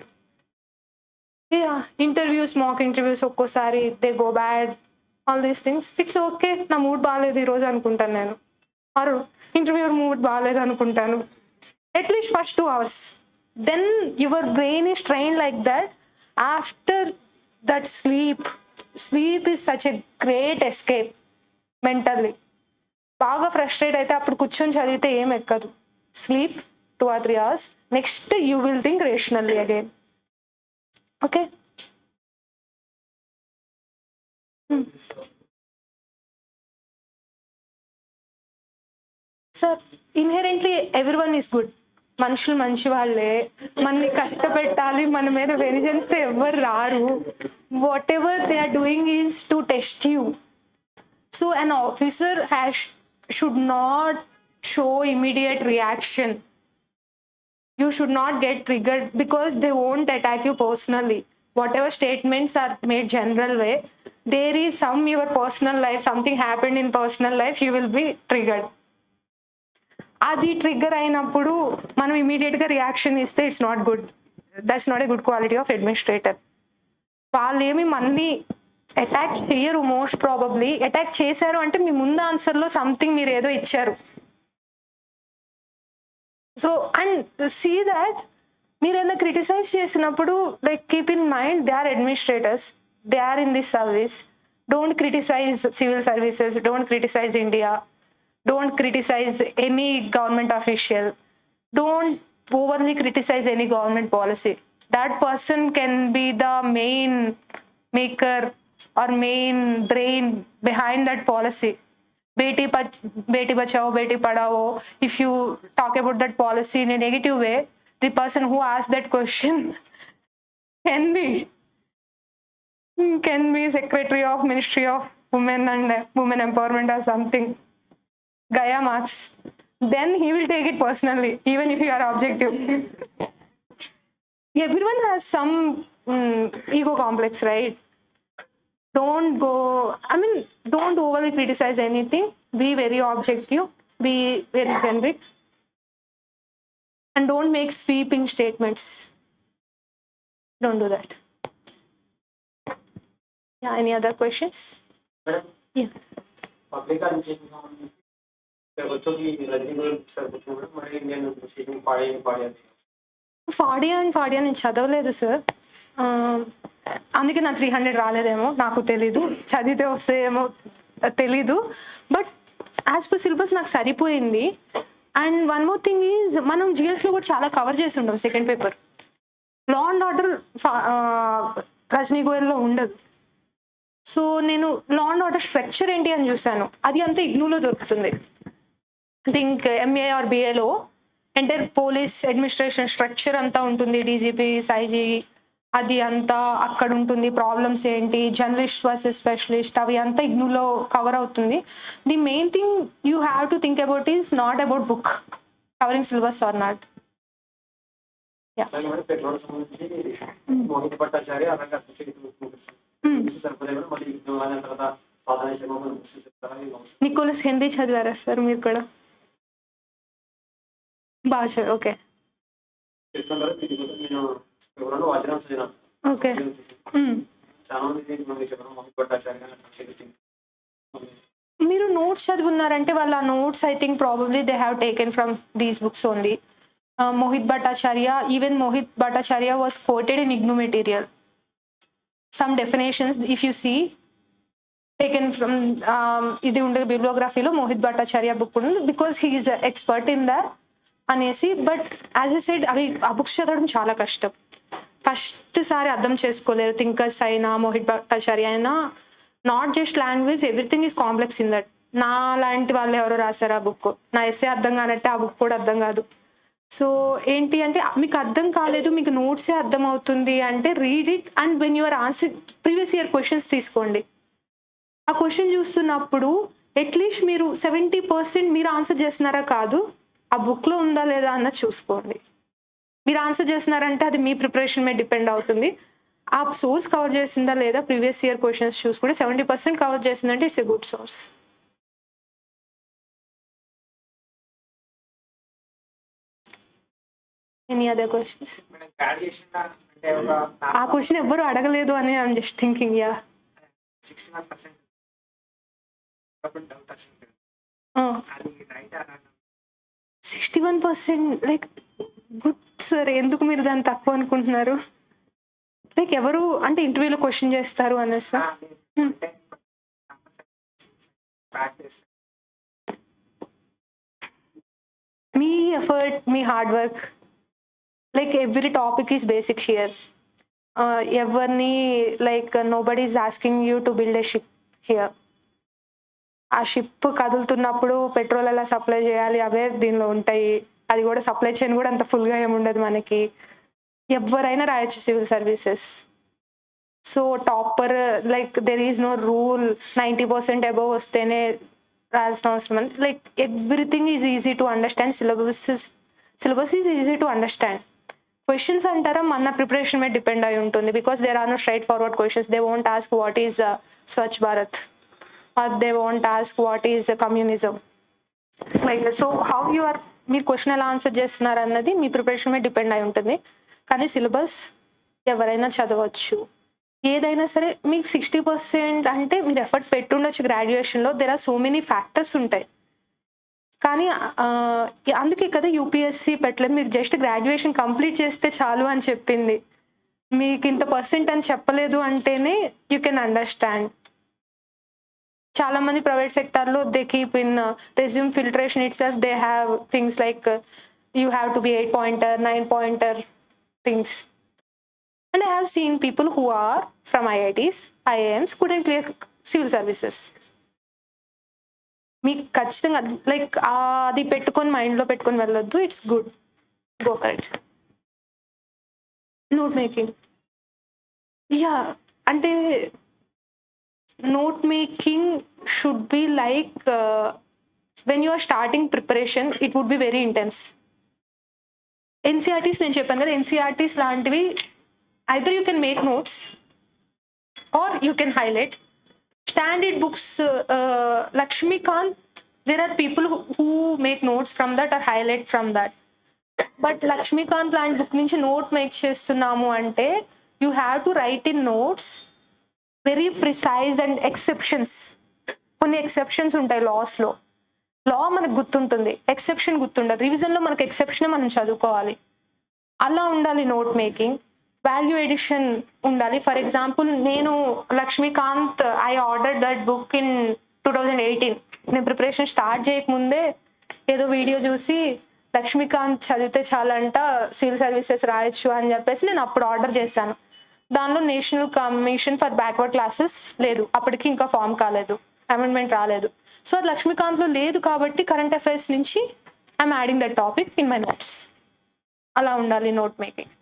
B: ఇంటర్వ్యూస్, మాక్ ఇంటర్వ్యూస్ ఒక్కోసారి they go bad, all these things. It's okay, నా మూడ్ బాగాలేదు ఈరోజు అనుకుంటాను నేను, ఆర్ ఇంటర్వ్యూ మూడ్ బాగాలేదు అనుకుంటాను. At least first 2 hours. Then your brain is train like that. After that sleep is such a great escape mentally. బాగా frustrate అయితే అప్పుడు కూర్చొని చదివితే ఏం ఎక్కదు. Sleep 2 or 3 hours. Next you will think rationally again. Okay sir, inherently everyone is good. మనుషులు మంచి వాళ్ళే, మనని కష్టపెట్టాలి, మన మీద వెనిజెన్స్తో ఎవ్వరు రారు. Whatever they are doing is to test you. So an officer should not show immediate reaction. You should not get triggered because they won't attack you personally. Whatever statements are made general way, there is some your personal life, something happened in personal life, you will be triggered. అది trigger అయినప్పుడు మనం ఇమీడియట్గా reaction ఇస్తే it's not good. That's not a good quality of administrator. వాళ్ళు ఏమి మనల్ని attack చేయరు. Most probably attack చేశారు అంటే మీ ముందు ఆన్సర్లో సంథింగ్ మీరు ఏదో ఇచ్చారు. సో అండ్ సీ దాట్ మీరు ఏదైనా క్రిటిసైజ్ చేసినప్పుడు like keep in mind they are administrators, they are in this service. Don't criticize civil services, don't criticize India, don't criticize any government official, don't overly criticize any government policy. That person can be the main maker or main brain behind that policy. Beti bachao, beti padhao, if you talk about that policy in a negative way, the person who asked that question can be secretary of Ministry of Women and Women Empowerment or something. Gaya marks, then he will take it personally, even if you are objective. Everyone has some ego complex, right? Don't overly criticize anything. Be very objective, be very generic, and don't make sweeping statements. Don't do that. Yeah, any other questions?
E: Madam,
B: Yeah.
E: public administration వచ్చి Rajani sir కూర్చున్నాడు, మరి నేను station పాడి
B: ఫాడియా నేను చదవలేదు sir. అందుకే నా 300 రాలేదేమో, నాకు తెలీదు. చదివితే వస్తేమో తెలీదు. బట్ యాజ్ పర్ సిలబస్ నాకు సరిపోయింది. And one more thing is మనం జిఎస్లో కూడా చాలా కవర్ చేసి ఉంటాం. Second paper law and order Rajni గోయల్లో ఉండదు. సో నేను లా అండ్ ఆర్డర్ స్ట్రక్చర్ ఏంటి అని చూశాను. అది అంతా ఇగ్నూలో దొరుకుతుంది. థింక్ ఎంఏ ఆర్ బిఏలో ఎంటైర్ పోలీస్ అడ్మినిస్ట్రేషన్ స్ట్రక్చర్ అంతా ఉంటుంది. డీజీపీ, ఐజీ, అది అంతా అక్కడ ఉంటుంది. ప్రాబ్లమ్స్ ఏంటి, జర్నలిస్ట్ వర్సెస్ స్పెషలిస్ట్, అవి అంతా ఇగ్నూలో కవర్ అవుతుంది. The main thing you have to think about is not about book covering syllabus or not.
E: Petrol సంబంధించి మోహిని పట్టాచారి అలాగే సరిపోతే మళ్ళీ తర్వాత సాధారణ
B: నికోలస్ హెన్రీ చదివారా సార్ మీరు కూడా? బాగా ఓకే ఓకే. మీరు నోట్స్ చదువున్నారంటే వాళ్ళ notes I think probably they have taken from these books only. Mohit Bhattacharya, even Mohit Bhattacharya was quoted in IGNOU material. Some definitions, if you see, taken from ఇది ఉండే బిబ్లియోగ్రఫీలో Mohit Bhattacharya book ఉంది, because he is expert in that అనేసి. But as a said అవి ఆ books చదవడం చాలా కష్టం, first సారి అర్థం చేసుకోలేరు. థింకర్స్ అయినా మోహిత్ భట్టాచార్య అయినా, not just language, everything is complex in that. నా లాంటి వాళ్ళు ఎవరో రాశారు ఆ బుక్, నా ఎస్సే అర్థం కానట్టే ఆ బుక్ కూడా అర్థం కాదు. సో ఏంటి అంటే మీకు అర్థం కాలేదు, మీకు నోట్సే అర్థం అవుతుంది అంటే read it, and when your answer previous year questions తీసుకోండి. ఆ క్వశ్చన్ చూస్తున్నప్పుడు అట్లీస్ట్ మీరు 70% మీరు ఆన్సర్ చేస్తున్నారా కాదు, ఆ బుక్లో ఉందా లేదా అన్నది చూసుకోండి. మీరు ఆన్సర్ చేస్తున్నారంటే అది మీ ప్రిపరేషన్ మీద డిపెండ్ అవుతుంది. ఆ సోర్స్ కవర్ చేసిందా లేదా, ప్రీవియస్ ఇయర్ క్వశ్చన్స్ చూసుకుంటే 70% కవర్ చేసిందంటే it's a good source. Any other questions? ఆ క్వశ్చన్ ఎవ్వరు అడగలేదు అని I'm just thinking. Yeah
E: 61% doubt వస్తుంది.
B: 61% లైక్ గుడ్ సార్. ఎందుకు మీరు దాన్ని తక్కువ అనుకుంటున్నారు? లైక్ ఎవరు అంటే ఇంటర్వ్యూలో క్వశ్చన్ చేస్తారు అనేసి సార్. మీ ఎఫర్ట్, మీ hard work, like every topic is basic here. ఎవరిని like nobody is asking you to build a ship here. ఆ షిప్ కదులుతున్నప్పుడు పెట్రోల్ ఎలా సప్లై చేయాలి అవే దీనిలో ఉంటాయి. అది కూడా సప్లై చైన్ కూడా అంత ఫుల్గా ఏముండదు మనకి. ఎవరైనా రాయొచ్చు civil services. So topper like there is no rule 90% above వస్తేనే రాయాల్సిన అవసరం అని. Like everything is easy to understand. Syllabus is easy to understand. Questions అంటారా మన ప్రిపరేషన్ మీద డిపెండ్ అయి ఉంటుంది, because there are no straightforward questions. They won't ask what is Swachh Bharat, or they won't ask what is communism, like that. So how you are, మీరు question ఎలా answer చేస్తున్నారు అన్నది మీ preparation మీద డిపెండ్ అయి ఉంటుంది. కానీ సిలబస్ ఎవరైనా చదవచ్చు. ఏదైనా సరే మీకు 60% అంటే మీరు ఎఫర్ట్ పెట్టుండొచ్చు గ్రాడ్యుయేషన్లో. There are so many factors ఉంటాయి. కానీ అందుకే కదా యూపీఎస్సీ పెట్టలేదు, మీరు జస్ట్ గ్రాడ్యుయేషన్ కంప్లీట్ చేస్తే చాలు అని చెప్పింది. మీకు ఇంత పర్సెంట్ అని చెప్పలేదు అంటేనే యూ కెన్ అండర్స్టాండ్. చాలా మంది ప్రైవేట్ సెక్టార్లో they keep in resume filtration itself, they have things like you have to be 8-pointer 9-pointer things. And I have seen people who are from IITs, IIMs couldn't clear civil services. మీకు ఖచ్చితంగా like అది పెట్టుకొని మైండ్లో పెట్టుకొని వెళ్ళొద్దు. It's good, go for it. Note making, yeah అంటే note making should be like when you are starting preparation it would be very intense. NCRTs నేను చెప్పాను కదా, NCRTs లాంటివి either you can make notes or you can highlight. Standard books, Lakshmikant, there are people who make notes from that or highlight from that. But Lakshmikant లాంటి book నుంచి note make చేస్తున్నాము అంటే you have to write in notes very precise and exceptions. కొన్ని exceptions ఉంటాయి లాస్లో. లా మనకు గుర్తుంటుంది, exception గుర్తుండదు. రివిజన్లో మనకు ఎక్సెప్షన్ మనం చదువుకోవాలి. అలా ఉండాలి నోట్ మేకింగ్. వాల్యూ ఎడిషన్ ఉండాలి. ఫర్ ఎగ్జాంపుల్ నేను Laxmikanth, I ordered that book in 2018. నేను ప్రిపరేషన్ స్టార్ట్ చేయకముందే ఏదో వీడియో చూసి లక్ష్మీకాంత్ చదివితే చాలంట సివిల్ సర్వీసెస్ రాయొచ్చు అని చెప్పేసి నేను అప్పుడు ఆర్డర్ చేశాను. దానిలో national commission for backward classes లేదు, అప్పటికి ఇంకా ఫామ్ కాలేదు, అమెండ్మెంట్ రాలేదు. సో అది లక్ష్మీకాంత్లో లేదు కాబట్టి కరెంట్ అఫైర్స్ నుంచి I'm adding that topic in my notes. అలా ఉండాలి note making.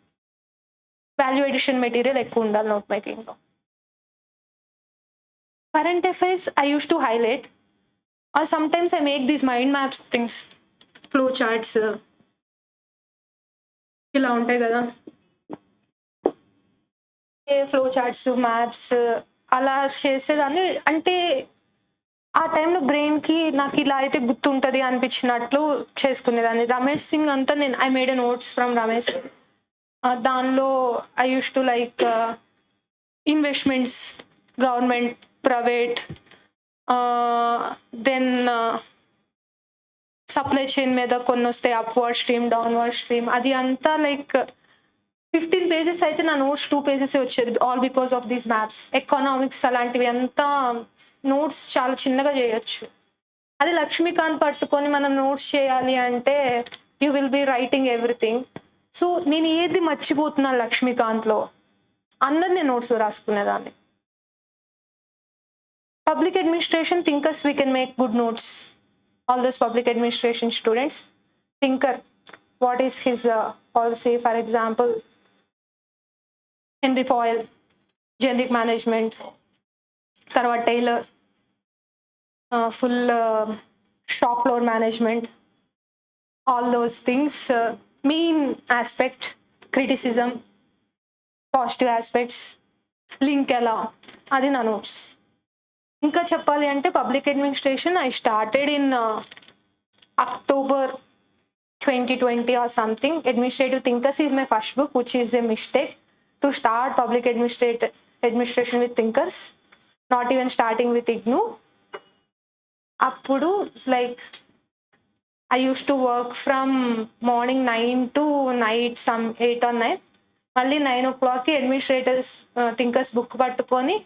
B: Value addition material ఎక్కువ ఉండాలి నోట్ మేకింగ్లో. Current affairs I use to highlight or sometimes I make these mind maps things, flow charts ఇలా ఉంటాయి కదా, flow charts, maps అలా చేసేదాన్ని. అంటే ఆ టైంలో బ్రెయిన్కి నాకు ఇలా అయితే గుర్తుంటుంది అనిపించినట్లు చేసుకునేదాన్ని. రమేష్ సింగ్ అంతా నేను I made a notes from Ramesh. దానిలో I use to like investments, government, private, then supply chain మీద కొన్ని వస్తాయి, అప్వర్డ్ స్ట్రీమ్, డౌన్వర్డ్ స్ట్రీమ్, అది అంతా లైక్ 15 pages అయితే నా నోట్స్ 2 pages వచ్చేది, all because of these maps. Economics అలాంటివి అంతా నోట్స్ చాలా చిన్నగా చేయొచ్చు. అది లక్ష్మీకాంత్ పట్టుకొని మనం నోట్స్ చేయాలి అంటే you will be writing everything. So నేను ఏది మర్చిపోతున్నాను లక్ష్మీకాంత్లో అన్నది నేను నోట్స్ రాసుకునేదాన్ని. Public administration thinkers we can make good notes. All those public administration students, thinker, what is his policy? For example Henry Fayol, generic management, తర్వాత Taylor, full shop floor management, all those things, mean aspect, criticism, positive aspects, link ఎలా, అది నా notes. ఇంకా చెప్పాలి అంటే public administration I started in October 2020 or something. Administrative Thinkers is my first book, which is a mistake to start public administration with Thinkers, not even starting with IGNU. అప్పుడు like I use to work from morning 9 to night some 8 or 9. మళ్ళీ 9 o'clock administrators thinkers book పట్టుకొని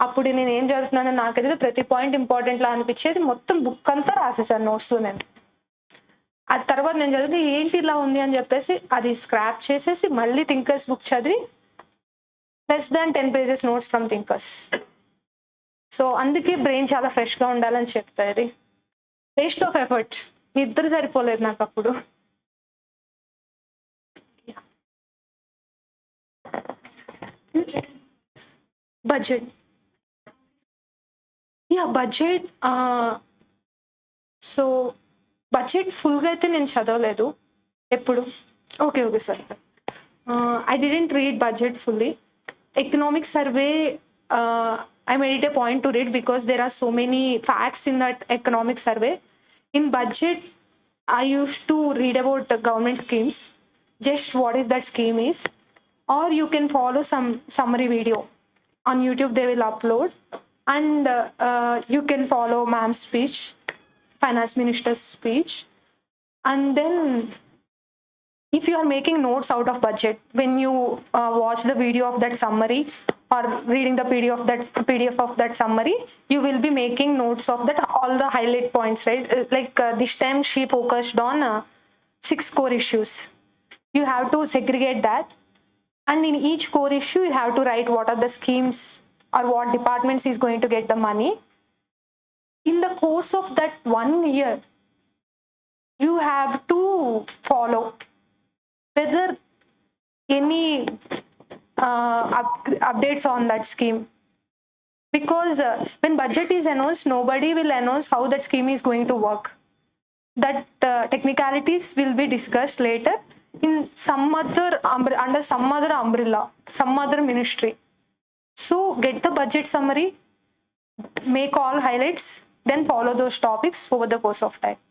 B: అప్పుడు నేను ఏం చదువుతున్నానో నాకైతే ప్రతి point ఇంపార్టెంట్లా అనిపించేది. మొత్తం బుక్ అంతా రాసేసాను నోట్స్లో నేను. అది తర్వాత నేను చదివి ఏంటి ఇలా ఉంది అని చెప్పేసి అది స్క్రాప్ చేసేసి మళ్ళీ థింకర్స్ బుక్ చదివి less than 10 pages notes from thinkers. So అందుకే బ్రెయిన్ చాలా ఫ్రెష్గా ఉండాలని చెప్పారు. వేస్ట్ ఆఫ్ ఎఫర్ట్, నిద్ర సరిపోలేదు నాకు అప్పుడు. Budget, budget. సో బడ్జెట్ ఫుల్గా అయితే నేను చదవలేదు ఎప్పుడు. Okay sir, I didn't read budget fully. Economic survey I made it a point to read because there are so many facts in that economic survey. In budget, I used to read about the government schemes, just what is that scheme is, or you can follow some summary video on YouTube. They will upload, and you can follow ma'am's speech, finance minister's speech, and then if you are making notes out of budget, when you watch the video of that summary or reading the PDF of that summary, you will be making notes of that, all the highlight points, right? Like this time she focused on 6 core issues. You have to segregate that, and in each core issue you have to write what are the schemes or what departments is going to get the money. In the course of that 1 year, you have to follow whether any updates on that scheme, because when budget is announced, nobody will announce how that scheme is going to work. That technicalities will be discussed later in some other under some other umbrella, some other ministry. So get the budget summary, make all highlights, then follow those topics over the course of time.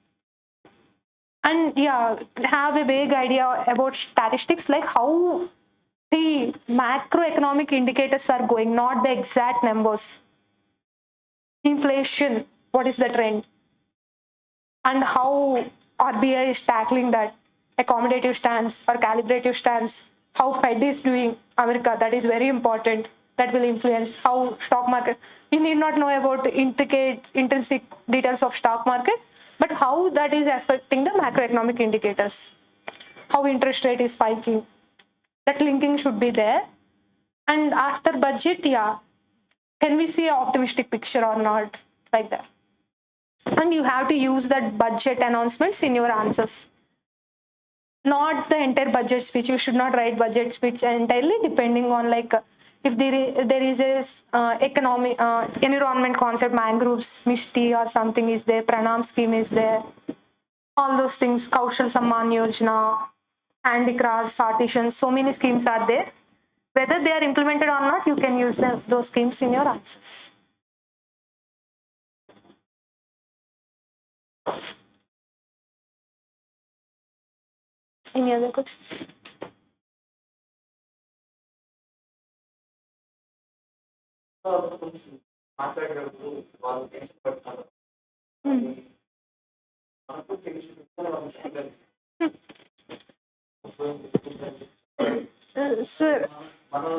B: And have a vague idea about statistics, like how the macroeconomic indicators are going, not the exact numbers. Inflation, what is the trend, and how RBI is tackling that accommodative stance or calibrative stance, how Fed is doing America, that is very important. That will influence how stock market. You need not know about intrinsic details of stock market, but how that is affecting the macroeconomic indicators, how interest rate is spiking. That linking should be there. And after budget, can we see an optimistic picture or not, like that. And you have to use that budget announcements in your answers, not the entire budget speech. You should not write budget speech entirely, depending on like if there is a economic environment concept, mangroves, Mishti or something is there, Pranam scheme is there, all those things, Kaushal Samman Yojana, handicrafts, artisans, so many schemes are there. Whether they are implemented or not, you can use those schemes in your answers. Any other questions?
E: మాట్లాడేటప్పుడు వాళ్ళు tension పడతారు. మనకు తెలిసి
B: Sir.
E: మనం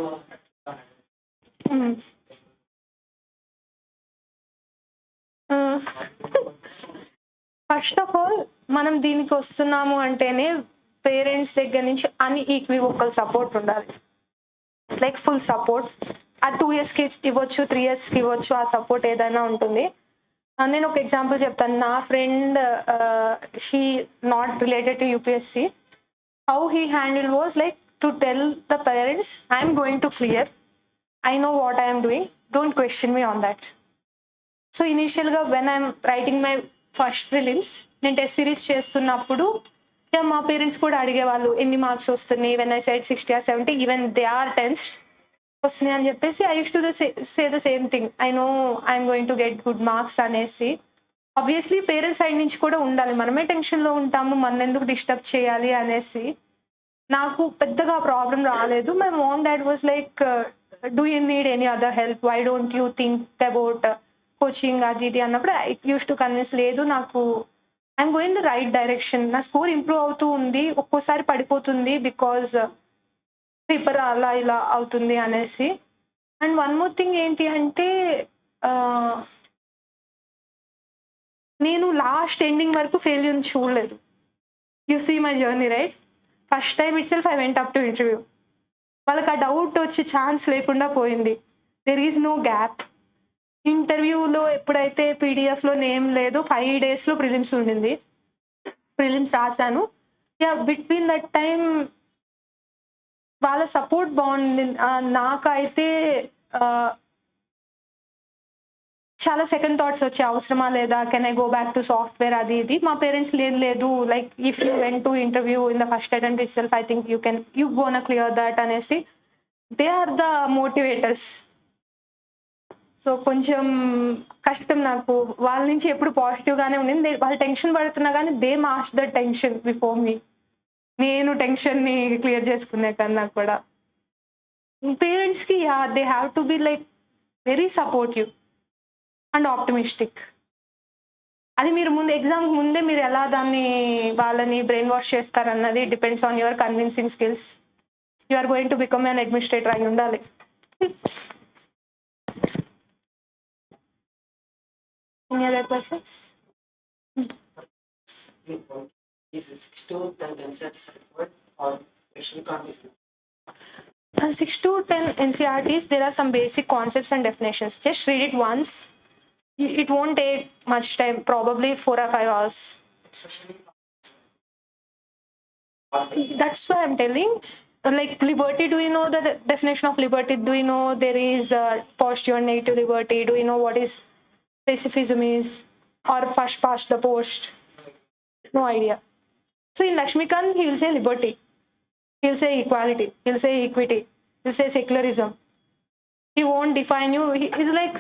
B: first of all మనం దీనికి వస్తున్నాము అంటేనే పేరెంట్స్ దగ్గర నుంచి అన్ఈక్వివోకల్ సపోర్ట్ ఉండాలి. Like full support. ఆ 2 yearsకి ఇవ్వచ్చు, 3 yearsకి ఇవ్వచ్చు, ఆ సపోర్ట్ ఏదైనా ఉంటుంది. నేను ఒక ఎగ్జాంపుల్ చెప్తాను. నా friend he not related to UPSC, how he handle was like to tell the parents I'm going to clear, I know what I am doing, don't question me on that. So ఇనీషియల్గా when I'm writing my first prelims, నేను test series చేస్తున్నప్పుడు మా parents కూడా అడిగేవాళ్ళు ఎన్ని marks వస్తున్నాయి. When I said 60 or 70, even they are tens వస్తున్నాయి అని చెప్పేసి I use to say the same thing, I know I'm going to get good marks అనేసి. ఆబ్వియస్లీ పేరెంట్స్ సైడ్ నుంచి కూడా ఉండాలి, మనమే టెన్షన్లో ఉంటాము, మన ఎందుకు డిస్టర్బ్ చేయాలి అనేసి. నాకు పెద్దగా ప్రాబ్లం రాలేదు. My mom dad was like, do you need any other help, why don't you think about coaching అది ఇది అన్నప్పుడు ఐ యూస్ టు కన్విన్స్, లేదు నాకు I'm going the right direction, నా స్కోర్ ఇంప్రూవ్ అవుతూ ఉంది, ఒక్కోసారి పడిపోతుంది బికాజ్ పేపర్ అలా ఇలా అవుతుంది అనేసి. అండ్ వన్ మోర్ థింగ్ ఏంటి అంటే, నేను లాస్ట్ ఎండింగ్ వరకు ఫెయిల్యూర్ చూడలేదు. You see my journey right. First time itself I went up to interview. వాళ్ళకి ఆ డౌట్ వచ్చి ఛాన్స్ లేకుండా పోయింది. There is no gap. ఇంటర్వ్యూలో ఎప్పుడైతే పీడిఎఫ్లో నేమ్ లేదు, 5 daysలో ప్రిలిమ్స్ ఉండింది. ప్రిలిమ్స్ రాశాను. యా, బిట్వీన్ దట్ టైం వాళ్ళ సపోర్ట్ బాగుంది. నాకైతే చాలా సెకండ్ థాట్స్ వచ్చే, అవసరమా లేదా, can I go back to software అది ఇది. మా పేరెంట్స్ లేదు like if you went to interview in the first attempt itself, I think you gonna clear that అనేసి. They are the motivators. So కొంచెం కష్టం నాకు. వాళ్ళ నుంచి ఎప్పుడు పాజిటివ్గానే ఉండింది. వాళ్ళు టెన్షన్ పడుతున్నా కానీ they mask the tension before me. నేను టెన్షన్ని క్లియర్ చేసుకునే కన్నా కూడా పేరెంట్స్కి they have to be like very supportive and optimistic. అది మీరు ముందు ఎగ్జామ్ ముందే మీరు ఎలా దాన్ని వాళ్ళని బ్రెయిన్ వాష్ చేస్తారన్నది depends on your convincing skills. You are going to become an administrator అయి ఉండాలి. Any other questions?
E: Is 6 to 10 NCERT certified or Srikanth is
B: 6 to 10 NCERTs, there are some basic concepts and definitions. Just read it once. It won't take much time, probably 4 or 5 hours.
E: especially
B: That's why I'm telling. Like liberty, do you know the definition of liberty? Do you know there is posture, negative liberty? Do you know what is pacifism is, or first past the post? No idea. So in Lakshmikant, he will say liberty, he'll say equality, he'll say equity, he'll say secularism. He won't define you. It's like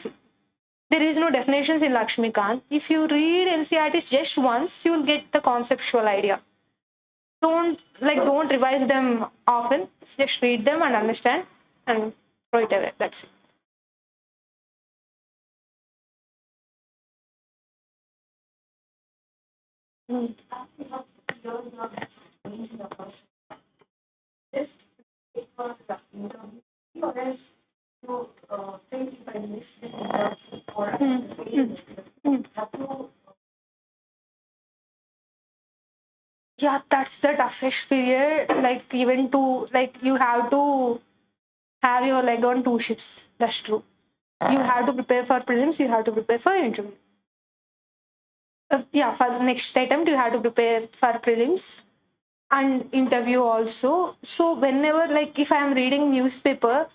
B: there is no definitions in Lakshmikant. If you read NCERTs just once, you will get the conceptual idea. Don't revise them often. Just read them and understand and throw it away. That's it.
D: Just for the interview, or else you think if I miss this interview or I have to.
B: Yeah, that's the toughest period. Like even to like you have to have your leg on 2 ships. That's true. You have to prepare for prelims, you have to prepare for interview. For the next attempt you have to prepare for prelims and interview also. So whenever, like if I am reading newspaper,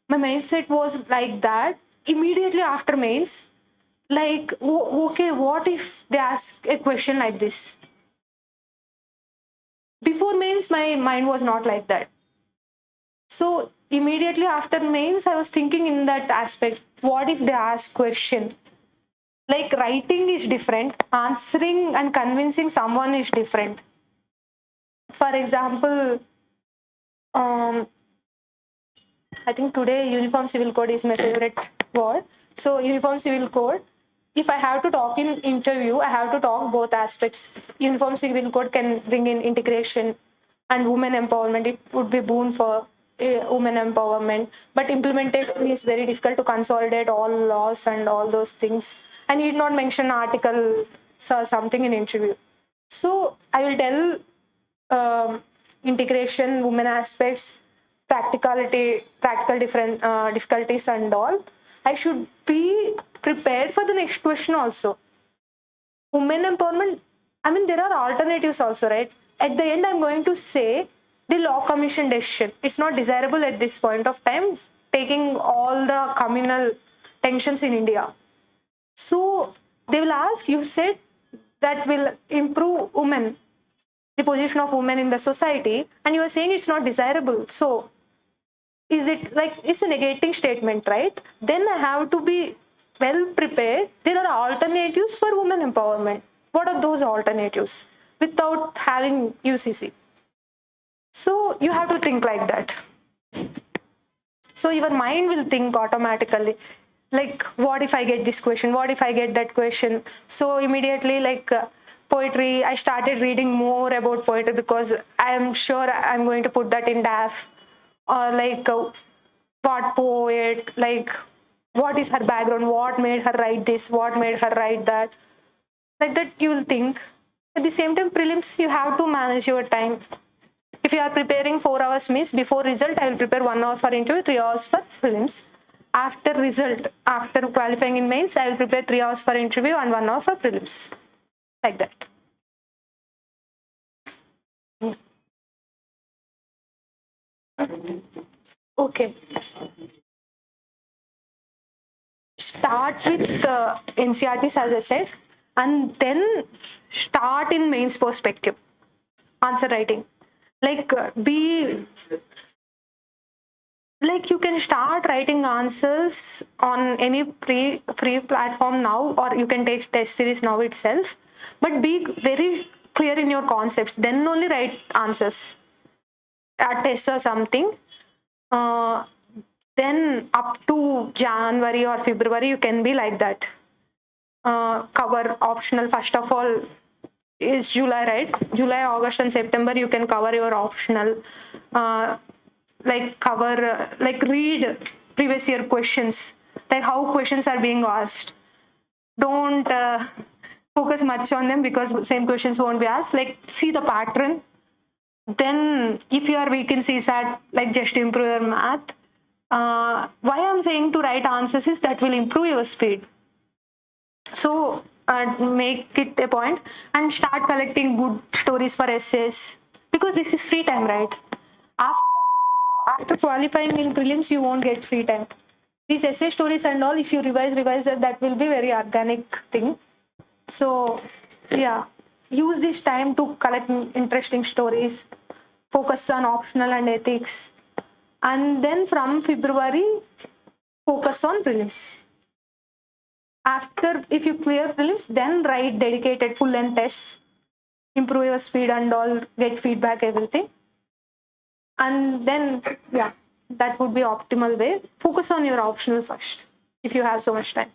B: my mindset was like that. Immediately after mains, like okay, what if they ask a question like this? Before mains, my mind was not like that. So immediately after mains, I was thinking in that aspect, what if they ask question? Like writing is different, answering and convincing someone is different. For example, I think today uniform civil code is my favorite word. So uniform civil code, if I have to talk in interview, I have to talk both aspects. Uniform civil code can bring in integration and women empowerment. It would be boon for women empowerment. But implementation is very difficult to consolidate all laws and all those things. I need not mention article or something in interview. So I will tell integration, women aspects, practical different difficulties and all. I should be prepared for the next question also. Women empowerment, I mean, there are alternatives also, right? At the end, I'm going to say the law commission decision. It's not desirable at this point of time, taking all the communal tensions in India. So they will ask, you said that will improve women, the position of women in the society, and you are saying it's not desirable. So is it like, it's a negating statement, right? Then I have to be well prepared. There are alternatives for women empowerment. What are those alternatives without having UCC? So you have to think like that. So your mind will think automatically, like, what if I get this question? What if I get that question? So immediately, like poetry, I started reading more about poetry because I am sure I'm going to put that in DAF. Or like what poet, like what is her background, what made her write this, what made her write that. Like that you will think. At the same time, prelims, you have to manage your time. If you are preparing 4 hours means before result, I will prepare 1 hour for interview, 3 hours for prelims. After result, after qualifying in mains, I will prepare 3 hours for interview and 1 hour for prelims. Like that. Okay. Start with NCRTs, as I said, and then start in mains perspective. Answer writing. Like like you can start writing answers on any free platform now, or you can take test series now itself. But be very clear in your concepts. Then only write answers. Tests or something. Then up to January or February, you can be like that. Cover optional. First of all, is July, right? July, August, and September, you can cover your optional. Like cover, like read previous year questions, like how questions are being asked. Don't focus much on them because same questions won't be asked. Like see the pattern. Then if you are weak in CSAT, like just improve your math. Why I'm saying to write answers is that will improve your speed. So make it a point and start collecting good stories for essays, because this is free time, right? After qualifying in prelims, you won't get free time. These essay stories and all, if you revise, that will be very organic thing. So yeah, use this time to collect interesting stories, focus on optional and ethics, and then from February, focus on prelims. After, if you clear prelims, then write dedicated full length tests, improve your speed and all, get feedback, everything. And then, yeah, that would be optimal way. Focus on your optional first, if you have so much time.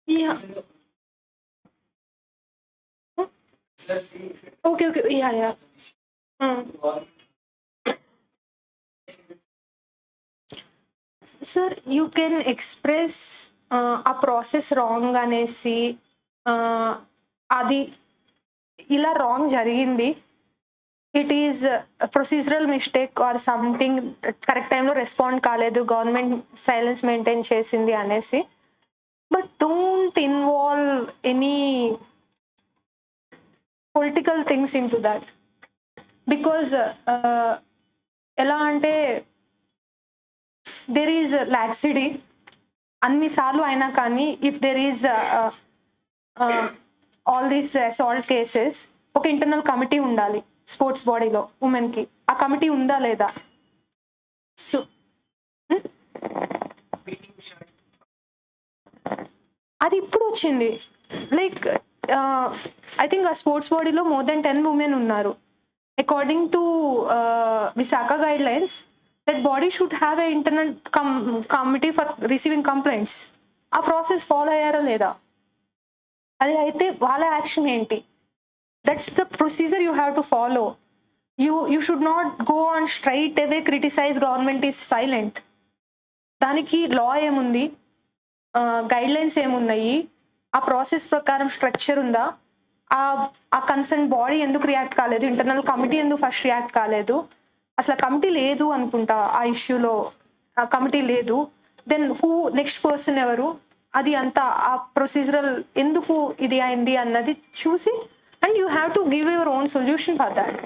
B: Yeah. Okay, yeah. Sir, you can express a process wrong అనేసి అది ఇలా wrong జరిగింది, it is procedural mistake or something, correct టైంలో respond కాలేదు, government silence maintain చేసింది అనేసి. But don't involve any political things in to that, because ఎలా అంటే there is laxity అన్నిసార్లు అయినా కానీ, if there is all these assault cases ఒక ఇంటర్నల్ కమిటీ ఉండాలి స్పోర్ట్స్ బాడీలో ఉమెన్కి. ఆ కమిటీ ఉందా లేదా? సో అది ఇప్పుడు వచ్చింది. లైక్ ఐ థింక్ ఆ స్పోర్ట్స్ బాడీలో మోర్ దెన్ 10 ఉమెన్ ఉన్నారు. According to Visakha guide lines, that body should have a internal committee for receiving complaints. ఆ ప్రాసెస్ ఫాలో అయ్యారా లేదా? అది అయితే వాళ్ళ యాక్షన్ ఏంటి? That's the procedure you have to follow. You should not go on straight away criticize government is silent. దానికి లా ఏముంది, guide lines ఏమున్నాయి, ఆ ప్రాసెస్ ప్రకారం స్ట్రక్చర్ ఉందా, ఆ కన్సర్న్ బాడీ ఎందుకు రియాక్ట్ కాలేదు, ఇంటర్నల్ కమిటీ ఎందుకు ఫస్ట్ రియాక్ట్ కాలేదు, అసలు కమిటీ లేదు అనుకుంటా ఆ ఇష్యూలో, ఆ కమిటీ లేదు, దెన్ హూ నెక్స్ట్ పర్సన్ ఎవరు, అది అంతా ఆ ప్రొసీజరల్ ఎందుకు ఇది అయింది అన్నది చూసి, and you have to give your own solution for that.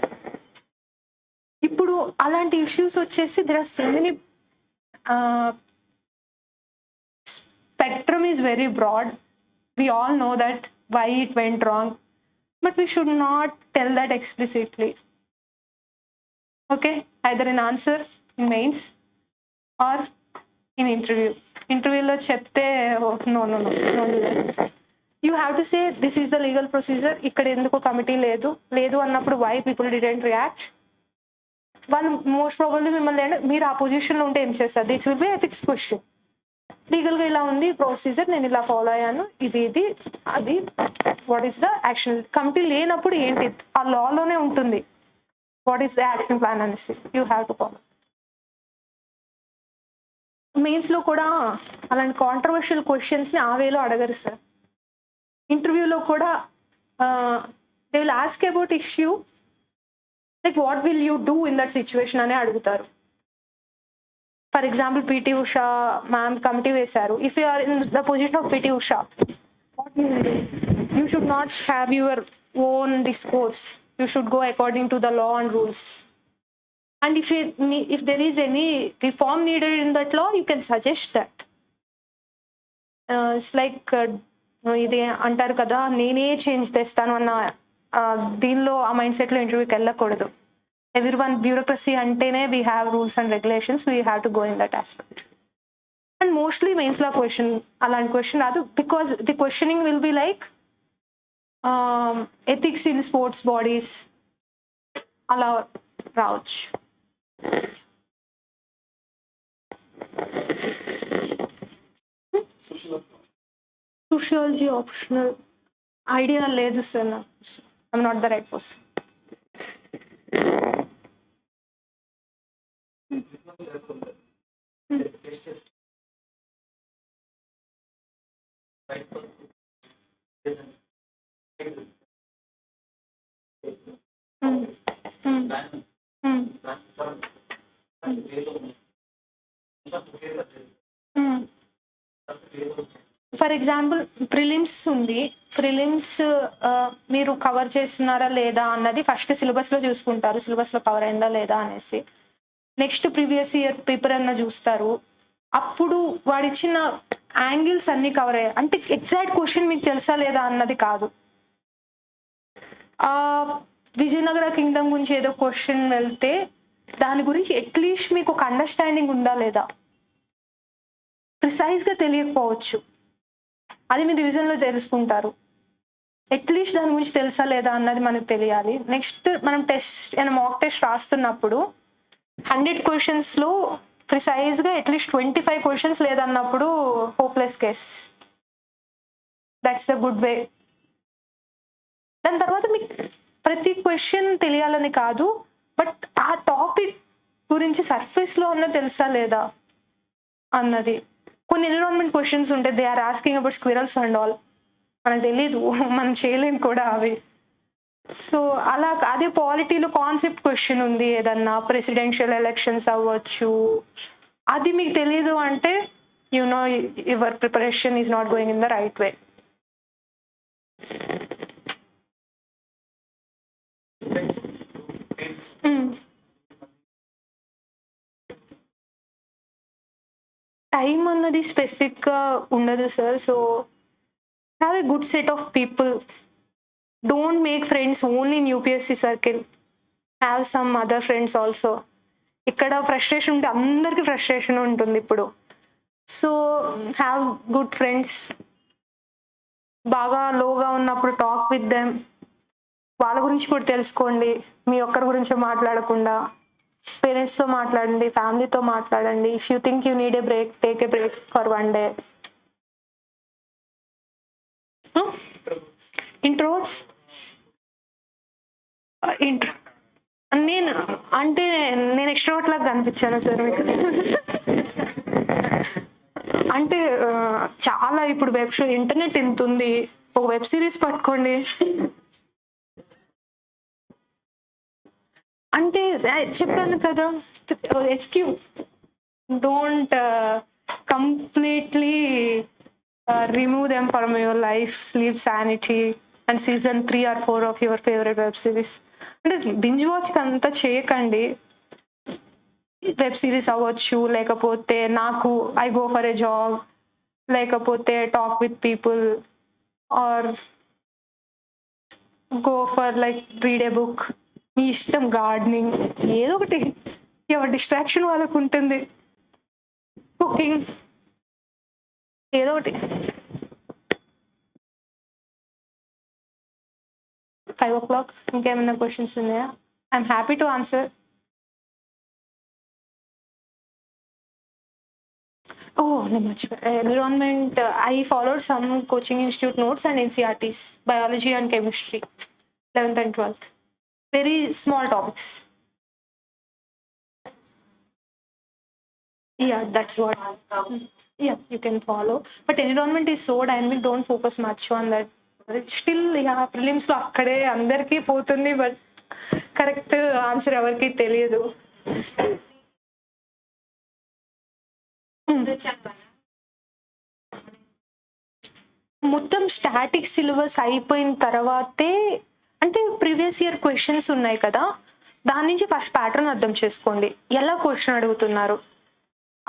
B: ఇప్పుడు అలాంటి ఇష్యూస్ వచ్చేసి there are so many, spectrum is very broad. We all know that why it went wrong, but we should not tell that explicitly. Okay, either in answer in mains or in interview. Interview lo chepte no do that. You have to say this is the legal procedure, ikkada enduko committee ledu annappudu why people didn't react. వాళ్ళు most probably మిమ్మల్ని మీరు ఆ పొజిషన్లో ఉంటే ఏం చేస్తారు? This will be ethics question. లీగల్గా ఇలా ఉంది ప్రొసీజర్, నేను ఇలా ఫాలో అయ్యాను, ఇది అది what is the action. Committee లేనప్పుడు ఏంటి, ఆ లాలోనే ఉంటుంది what is the action plan అనేసి యూ హ్యావ్ టు ఫాలో. మెయిన్స్లో కూడా అలాంటి కాంట్రవర్షియల్ క్వశ్చన్స్ని ఆ వేలో అడగరు సార్. ఇంటర్వ్యూలో కూడా they will ask about issue, like what will you do in that situation ane adugutaru. For example, PT Usha ma'am committee vesaru, if you are in the position of PT Usha, what you will do? You should not have your own discourse, you should go according to the law and rules, and if there is any reform needed in that law, you can suggest that. It's like ide antaru kada nene change testanu anna దీనిలో ఆ mind సెట్లో ఇంటర్వ్యూకి వెళ్ళకూడదు. Everyone bureaucracy అంటేనే we have rules and regulations, we have to go in that aspect. And mostly మెయిన్స్లో question అలాంటి question రాదు, because the questioning will be like ethics in sports bodies అలా రావచ్చు. సోషియాలజీ ఆప్షనల్ ఐడియా లేదు sir నాకు. I'm not the right person. For example prelims ఉంది, prelims మీరు cover చేస్తున్నారా లేదా అన్నది ఫస్ట్ సిలబస్లో చూసుకుంటారు, సిలబస్లో కవర్ అయిందా లేదా అనేసి. నెక్స్ట్ ప్రీవియస్ ఇయర్ పేపర్ అన్న చూస్తారు, అప్పుడు వాడిచ్చిన యాంగిల్స్ అన్నీ కవర్ అయ్యాయి అంటే ఎగ్జాక్ట్ క్వశ్చన్ మీకు తెలుసా లేదా అన్నది కాదు. విజయనగర కింగ్డమ్ గురించి ఏదో క్వశ్చన్ వెళ్తే దాని గురించి అట్లీస్ట్ మీకు ఒక అండర్స్టాండింగ్ ఉందా లేదా, ప్రిసైజ్గా తెలియకపోవచ్చు, అది మీరు రివిజన్లో తెలుసుకుంటారు. అట్లీస్ట్ దాని గురించి తెలుసా లేదా అన్నది మనకు తెలియాలి. నెక్స్ట్ మనం టెస్ట్ మాక్ టెస్ట్ రాస్తున్నప్పుడు 100 క్వశ్చన్స్లో ప్రిసైజ్గా అట్లీస్ట్ 25 క్వశ్చన్స్ లేదన్నప్పుడు hopeless case. That's the good way. దాని తర్వాత మీకు ప్రతి క్వశ్చన్ తెలియాలని కాదు, బట్ ఆ టాపిక్ గురించి సర్ఫేస్లో అన్న తెలుసా లేదా అన్నది. కొన్ని ఎన్విరాన్మెంట్ క్వశ్చన్స్ ఉంటాయి, they are asking about squirrels and all, మనకు తెలీదు, మనం చేయలేము కూడా అవి. సో అలా అదే పాలిటీలో కాన్సెప్ట్ క్వశ్చన్ ఉంది, ఏదన్నా ప్రెసిడెన్షియల్ ఎలక్షన్స్ అవ్వచ్చు, అది మీకు తెలీదు అంటే you know your preparation is not going in the right way. Time అన్నది స్పెసిఫిక్గా ఉండదు sir. So have a good set of people. Don't make friends only in UPSC circle. Have some other friends also. ఇక్కడ frustration ఉంటే అందరికీ frustration ఉంటుంది ఇప్పుడు. So have good friends. బాగా లోగా ఉన్నప్పుడు టాక్ విత్ దెమ్. వాళ్ళ గురించి కూడా తెలుసుకోండి, మీ ఒక్కరి గురించి మాట్లాడకుండా. పేరెంట్స్తో మాట్లాడండి, ఫ్యామిలీతో మాట్లాడండి. If you think you need a break, take a break for one day. Introverts నేను అంటే నేను ఎక్స్ట్రోవర్ట్ లాగా కనిపించాను సార్ మీకు? అంటే చాలా ఇప్పుడు వెబ్ షో, ఇంటర్నెట్ ఎంత ఉంది, ఒక వెబ్ సిరీస్ పట్టుకోండి. అంటే చెప్పాను కదా, SQ don't completely remove them from your life. Sleep Sanity and season 3 or 4 of your favorite web series. అంటే బింజ్ వాచ్ అంతా చేయకండి. వెబ్ సిరీస్ అవ్వచ్చు, లేకపోతే నాకు I go for a jog, లేకపోతే talk with people, or go for like read a book. మీ ఇష్టం, gardening, ఏదో ఒకటి. ఎవరి డిస్ట్రాక్షన్ వాళ్ళకు ఉంటుంది. కుకింగ్, ఏదో ఒకటి. 5 o'clock. ఇంకేమైనా క్వశ్చన్స్ ఉన్నాయా? I'm happy to answer. నేను మర్చిపోయా. Environment, I followed some coaching institute notes and NCERTs, biology and chemistry, 11th and 12th. Very small topics. Yeah, that's what. Yeah, you can follow. But environment is so dynamic, don't focus much on that. Still, yeah, prelims lo akkade andarki potundi, but correct answer evarki teliyadu. మొత్తం static syllabus అయిపోయిన తర్వాతే, అంటే previous year questions ఉన్నాయి కదా, దాని నుంచి first pattern అర్థం చేసుకోండి. ఎలా క్వశ్చన్ అడుగుతున్నారు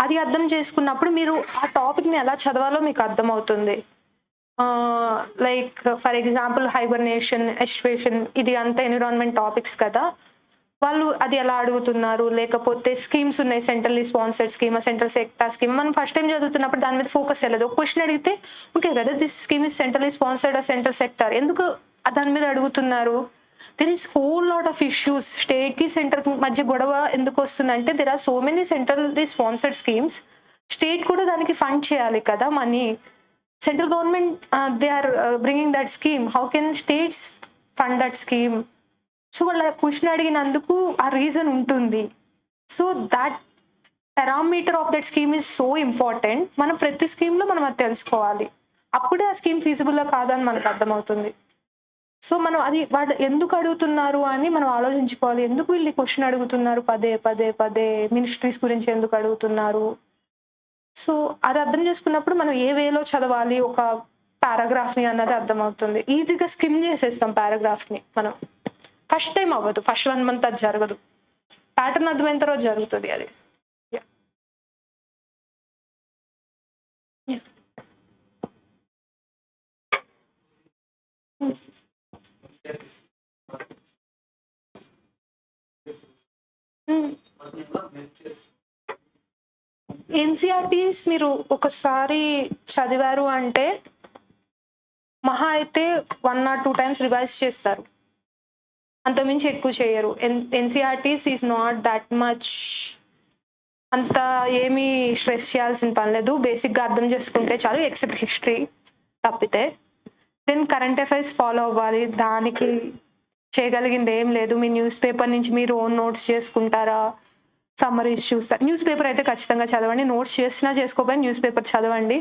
B: అది అర్థం చేసుకున్నప్పుడు మీరు ఆ టాపిక్ని ఎలా చదవాలో మీకు అర్థమవుతుంది. Like for example hibernation, aestivation, ఇది అంతా ఎన్విరాన్మెంట్ టాపిక్స్ కదా, వాళ్ళు అది ఎలా అడుగుతున్నారు. లేకపోతే స్కీమ్స్ ఉన్నాయి, centrally sponsored scheme, central sector scheme. మనం ఫస్ట్ టైం చదువుతున్నప్పుడు దాని మీద ఫోకస్ వెళ్ళదు. ఒక క్వశ్చన్ అడిగితే ఓకే కదా, this scheme is centrally sponsored, central sector, ఎందుకు దాని మీద అడుగుతున్నారు. There is whole lot of issues. State కి సెంటర్ మధ్య గొడవ ఎందుకు వస్తుందంటే there are so many centrally sponsored schemes. State కూడా దానికి ఫండ్ చేయాలి కదా money. Central government they are bringing that scheme, how can states fund that scheme. So వాళ్ళ క్వశ్చన్ అడిగినందుకు ఆ రీజన్ ఉంటుంది. So that parameter of that scheme is so important. మనం ప్రతి స్కీమ్లో మనం అది తెలుసుకోవాలి. అప్పుడే ఆ స్కీమ్ ఫీజిబుల్ కాదని మనకు అర్థమవుతుంది. సో మనం అది వాళ్ళు ఎందుకు అడుగుతున్నారు అని మనం ఆలోచించుకోవాలి. ఎందుకు వీళ్ళు క్వశ్చన్ అడుగుతున్నారు పదే పదే పదే, మినిస్ట్రీస్ గురించి ఎందుకు అడుగుతున్నారు. సో అది అర్థం చేసుకున్నప్పుడు మనం ఏ వేలో చదవాలి ఒక పారాగ్రాఫ్ని అన్నది అర్థమవుతుంది. ఈజీగా స్కిమ్ చేసేస్తాం పారాగ్రాఫ్ని మనం. ఫస్ట్ టైం అవ్వదు, ఫస్ట్ 1 month అది జరగదు. ప్యాటర్న్ అర్థమైన తర్వాత జరుగుతుంది అది. ఎన్సీఆర్టీస్ మీరు ఒకసారి చదివారు అంటే మహా అయితే 1 or 2 times రివైజ్ చేస్తారు, అంతమించి ఎక్కువ చేయరు. NCERTs is not that much, అంత ఏమీ స్ట్రెస్ చేయాల్సిన పని లేదు. బేసిక్గా అర్థం చేసుకుంటే చాలు, ఎక్సెప్ట్ హిస్టరీ తప్పితే. దెన్ కరెంట్ అఫైర్స్ ఫాలో అవ్వాలి, దానికి చేయగలిగింది ఏం లేదు. మీ న్యూస్ పేపర్ నుంచి మీరు ఓన్ నోట్స్ చేసుకుంటారా, సమ్మరీస్ చూస్తారు. న్యూస్ పేపర్ అయితే ఖచ్చితంగా చదవండి, నోట్స్ చేసినా చేసుకోకపోయినా న్యూస్ పేపర్ చదవండి.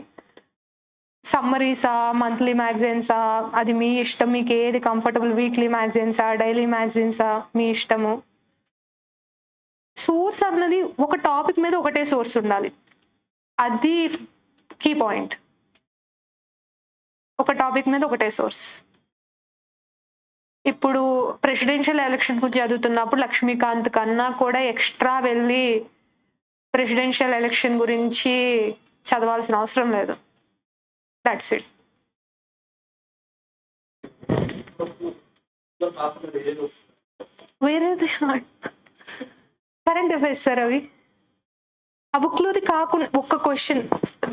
B: సమ్మరీసా, మంత్లీ మ్యాగజైన్సా, అది మీ ఇష్టం, మీకు ఏది కంఫర్టబుల్. వీక్లీ మ్యాగజైన్సా, డైలీ మ్యాగజైన్సా, మీ ఇష్టము. సోర్స్ అన్నది ఒక టాపిక్ మీద ఒకటే సోర్స్ ఉండాలి, అది కీ పాయింట్. ఒక టాపిక్ మీద ఒకటే సోర్స్. ఇప్పుడు ప్రెసిడెన్షియల్ ఎలక్షన్ గురించి చదువుతున్నప్పుడు లక్ష్మీకాంత్ కన్నా కూడా ఎక్స్ట్రా వెళ్ళి ప్రెసిడెన్షియల్ ఎలక్షన్ గురించి చదవాల్సిన అవసరం లేదు. That's it.
E: కాకుండా వేరే వస్తుంది.
B: వేరేది కరెంట్ అఫైర్స్ సార్ అవి. ఆ బుక్లోది కాకుండా ఒక్క క్వశ్చన్,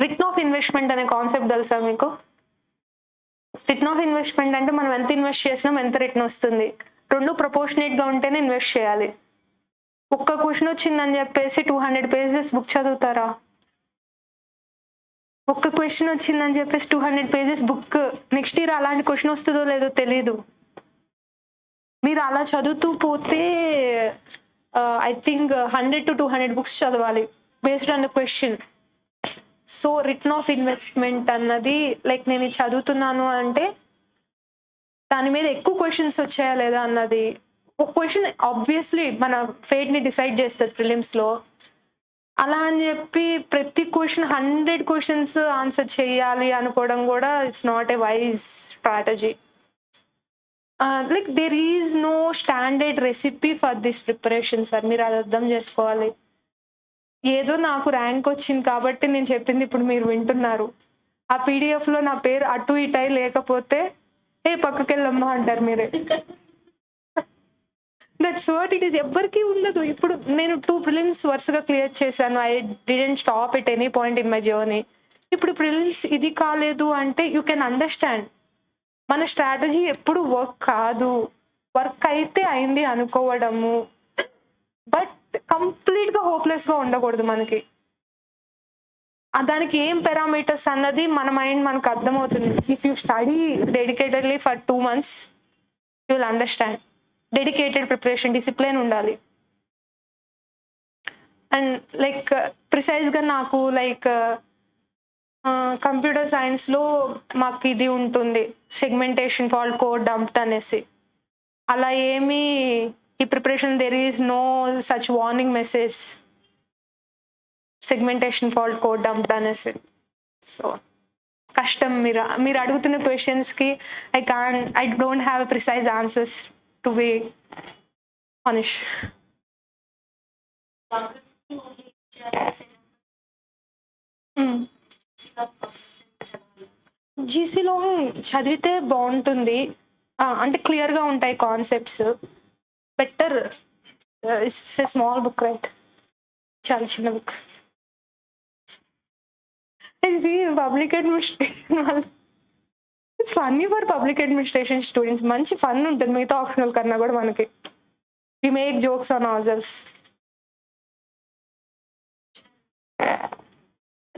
B: రిటర్న్ ఆఫ్ ఇన్వెస్ట్మెంట్ అనే కాన్సెప్ట్ తెలుసా మీకు? రిటర్న్ ఆఫ్ ఇన్వెస్ట్మెంట్ అంటే మనం ఎంత ఇన్వెస్ట్ చేసినాం ఎంత రిటర్న్ వస్తుంది, రెండు ప్రపోర్షనేట్గా ఉంటేనే ఇన్వెస్ట్ చేయాలి. ఒక్క క్వశ్చన్ వచ్చిందని చెప్పేసి 200 pages బుక్ చదువుతారా? ఒక్క క్వశ్చన్ వచ్చిందని చెప్పేసి 200 pages బుక్, నెక్స్ట్ ఇయర్ అలాంటి క్వశ్చన్ వస్తుందో లేదో తెలీదు. మీరు అలా చదువుతూ పోతే ఐ థింక్ 100 to 200 books చదవాలి based on the question. So return of investment అన్నది లైక్ నేను ఇది చదువుతున్నాను అంటే దాని మీద ఎక్కువ క్వశ్చన్స్ వచ్చాయా లేదా అన్నది. ఒక క్వశ్చన్ ఆబ్వియస్లీ మన ఫేట్ని డిసైడ్ చేస్తుంది ప్రిలిమ్స్లో. అలా అని చెప్పి ప్రతి క్వశ్చన్ 100 questions ఆన్సర్ చేయాలి అనుకోవడం కూడా it's not a wise strategy. Like there is no standard recipe for this preparation sir, మీరు అది అర్థం చేసుకోవాలి. ఏదో నాకు ర్యాంక్ వచ్చింది కాబట్టి నేను చెప్పింది ఇప్పుడు మీరు వింటున్నారు. ఆ పీడిఎఫ్లో నా పేరు అటు ఇటు అయి లేకపోతే పక్కకి వెళ్ళమ్మా అంటారు మీరే. That's what it is. ఎవ్వరికీ ఉండదు. ఇప్పుడు నేను 2 prelims వరుసగా క్లియర్ చేశాను. I didn't stop at any point in my journey. ఇప్పుడు ప్రిలిమ్స్ ఇది కాలేదు అంటే యూ కెన్ అండర్స్టాండ్ మన స్ట్రాటజీ ఎప్పుడు వర్క్ కాదు, వర్క్ అయితే అయింది అనుకోవడము, బట్ కంప్లీట్గా హోప్లెస్గా ఉండకూడదు. మనకి దానికి ఏం పారామీటర్స్ అన్నది మన మైండ్ మనకు అర్థమవుతుంది. If you study dedicatedly for 2 months you will understand. Dedicated preparation, discipline ఉండాలి. అండ్ లైక్ ప్రిసైజ్గా నాకు లైక్ కంప్యూటర్ సైన్స్లో మాకు ఇది ఉంటుంది, సెగ్మెంటేషన్ ఫాల్ట్ కోడ్ డంప్డ్ అనేసి. అలా ఏమీ ఈ preparation there is no such warning message, segmentation fault code dumped అనేసి. సో కష్టం. మీరు అడుగుతున్న క్వశ్చన్స్కి I don't have precise answers to be punished. జీసీలో చదివితే బాగుంటుంది, అంటే క్లియర్గా ఉంటాయి concepts. Better it's a small book right, చాలా చిన్న బుక్. ఇది public administration, it's funny for public administration students. మంచి ఫన్ ఉంటుంది మిగతా ఆప్షనల్ కన్నా కూడా మనకి. We make jokes on our.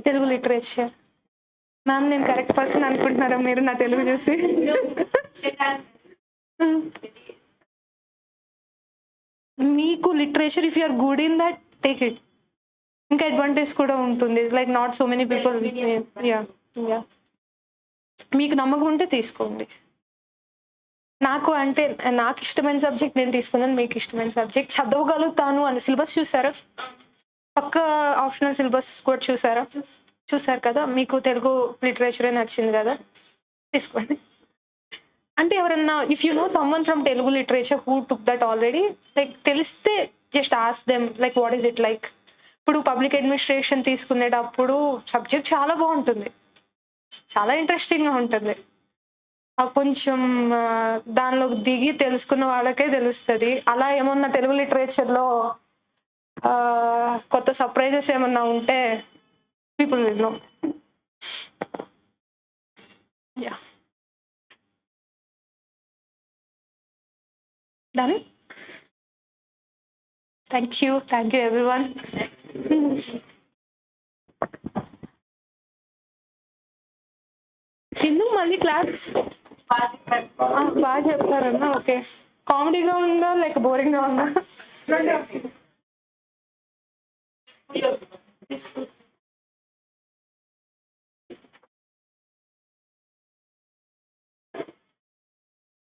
B: Telugu literature ma'am, నేను కరెక్ట్ పర్సన్ అనుకుంటున్నారా మీరు నా తెలుగు చూసి? మీకు literature if you are good in that take it. ఇంకా అడ్వాంటేజ్ కూడా ఉంటుంది, like not so many people. Yeah మీకు నమ్మకం ఉంటే తీసుకోండి. నాకు అంటే నాకు ఇష్టమైన సబ్జెక్ట్ నేను తీసుకున్నాను, మీకు ఇష్టమైన సబ్జెక్ట్ చదవగలుగుతాను అని. సిలబస్ చూసారా? పక్క ఆప్షనల్ సిలబస్ కూడా చూసారు కదా? మీకు తెలుగు లిటరేచరే నచ్చింది కదా, తీసుకోండి. అంటే ఎవరన్నా if you know someone from Telugu literature who took that already, like తెలిస్తే just ask them like what is it like. ఇప్పుడు పబ్లిక్ అడ్మినిస్ట్రేషన్ తీసుకునేటప్పుడు సబ్జెక్ట్ చాలా బాగుంటుంది, చాలా ఇంట్రెస్టింగ్గా ఉంటుంది. కొంచెం దానిలోకి దిగి తెలుసుకున్న వాళ్ళకే తెలుస్తుంది. అలా ఏమన్నా తెలుగు లిటరేచర్లో కొత్త సర్ప్రైజెస్ ఏమన్నా ఉంటే people will know. Yeah done. Thank you everyone. ఎందుకు మళ్ళీ క్లాస్ బాగా చెప్తారన్నా? ఓకే. కామెడీగా ఉందా లేక బోరింగ్గా ఉందా?